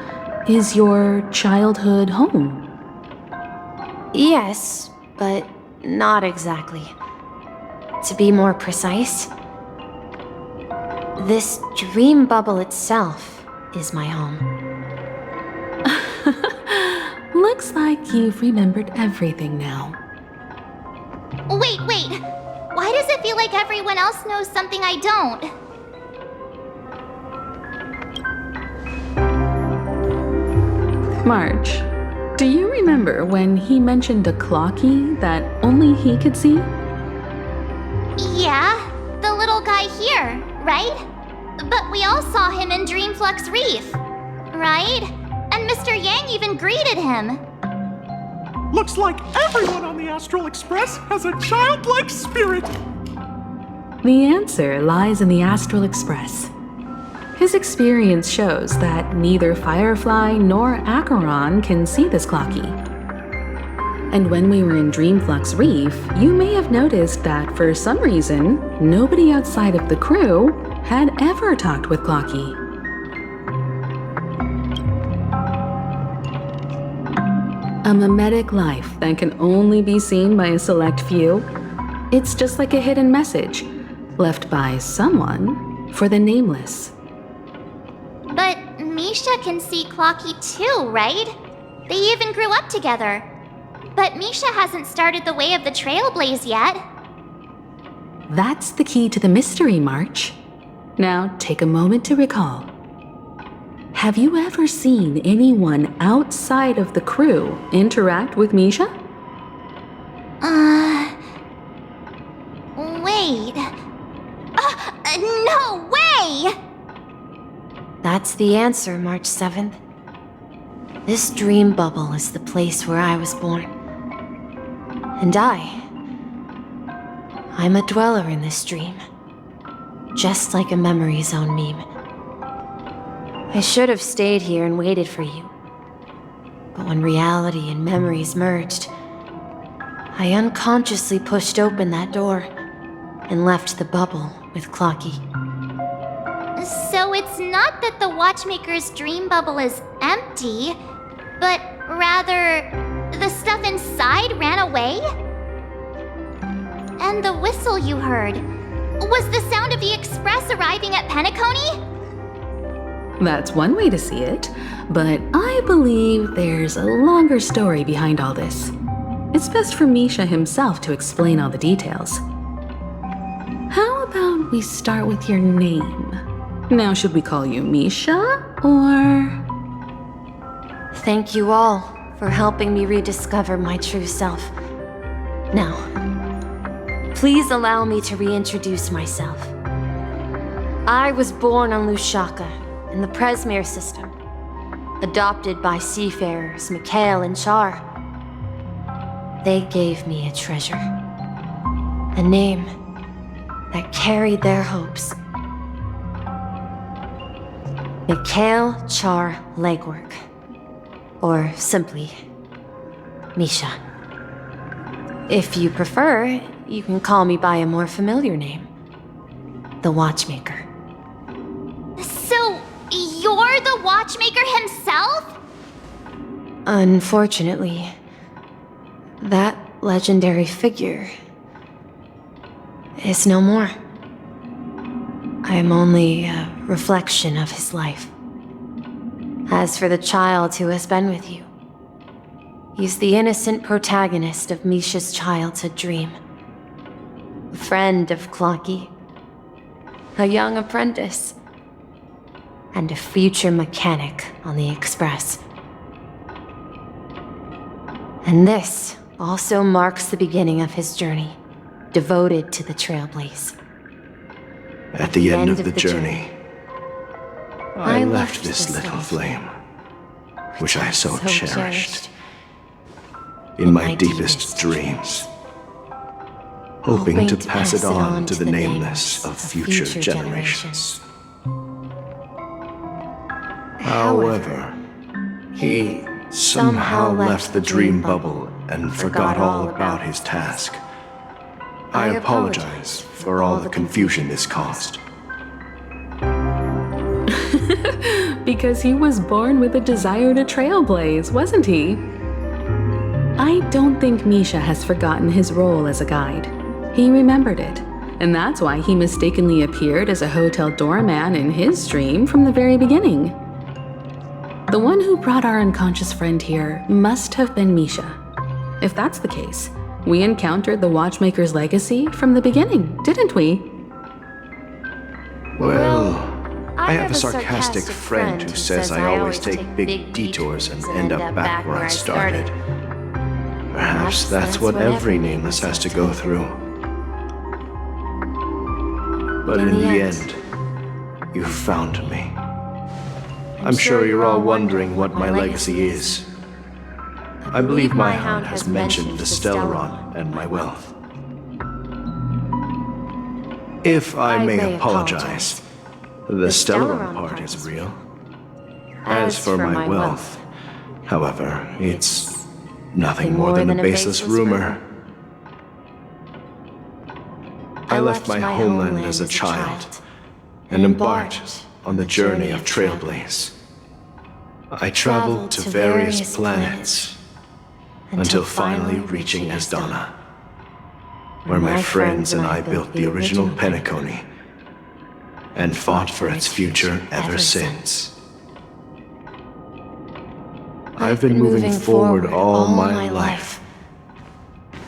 is your childhood home? Yes, but not exactly. To be more precise, this dream bubble itself is my home. Looks like you've remembered everything now. Wait. Why does it feel like everyone else knows something I don't? March, do you remember when he mentioned a clocky that only he could see? Yeah, the little guy here, right? But we all saw him in Dreamflux Reef, right? And Mr. Yang even greeted him. Looks like everyone on the Astral Express has a childlike spirit. The answer lies in the Astral Express. His experience shows that neither Firefly nor Acheron can see this clocky. And when we were in Dreamflux Reef, you may have noticed that for some reason, nobody outside of the crew had ever talked with Clocky. A mimetic life that can only be seen by a select few. It's just like a hidden message left by someone for the nameless. But Misha can see Clocky too, right? They even grew up together. But Misha hasn't started the way of the Trailblaze yet. That's the key to the mystery, March. Now take a moment to recall. Have you ever seen anyone outside of the crew interact with Misha? Wait. No way! That's the answer, March 7th. This dream bubble is the place where I was born. And I'm a dweller in this dream. Just like a memory zone meme. I should have stayed here and waited for you. But when reality and memories merged, I unconsciously pushed open that door and left the bubble with Clocky. So it's not that the Watchmaker's dream bubble is empty, but rather the stuff inside ran away? And the whistle you heard, was the sound of the Express arriving at Penacony? That's one way to see it, but I believe there's a longer story behind all this. It's best for Misha himself to explain all the details. How about we start with your name? Now, should we call you Misha, or...? Thank you all for helping me rediscover my true self. Now, please allow me to reintroduce myself. I was born on Lushaka, in the Presmere system, adopted by seafarers Mikhail and Char. They gave me a treasure, a name that carried their hopes. Mikhail Char Legwork, or simply, Misha. If you prefer, you can call me by a more familiar name, the Watchmaker. So, you're the Watchmaker himself? Unfortunately, that legendary figure is no more. I am only a reflection of his life. As for the child who has been with you, he's the innocent protagonist of Misha's childhood dream. A friend of Clocky, a young apprentice, and a future mechanic on the Express. And this also marks the beginning of his journey, devoted to the Trailblaze. At the end of the journey, I left this little flame, which I so cherished, in my deepest dreams, hoping to pass it on to the nameless of future generations. However, he somehow left the dream bubble and forgot all about his task. I apologize for all the confusion this caused. Because he was born with a desire to trailblaze, wasn't he? I don't think Misha has forgotten his role as a guide. He remembered it, and that's why he mistakenly appeared as a hotel doorman in his dream from the very beginning. The one who brought our unconscious friend here must have been Misha. If that's the case, we encountered the Watchmaker's legacy from the beginning, didn't we? Well, I have a sarcastic friend who says I always take big detours and end up back where I started. Perhaps that's what every nameless has to go through. But in the end, you found me. I'm sure you're all wondering what my legacy is. I believe my hound has mentioned the Stellaron and my wealth. If I may apologize, the Stellaron part is real. As for my wealth, however, it's nothing more than a baseless rumor. I left my homeland as a child and embarked on the journey of Trailblaze. I traveled to various planets until finally reaching Asdana, where my friends and I built the original Penacony and fought for its future ever since. I've been moving forward all my life,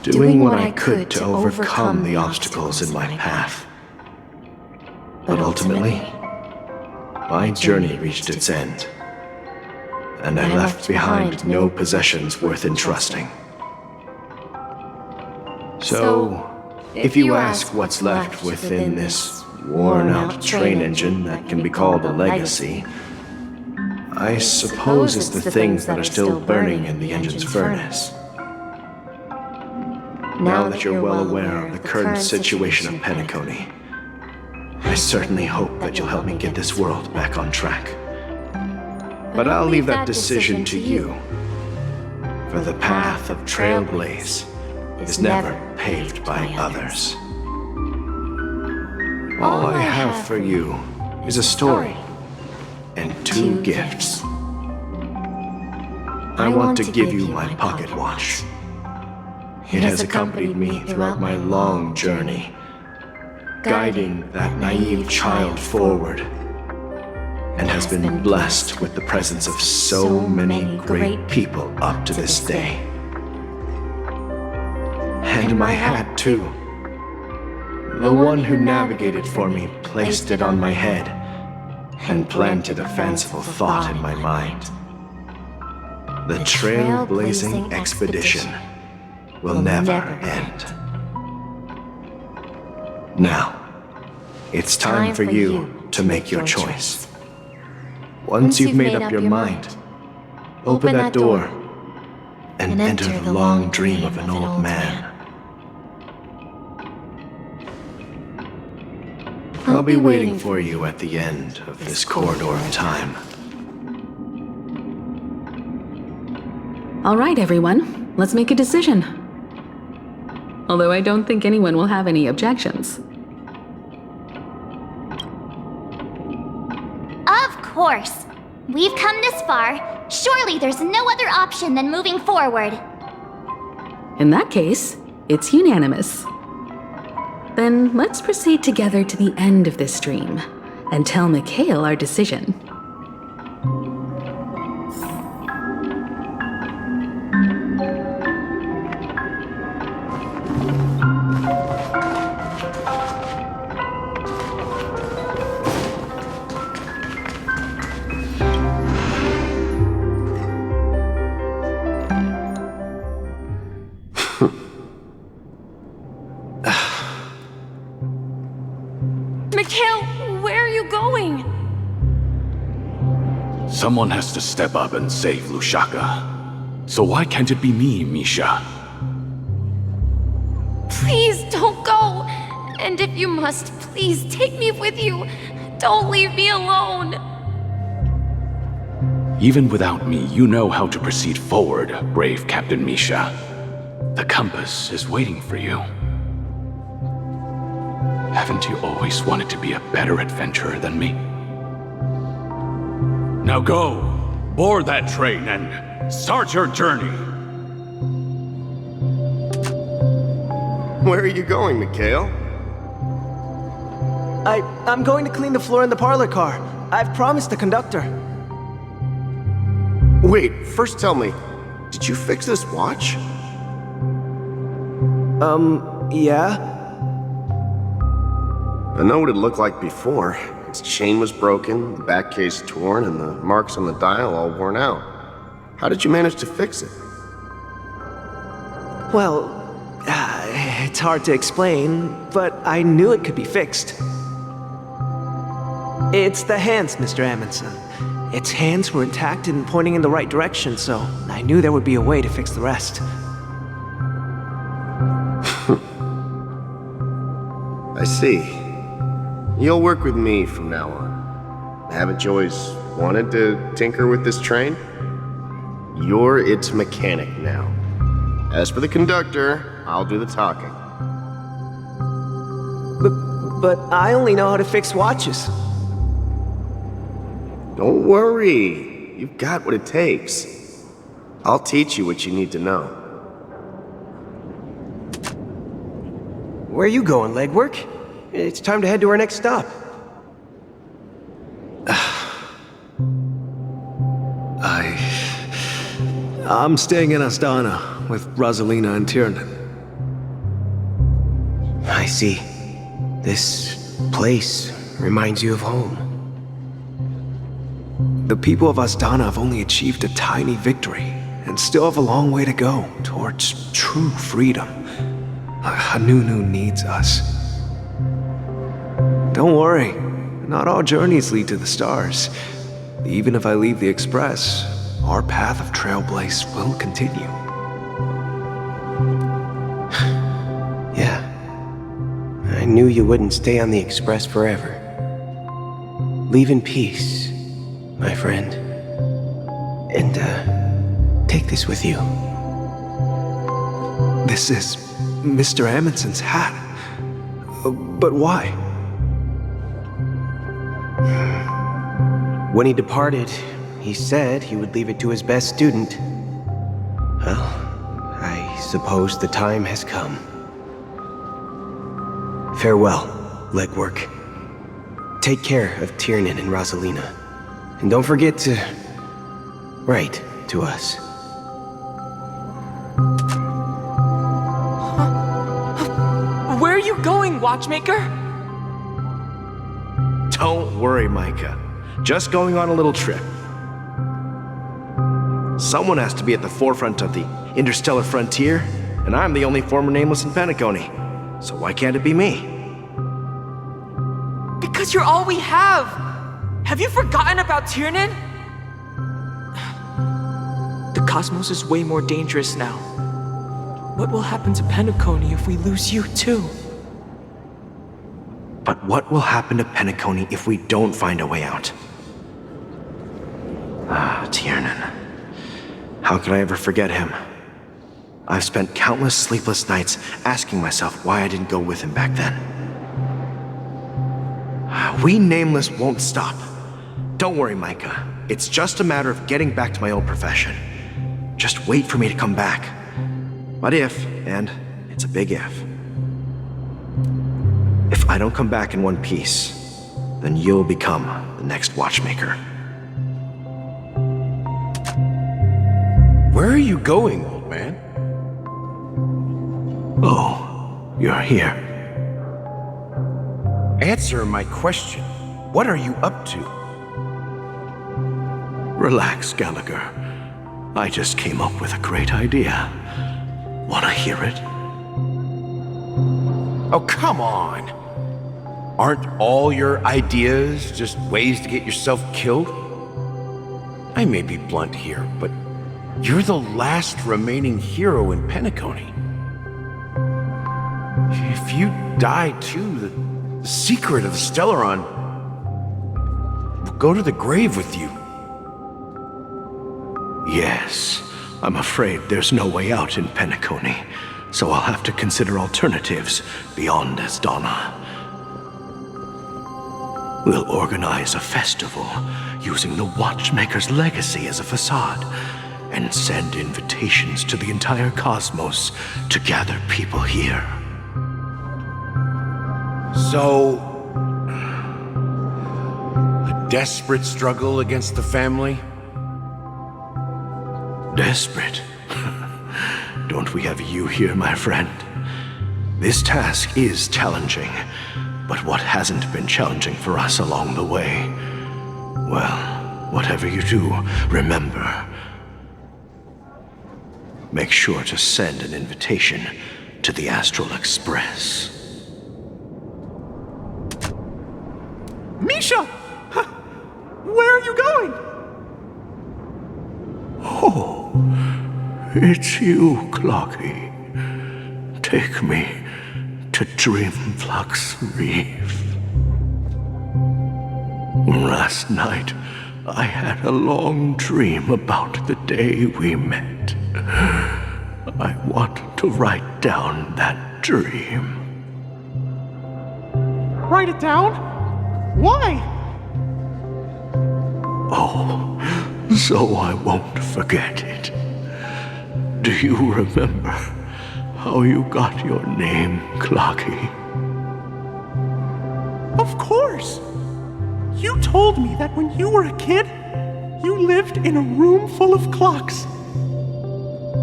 doing what I could to overcome the obstacles in my path. But ultimately, my journey reached its end, and I left behind no possessions worth entrusting. So, if you ask what's left within this worn-out train engine that can be called a legacy, I suppose it's the things that are still burning in the engine's furnace. Now that you're well aware of the current situation of Penacony, I certainly hope that you'll help me get this world back on track. But I'll leave that decision to you, for the path of Trailblaze is never paved by others. All I have for you is a story and 2 gifts. I want to give you my pocket watch. It has accompanied me throughout my long journey, guiding that naive child forward, and has been blessed with the presence of so many great people up to this day. And my hat, too. The one who navigated for me placed it on my head and planted a fanciful thought in my mind. The trailblazing expedition will never end. Now, it's time for you to make your choice. Once you've made up your mind, open that door and enter the long dream of an old man. I'll be waiting for you at the end of this corridor of time. All right, everyone, let's make a decision. Although I don't think anyone will have any objections. Of course. We've come this far. Surely there's no other option than moving forward. In that case, it's unanimous. Then let's proceed together to the end of this stream and tell Mikhail our decision. Mikhail, where are you going? Someone has to step up and save Lushaka. So why can't it be me, Misha? Please don't go. And if you must, please take me with you. Don't leave me alone. Even without me, you know how to proceed forward, brave Captain Misha. The compass is waiting for you. Haven't you always wanted to be a better adventurer than me? Now go, board that train and start your journey. Where are you going, Mikhail? I'm going to clean the floor in the parlor car. I've promised the conductor. Wait, first tell me, did you fix this watch? Yeah? I know what it looked like before. Its chain was broken, the back case torn, and the marks on the dial all worn out. How did you manage to fix it? Well, it's hard to explain, but I knew it could be fixed. It's the hands, Mr. Amundsen. Its hands were intact and pointing in the right direction, so I knew there would be a way to fix the rest. I see. You'll work with me from now on. Haven't you always wanted to tinker with this train? You're its mechanic now. As for the conductor, I'll do the talking. But I only know how to fix watches. Don't worry. You've got what it takes. I'll teach you what you need to know. Where are you going, legwork? It's time to head to our next stop. I'm staying in Astana with Rosalina and Tiernan. I see. This place reminds you of home. The people of Astana have only achieved a tiny victory and still have a long way to go towards true freedom. Hanunu needs us. Don't worry, not all journeys lead to the stars. Even if I leave the Express, our path of Trailblaze will continue. Yeah. I knew you wouldn't stay on the Express forever. Leave in peace, my friend. And, take this with you. This is Mr. Amundsen's hat. But why? When he departed, he said he would leave it to his best student. Well, I suppose the time has come. Farewell, legwork. Take care of Tiernan and Rosalina. And don't forget to write to us. Where are you going, watchmaker? Don't worry, Micah. Just going on a little trip. Someone has to be at the forefront of the interstellar frontier, and I'm the only former nameless in Penacony. So why can't it be me? Because you're all we have! Have you forgotten about Tiernan? The cosmos is way more dangerous now. What will happen to Penacony if we lose you too? But what will happen to Penacony if we don't find a way out? Tiernan. How could I ever forget him? I've spent countless sleepless nights asking myself why I didn't go with him back then. We Nameless won't stop. Don't worry, Micah. It's just a matter of getting back to my old profession. Just wait for me to come back. But if, and it's a big if, I don't come back in one piece, then you'll become the next watchmaker. Where are you going, old man? Oh, you're here. Answer my question. What are you up to? Relax, Gallagher. I just came up with a great idea. Wanna hear it? Oh, come on! Aren't all your ideas just ways to get yourself killed? I may be blunt here, but you're the last remaining hero in Penacony. If you die too, the secret of the Stellaron will go to the grave with you. Yes, I'm afraid there's no way out in Penacony, so I'll have to consider alternatives beyond Asdana. We'll organize a festival using the Watchmaker's legacy as a facade and send invitations to the entire cosmos to gather people here. So, a desperate struggle against the family? Desperate? Don't we have you here, my friend? This task is challenging, but what hasn't been challenging for us along the way? Well, whatever you do, remember. Make sure to send an invitation to the Astral Express. Misha! Where are you going? Oh, it's you, Clocky. Take me to Dreamflux Reef. Last night, I had a long dream about the day we met. I want to write down that dream. Write it down? Why? Oh, so I won't forget it. Do you remember how you got your name, Clocky? Of course! You told me that when you were a kid, you lived in a room full of clocks.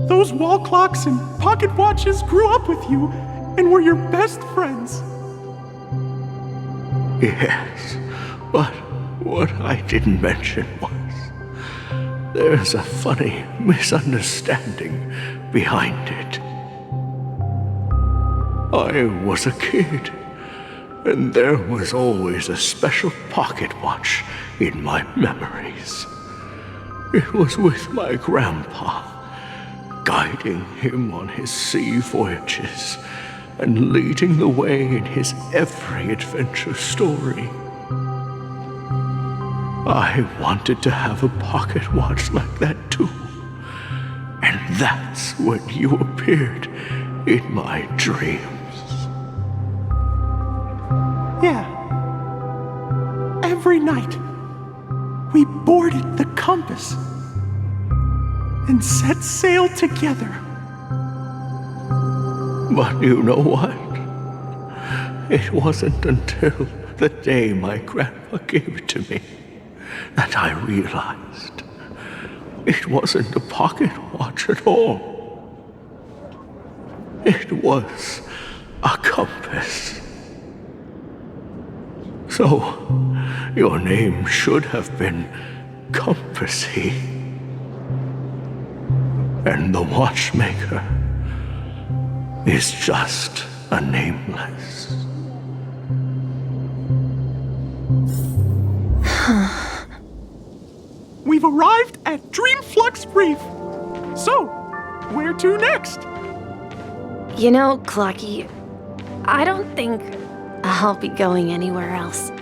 Those wall clocks and pocket watches grew up with you and were your best friends. Yes, but what I didn't mention was there's a funny misunderstanding behind it. I was a kid, and there was always a special pocket watch in my memories. It was with my grandpa, guiding him on his sea voyages and leading the way in his every adventure story. I wanted to have a pocket watch like that too. And that's when you appeared in my dreams. Yeah. Every night, we boarded the compass and set sail together. But you know what? It wasn't until the day my grandpa gave it to me that I realized it wasn't a pocket watch at all. It was a compass. So, your name should have been Compassy. And the Watchmaker is just a nameless. We've arrived at Dreamflux Reef. So, where to next? You know, Clocky, I don't think I'll be going anywhere else.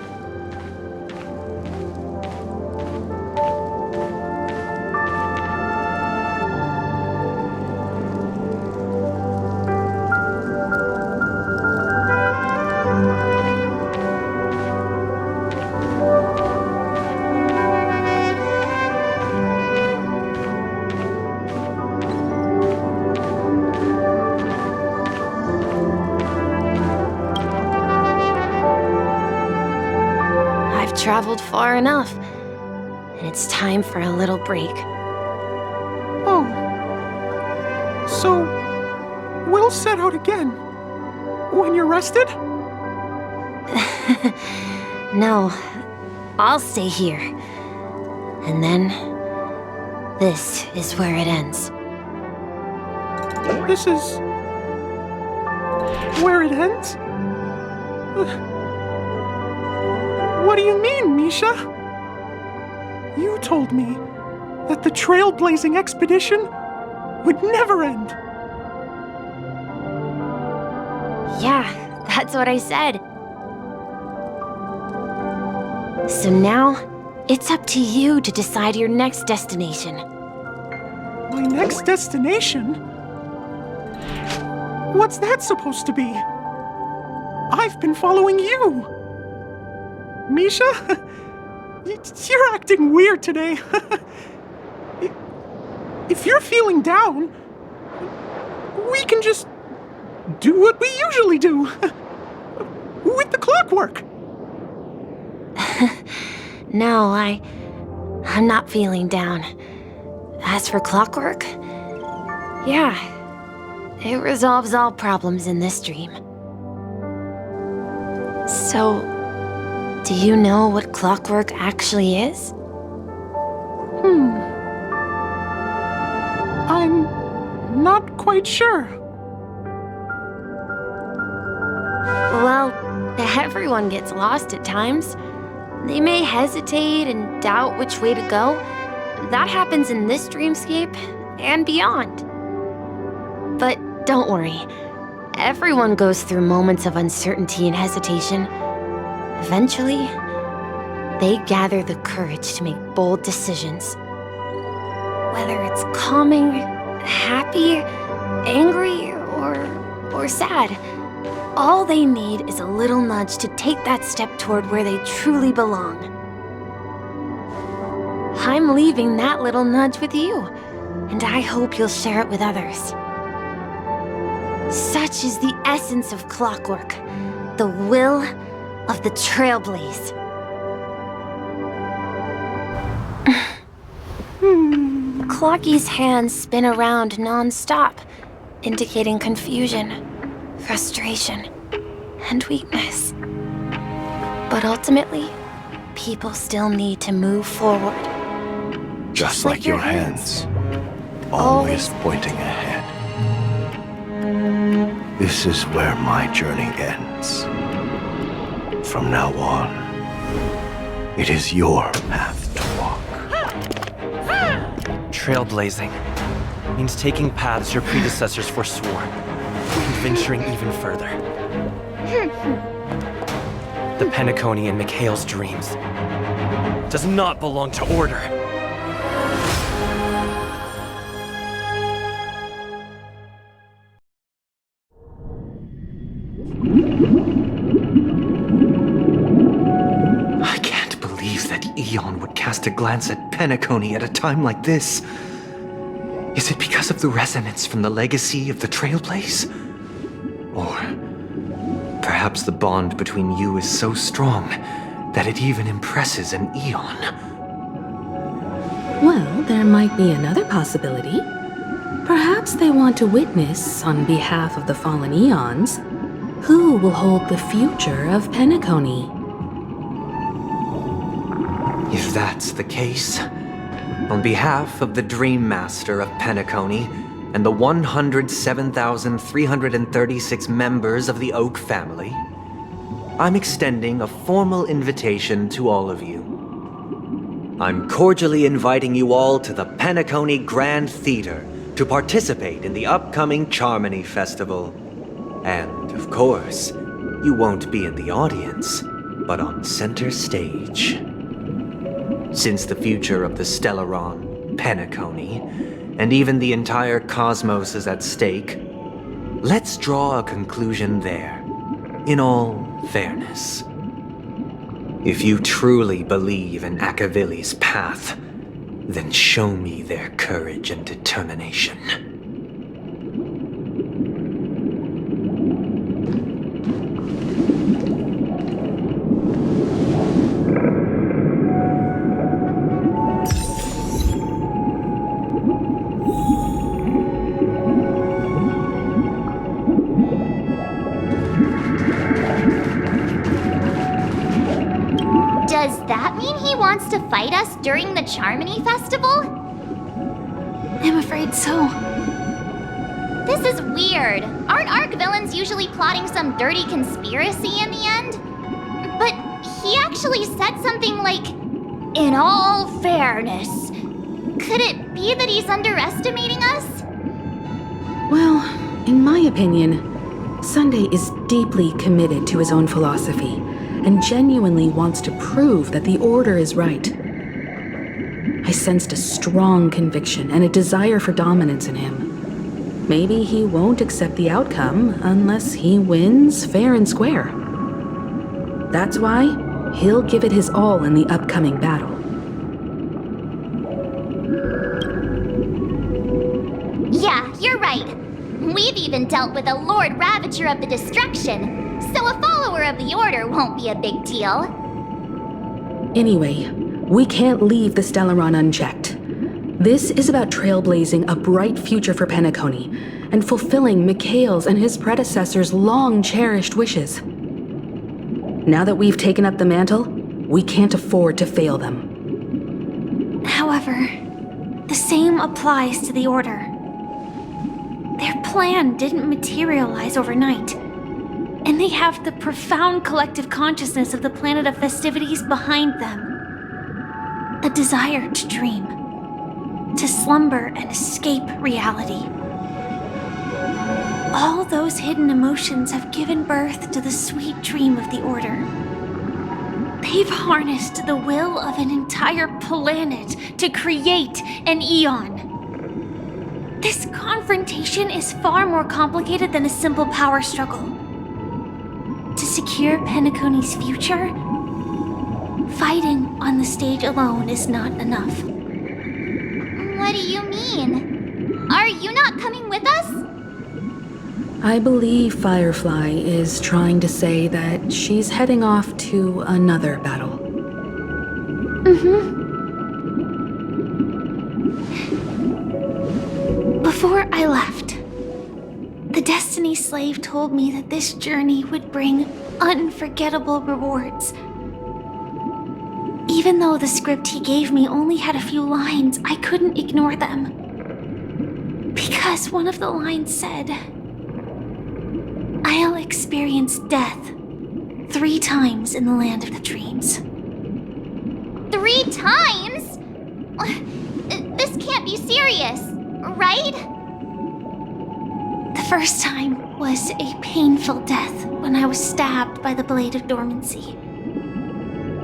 traveled far enough, and it's time for a little break. Oh. So, we'll set out again when you're rested? No, I'll stay here. And then, this is where it ends. This is where it ends? What do you mean, Misha? You told me that the trailblazing expedition would never end. Yeah, that's what I said. So now, it's up to you to decide your next destination. My next destination? What's that supposed to be? I've been following you. Misha? You're acting weird today. If you're feeling down, we can just do what we usually do. With the clockwork. No, I'm not feeling down. As for clockwork, yeah, it resolves all problems in this dream. So, do you know what clockwork actually is? I'm not quite sure. Well, everyone gets lost at times. They may hesitate and doubt which way to go. That happens in this dreamscape and beyond. But don't worry. Everyone goes through moments of uncertainty and hesitation. Eventually, they gather the courage to make bold decisions. Whether it's calming, happy, angry, or sad, all they need is a little nudge to take that step toward where they truly belong. I'm leaving that little nudge with you, and I hope you'll share it with others. Such is the essence of clockwork, the will of the Trailblaze. Clocky's hands spin around non-stop, indicating confusion, frustration, and weakness. But ultimately, people still need to move forward. Just like your hands, always pointing ahead. This is where my journey ends. From now on, it is your path to walk. Trailblazing means taking paths your predecessors forswore, and venturing even further. The Penacony in Mikhail's dreams does not belong to Order. I can't believe that Eon would cast a glance at Penacony at a time like this. Is it because of the resonance from the legacy of the Trailblaze? Or perhaps the bond between you is so strong that it even impresses an Eon? Well, there might be another possibility. Perhaps they want to witness, on behalf of the fallen Eons, who will hold the future of Penacony. If that's the case, on behalf of the Dream Master of Penacony and the 107,336 members of the Oak family, I'm extending a formal invitation to all of you. I'm cordially inviting you all to the Penacony Grand Theater to participate in the upcoming Charmony Festival. And, of course, you won't be in the audience, but on center stage. Since the future of the Stellaron, Penacony, and even the entire cosmos is at stake, let's draw a conclusion there, in all fairness. If you truly believe in Akavili's path, then show me their courage and determination. Does that mean he wants to fight us during the Charmony Festival? I'm afraid so. This is weird. Aren't Arc villains usually plotting some dirty conspiracy in the end? But he actually said something like, "In all fairness." Could it be that he's underestimating us? Well, in my opinion, Sunday is deeply committed to his own philosophy and genuinely wants to prove that the Order is right. I sensed a strong conviction and a desire for dominance in him. Maybe he won't accept the outcome unless he wins fair and square. That's why he'll give it his all in the upcoming battle. Yeah, you're right. We've even dealt with a Lord Ravager of the Destruction, so a follower of the Order won't be a big deal. Anyway, we can't leave the Stellaron unchecked. This is about trailblazing a bright future for Penacony and fulfilling Mikhail's and his predecessors' long-cherished wishes. Now that we've taken up the mantle, we can't afford to fail them. However, the same applies to the Order. Their plan didn't materialize overnight, and they have the profound collective consciousness of the planet of festivities behind them. A desire to dream, to slumber and escape reality. All those hidden emotions have given birth to the sweet dream of the Order. They've harnessed the will of an entire planet to create an Eon. This confrontation is far more complicated than a simple power struggle. To secure Penacony's future, fighting on the stage alone is not enough. What do you mean? Are you not coming with us? I believe Firefly is trying to say that she's heading off to another battle. Before I left, the Destiny Slave told me that this journey would bring unforgettable rewards. Even though the script he gave me only had a few lines, I couldn't ignore them. Because one of the lines said, "I'll experience death 3 times in the land of the dreams." 3 times? This can't be serious, right? The first time was a painful death when I was stabbed by the Blade of Dormancy,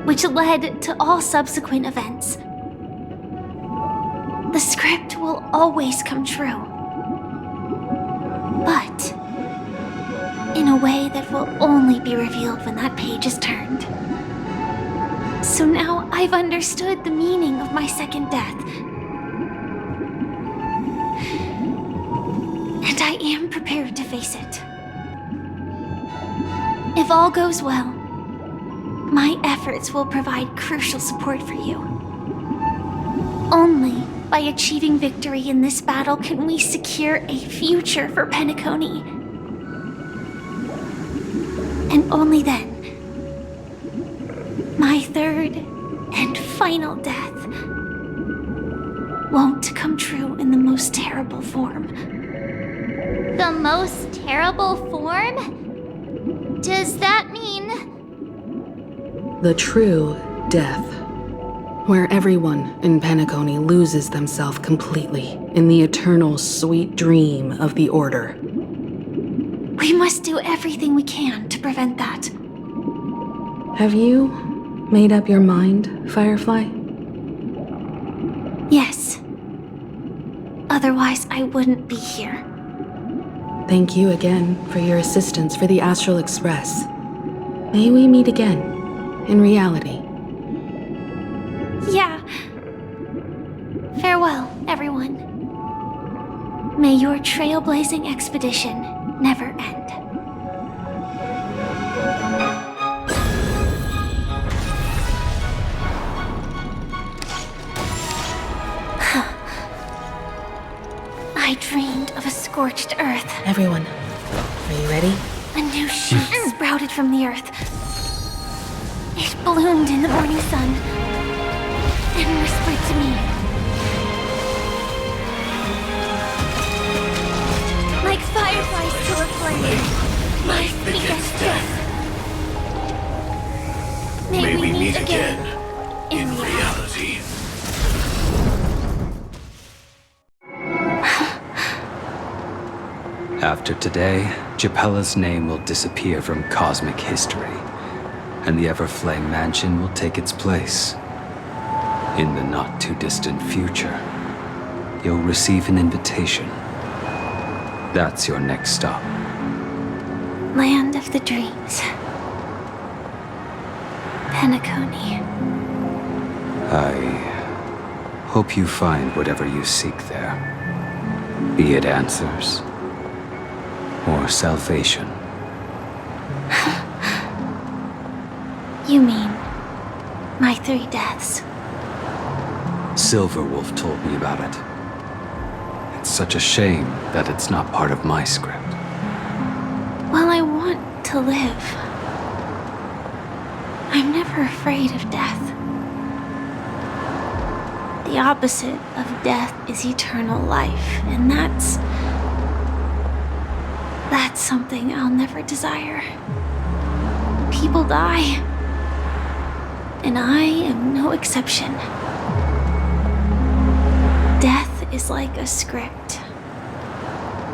which led to all subsequent events. The script will always come true, but in a way that will only be revealed when that page is turned. So now I've understood the meaning of my second death. And I am prepared to face it. If all goes well, my efforts will provide crucial support for you. Only by achieving victory in this battle can we secure a future for Penacony. And only then, my third and final death won't come true in the most terrible form. The most terrible form? Does that mean... The true death, where everyone in Penacony loses themselves completely in the eternal sweet dream of the Order. We must do everything we can to prevent that. Have you made up your mind, Firefly? Yes. Otherwise, I wouldn't be here. Thank you again for your assistance for the Astral Express. May we meet again, in reality. Yeah. Farewell, everyone. May your trailblazing expedition never end. I dreamed of a scorched earth. Everyone, are you ready? A new shoot sprouted from the earth. It bloomed in the morning sun and whispered to me. Like fireflies to a flame, life begets death. May we meet again in reality. After today, Japella's name will disappear from cosmic history, and the Everflame Mansion will take its place. In the not-too-distant future, you'll receive an invitation. That's your next stop. Land of the Dreams. Penacony. I hope you find whatever you seek there. Be it answers or salvation. You mean my 3 deaths? Silverwolf told me about it. It's such a shame that it's not part of my script. Well, I want to live. I'm never afraid of death. The opposite of death is eternal life, and that's something I'll never desire. People die, and I am no exception. Death is like a script,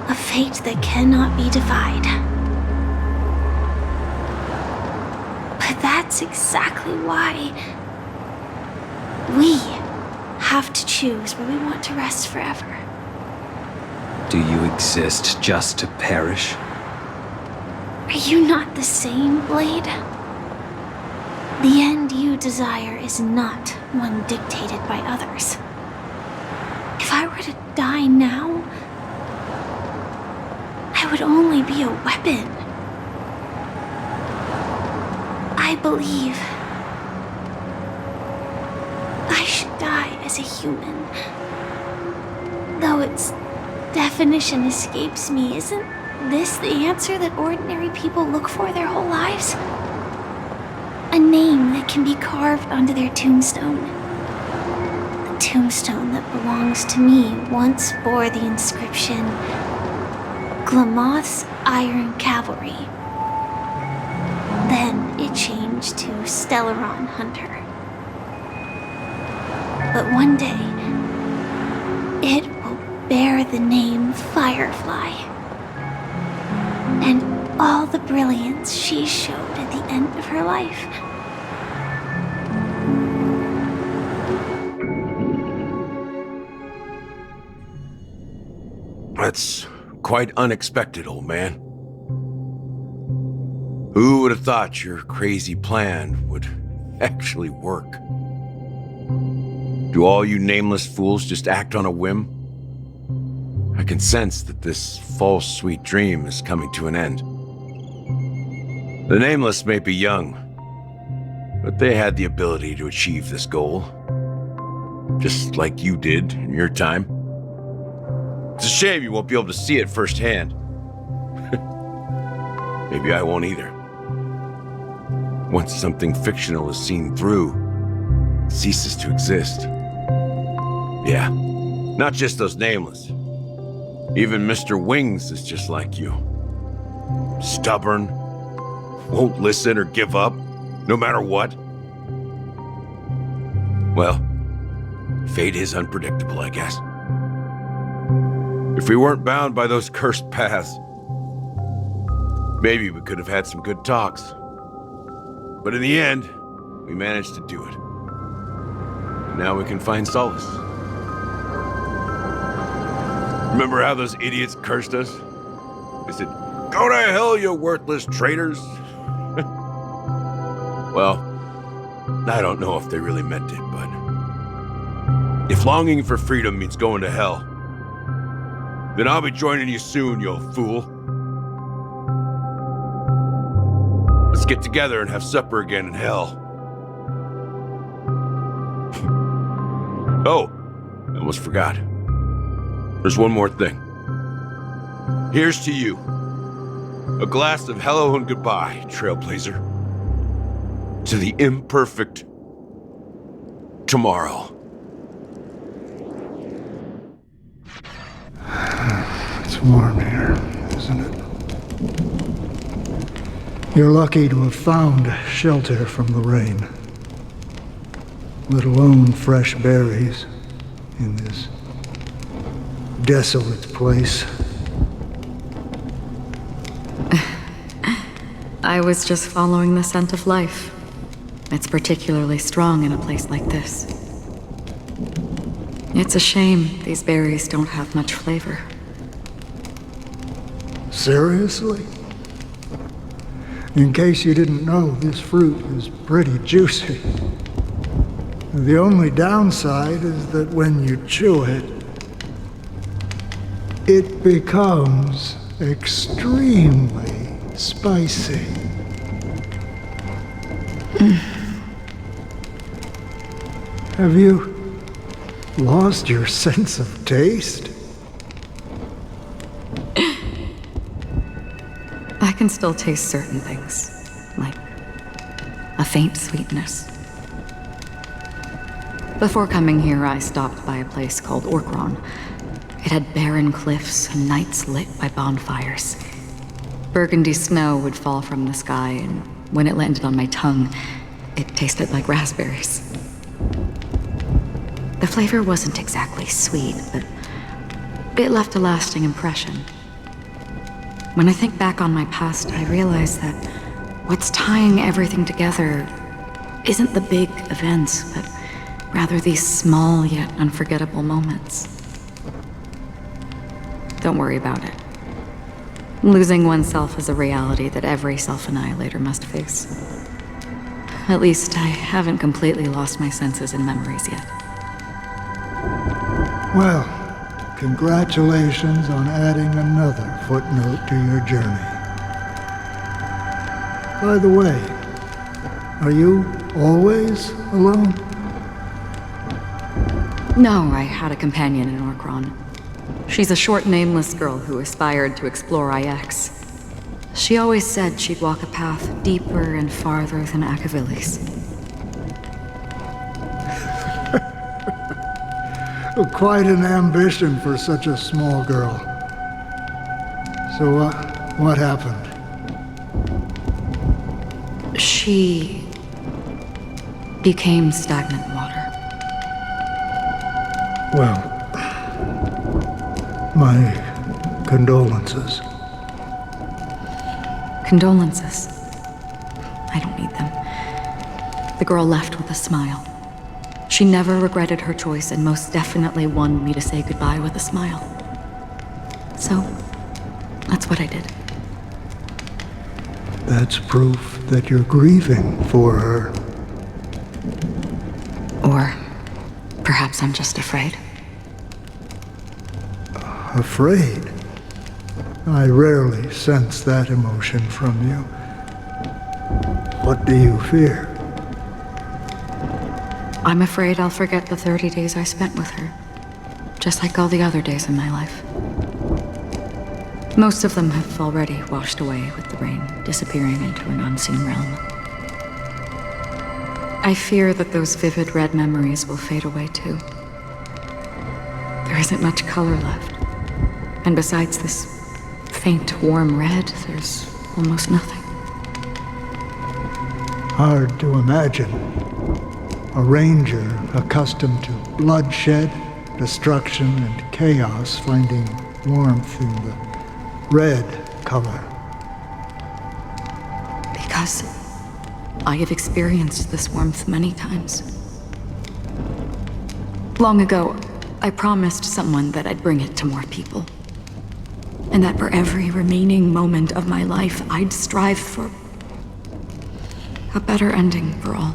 a fate that cannot be defied. But that's exactly why we have to choose where we want to rest forever. Do you exist just to perish? Are you not the same, Blade? The end you desire is not one dictated by others. If I were to die now, I would only be a weapon. I believe I should die as a human. Though its definition escapes me, isn't this the answer that ordinary people look for their whole lives? A name that can be carved onto their tombstone. The tombstone that belongs to me once bore the inscription, Glamoth's Iron Cavalry. Then it changed to Stellaron Hunter. But one day, it will bear the name Firefly. And all the brilliance she showed at the end of her life. That's quite unexpected, old man. Who would have thought your crazy plan would actually work? Do all you nameless fools just act on a whim? I can sense that this false sweet dream is coming to an end. The Nameless may be young, but they had the ability to achieve this goal. Just like you did in your time. It's a shame you won't be able to see it firsthand. Maybe I won't either. Once something fictional is seen through, it ceases to exist. Yeah, not just those Nameless. Even Mr. Wings is just like you. Stubborn, won't listen or give up, no matter what. Well, fate is unpredictable, I guess. If we weren't bound by those cursed paths, maybe we could have had some good talks. But in the end, we managed to do it. And now we can find solace. Remember how those idiots cursed us? They said, "Go to hell, you worthless traitors." Well, I don't know if they really meant it, but if longing for freedom means going to hell, then I'll be joining you soon, you fool. Let's get together and have supper again in hell. Oh, I almost forgot. There's one more thing. Here's to you. A glass of hello and goodbye, Trailblazer. to the imperfect tomorrow. It's warm here, isn't it? You're lucky to have found shelter from the rain, let alone fresh berries in this desolate place. I was just following the scent of life. It's particularly strong in a place like this. It's a shame these berries don't have much flavor. Seriously? In case you didn't know, this fruit is pretty juicy. The only downside is that when you chew it, it becomes extremely spicy. Have you lost your sense of taste? I can still taste certain things, like a faint sweetness. Before coming here, I stopped by a place called Orkron. It had barren cliffs and nights lit by bonfires. Burgundy snow would fall from the sky, and when it landed on my tongue, it tasted like raspberries. The flavor wasn't exactly sweet, but it left a lasting impression. When I think back on my past, I realize that what's tying everything together isn't the big events, but rather these small yet unforgettable moments. Don't worry about it. Losing oneself is a reality that every self-annihilator must face. At least I haven't completely lost my senses and memories yet. Well, congratulations on adding another footnote to your journey. By the way, are you always alone? No, I had a companion in Orkron. She's a short, nameless girl who aspired to explore IX. She always said she'd walk a path deeper and farther than Akavilis. Quite an ambition for such a small girl. So, what happened? She became stagnant water. Well, my condolences. Condolences. I don't need them. The girl left with a smile. She never regretted her choice and most definitely wanted me to say goodbye with a smile. So, that's what I did. That's proof that you're grieving for her. Or perhaps I'm just afraid. Afraid? I rarely sense that emotion from you. What do you fear? I'm afraid I'll forget the 30 days I spent with her, just like all the other days in my life. Most of them have already washed away with the rain, disappearing into an unseen realm. I fear that those vivid red memories will fade away too. There isn't much color left, and besides this faint, warm red, there's almost nothing. Hard to imagine. A ranger accustomed to bloodshed, destruction, and chaos finding warmth in the red color. Because I have experienced this warmth many times. Long ago, I promised someone that I'd bring it to more people. And that for every remaining moment of my life, I'd strive for a better ending for all.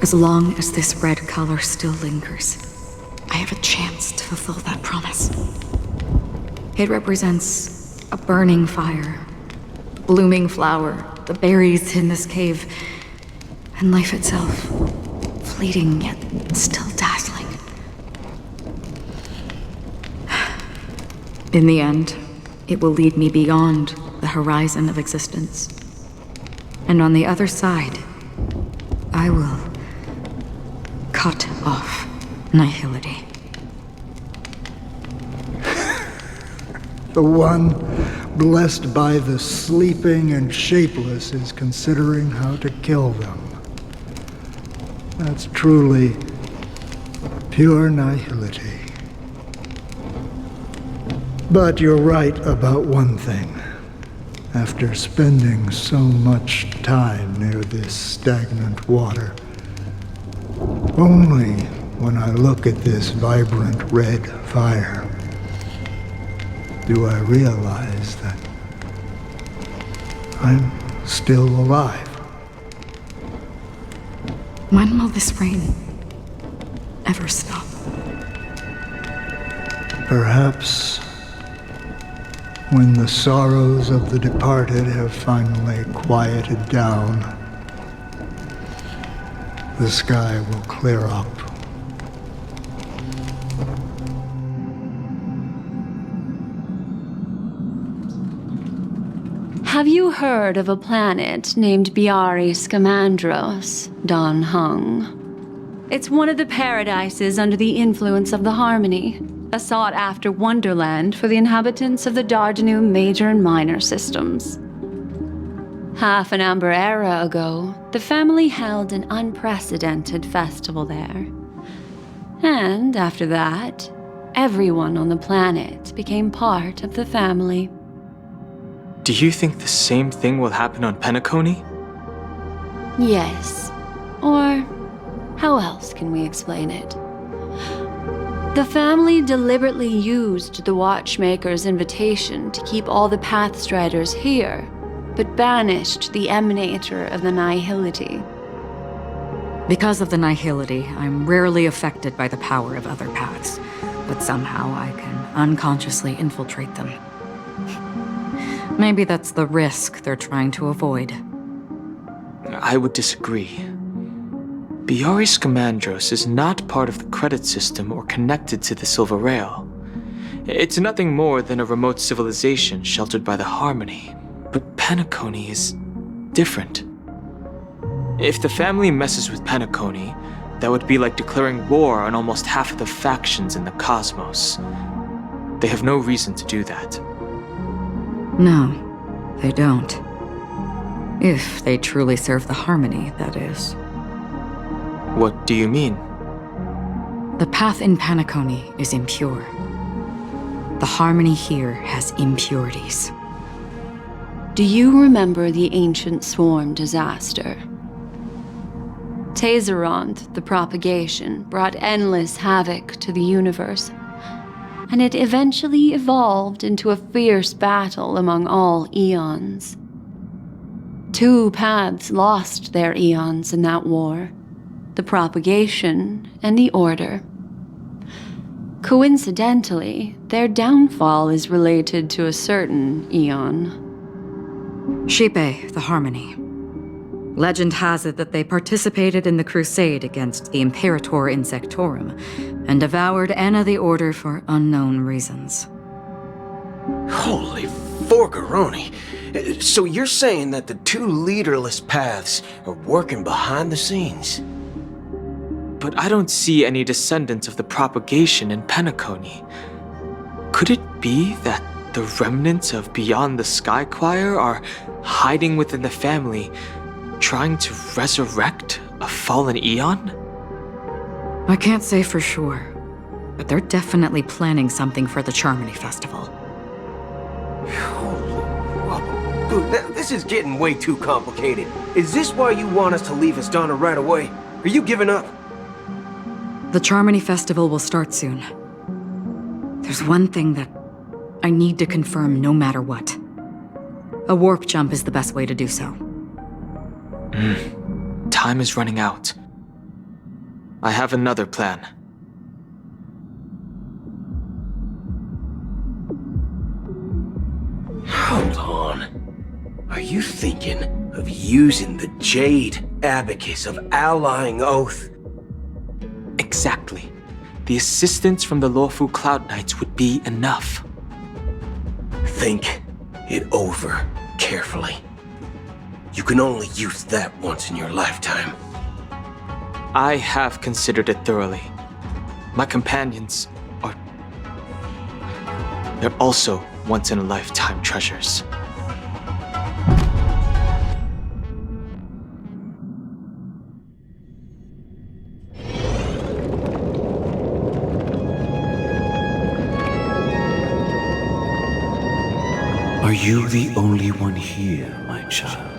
As long as this red color still lingers, I have a chance to fulfill that promise. It represents a burning fire, a blooming flower, the berries in this cave, and life itself, fleeting yet still dazzling. In the end, it will lead me beyond the horizon of existence, And on the other side, I will cut off nihility. The one blessed by the sleeping and shapeless is considering how to kill them. That's truly pure nihility. But you're right about one thing. After spending so much time near this stagnant water, only when I look at this vibrant red fire do I realize that I'm still alive. When will this rain ever stop? Perhaps when the sorrows of the departed have finally quieted down, the sky will clear up. Have you heard of a planet named Biari Scamandros, Don Hung? It's one of the paradises under the influence of the Harmony, a sought-after wonderland for the inhabitants of the Dardanu major and minor systems. Half an Amber era ago, the family held an unprecedented festival there. And after that, everyone on the planet became part of the family. Do you think the same thing will happen on Penacony? Yes. Or how else can we explain it? The family deliberately used the Watchmaker's invitation to keep all the Pathstriders here, but banished the Emanator of the Nihility. Because of the nihility, I'm rarely affected by the power of other paths, but somehow I can unconsciously infiltrate them. Maybe that's the risk they're trying to avoid. I would disagree. Biari Scamandros is not part of the credit system or connected to the Silver Rail. It's nothing more than a remote civilization sheltered by the Harmony. But Penacony is different. If the family messes with Penacony, that would be like declaring war on almost half of the factions in the cosmos. They have no reason to do that. No, they don't. If they truly serve the Harmony, that is. What do you mean? The path in Penacony is impure. The Harmony here has impurities. Do you remember the Ancient Swarm disaster? Tazerond, the propagation, brought endless havoc to the universe, and it eventually evolved into a fierce battle among all eons. 2 paths lost their eons in that war, the propagation and the order. Coincidentally, their downfall is related to a certain eon. Shipe, the Harmony. Legend has it that they participated in the crusade against the Imperator Insectorum and devoured Anna the Order for unknown reasons. Holy forgaroni! So you're saying that the 2 leaderless paths are working behind the scenes? But I don't see any descendants of the propagation in Penacony. Could it be that the remnants of Beyond the Sky Choir are hiding within the family, trying to resurrect a fallen eon? I can't say for sure, but they're definitely planning something for the Charmony Festival. Dude, this is getting way too complicated. Is this why you want us to leave Astana right away? Are you giving up? The Charmony Festival will start soon. There's one thing that I need to confirm no matter what. A warp jump is the best way to do so. Time is running out. I have another plan. Hold on. Are you thinking of using the Jade Abacus of Allying Oath? Exactly. The assistance from the Lawfu Cloud Knights would be enough. Think it over carefully. You can only use that once in your lifetime. I have considered it thoroughly. My companions are... They're also once-in-a-lifetime treasures. Are you the only one here, my child?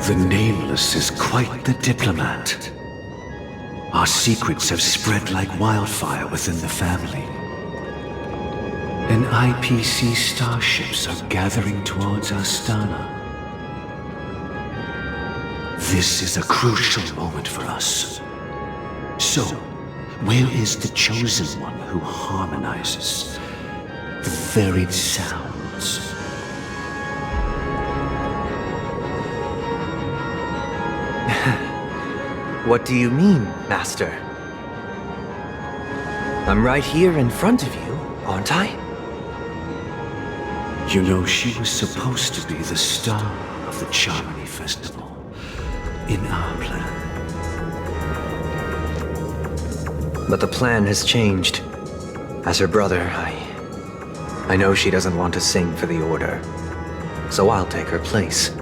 The Nameless is quite the diplomat. Our secrets have spread like wildfire within the family. And IPC starships are gathering towards Astana. This is a crucial moment for us. So, where is the chosen one who harmonizes the varied sounds? What do you mean, Master? I'm right here in front of you, aren't I? You know, she was supposed to be the star of the Charmony Festival in our plan. But the plan has changed. As her brother, I know she doesn't want to sing for the Order, so I'll take her place.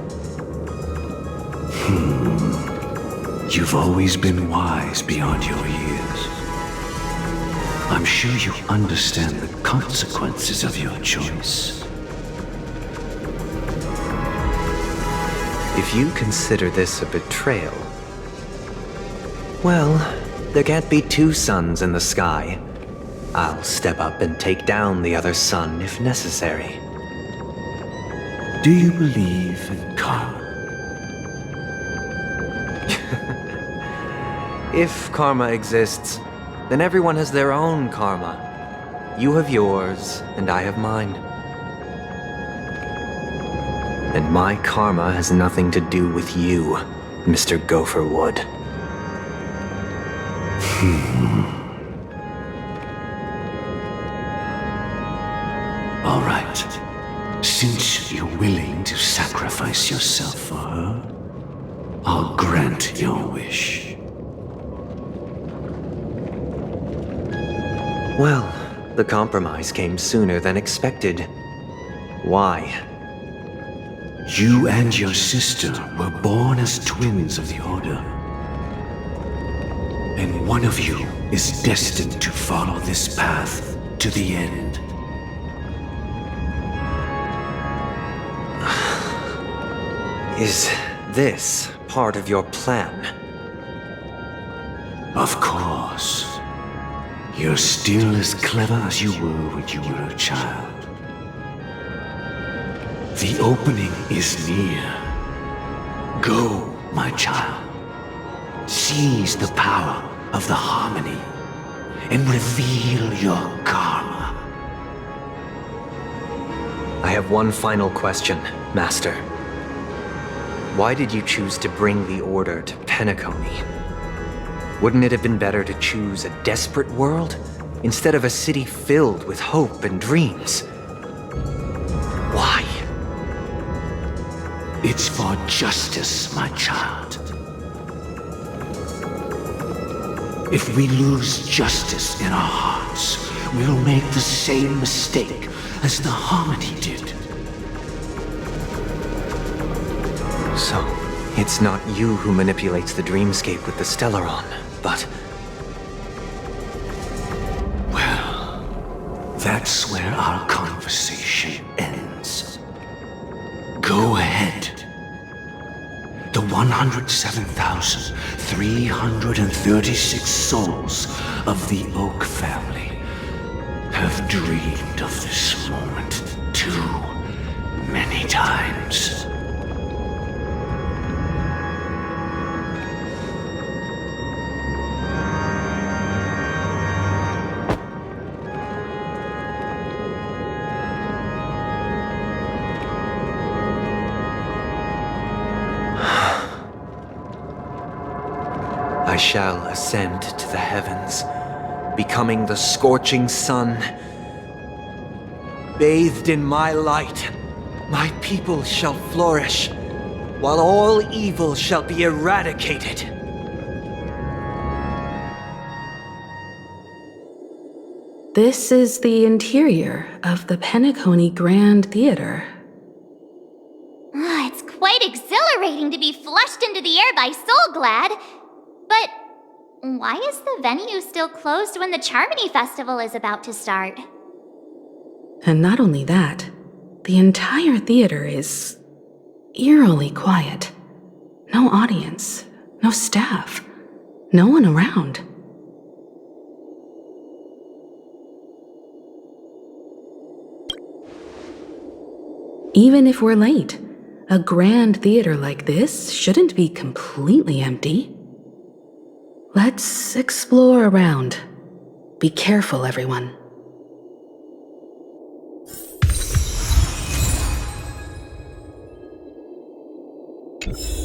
You've always been wise beyond your years. I'm sure you understand the consequences of your choice. If you consider this a betrayal, well, there can't be two suns in the sky. I'll step up and take down the other sun if necessary. Do you believe in karma? If karma exists, then everyone has their own karma. You have yours, and I have mine. And my karma has nothing to do with you, Mr. Gopherwood. All right. Since you're willing to sacrifice yourself for her, I'll grant your wish. Well, the compromise came sooner than expected. Why? You and your sister were born as twins of the Order. And one of you is destined to follow this path to the end. Is this part of your plan? Of course. You're still as clever as you were when you were a child. The opening is near. Go, my child. Seize the power of the harmony and reveal your karma. I have one final question, Master. Why did you choose to bring the Order to Penacony? Wouldn't it have been better to choose a desperate world instead of a city filled with hope and dreams? Why? It's for justice, my child. If we lose justice in our hearts, we'll make the same mistake as the Harmony did. So, it's not you who manipulates the dreamscape with the Stellaron, but... Well, that's where our conversation ends. Go ahead. The 107,336 souls of the Oak family have dreamed of this moment too many times. I shall ascend to the heavens, becoming the scorching sun, bathed in my light, My people shall flourish, while all evil shall be eradicated. This is the interior of the Penacony Grand Theater. It's quite exhilarating to be flushed into the air by Soulglad. But why is the venue still closed when the Charmony Festival is about to start? And not only that, the entire theater is eerily quiet. No audience, no staff, no one around. Even if we're late, a grand theater like this shouldn't be completely empty. Let's explore around. Be careful, everyone. you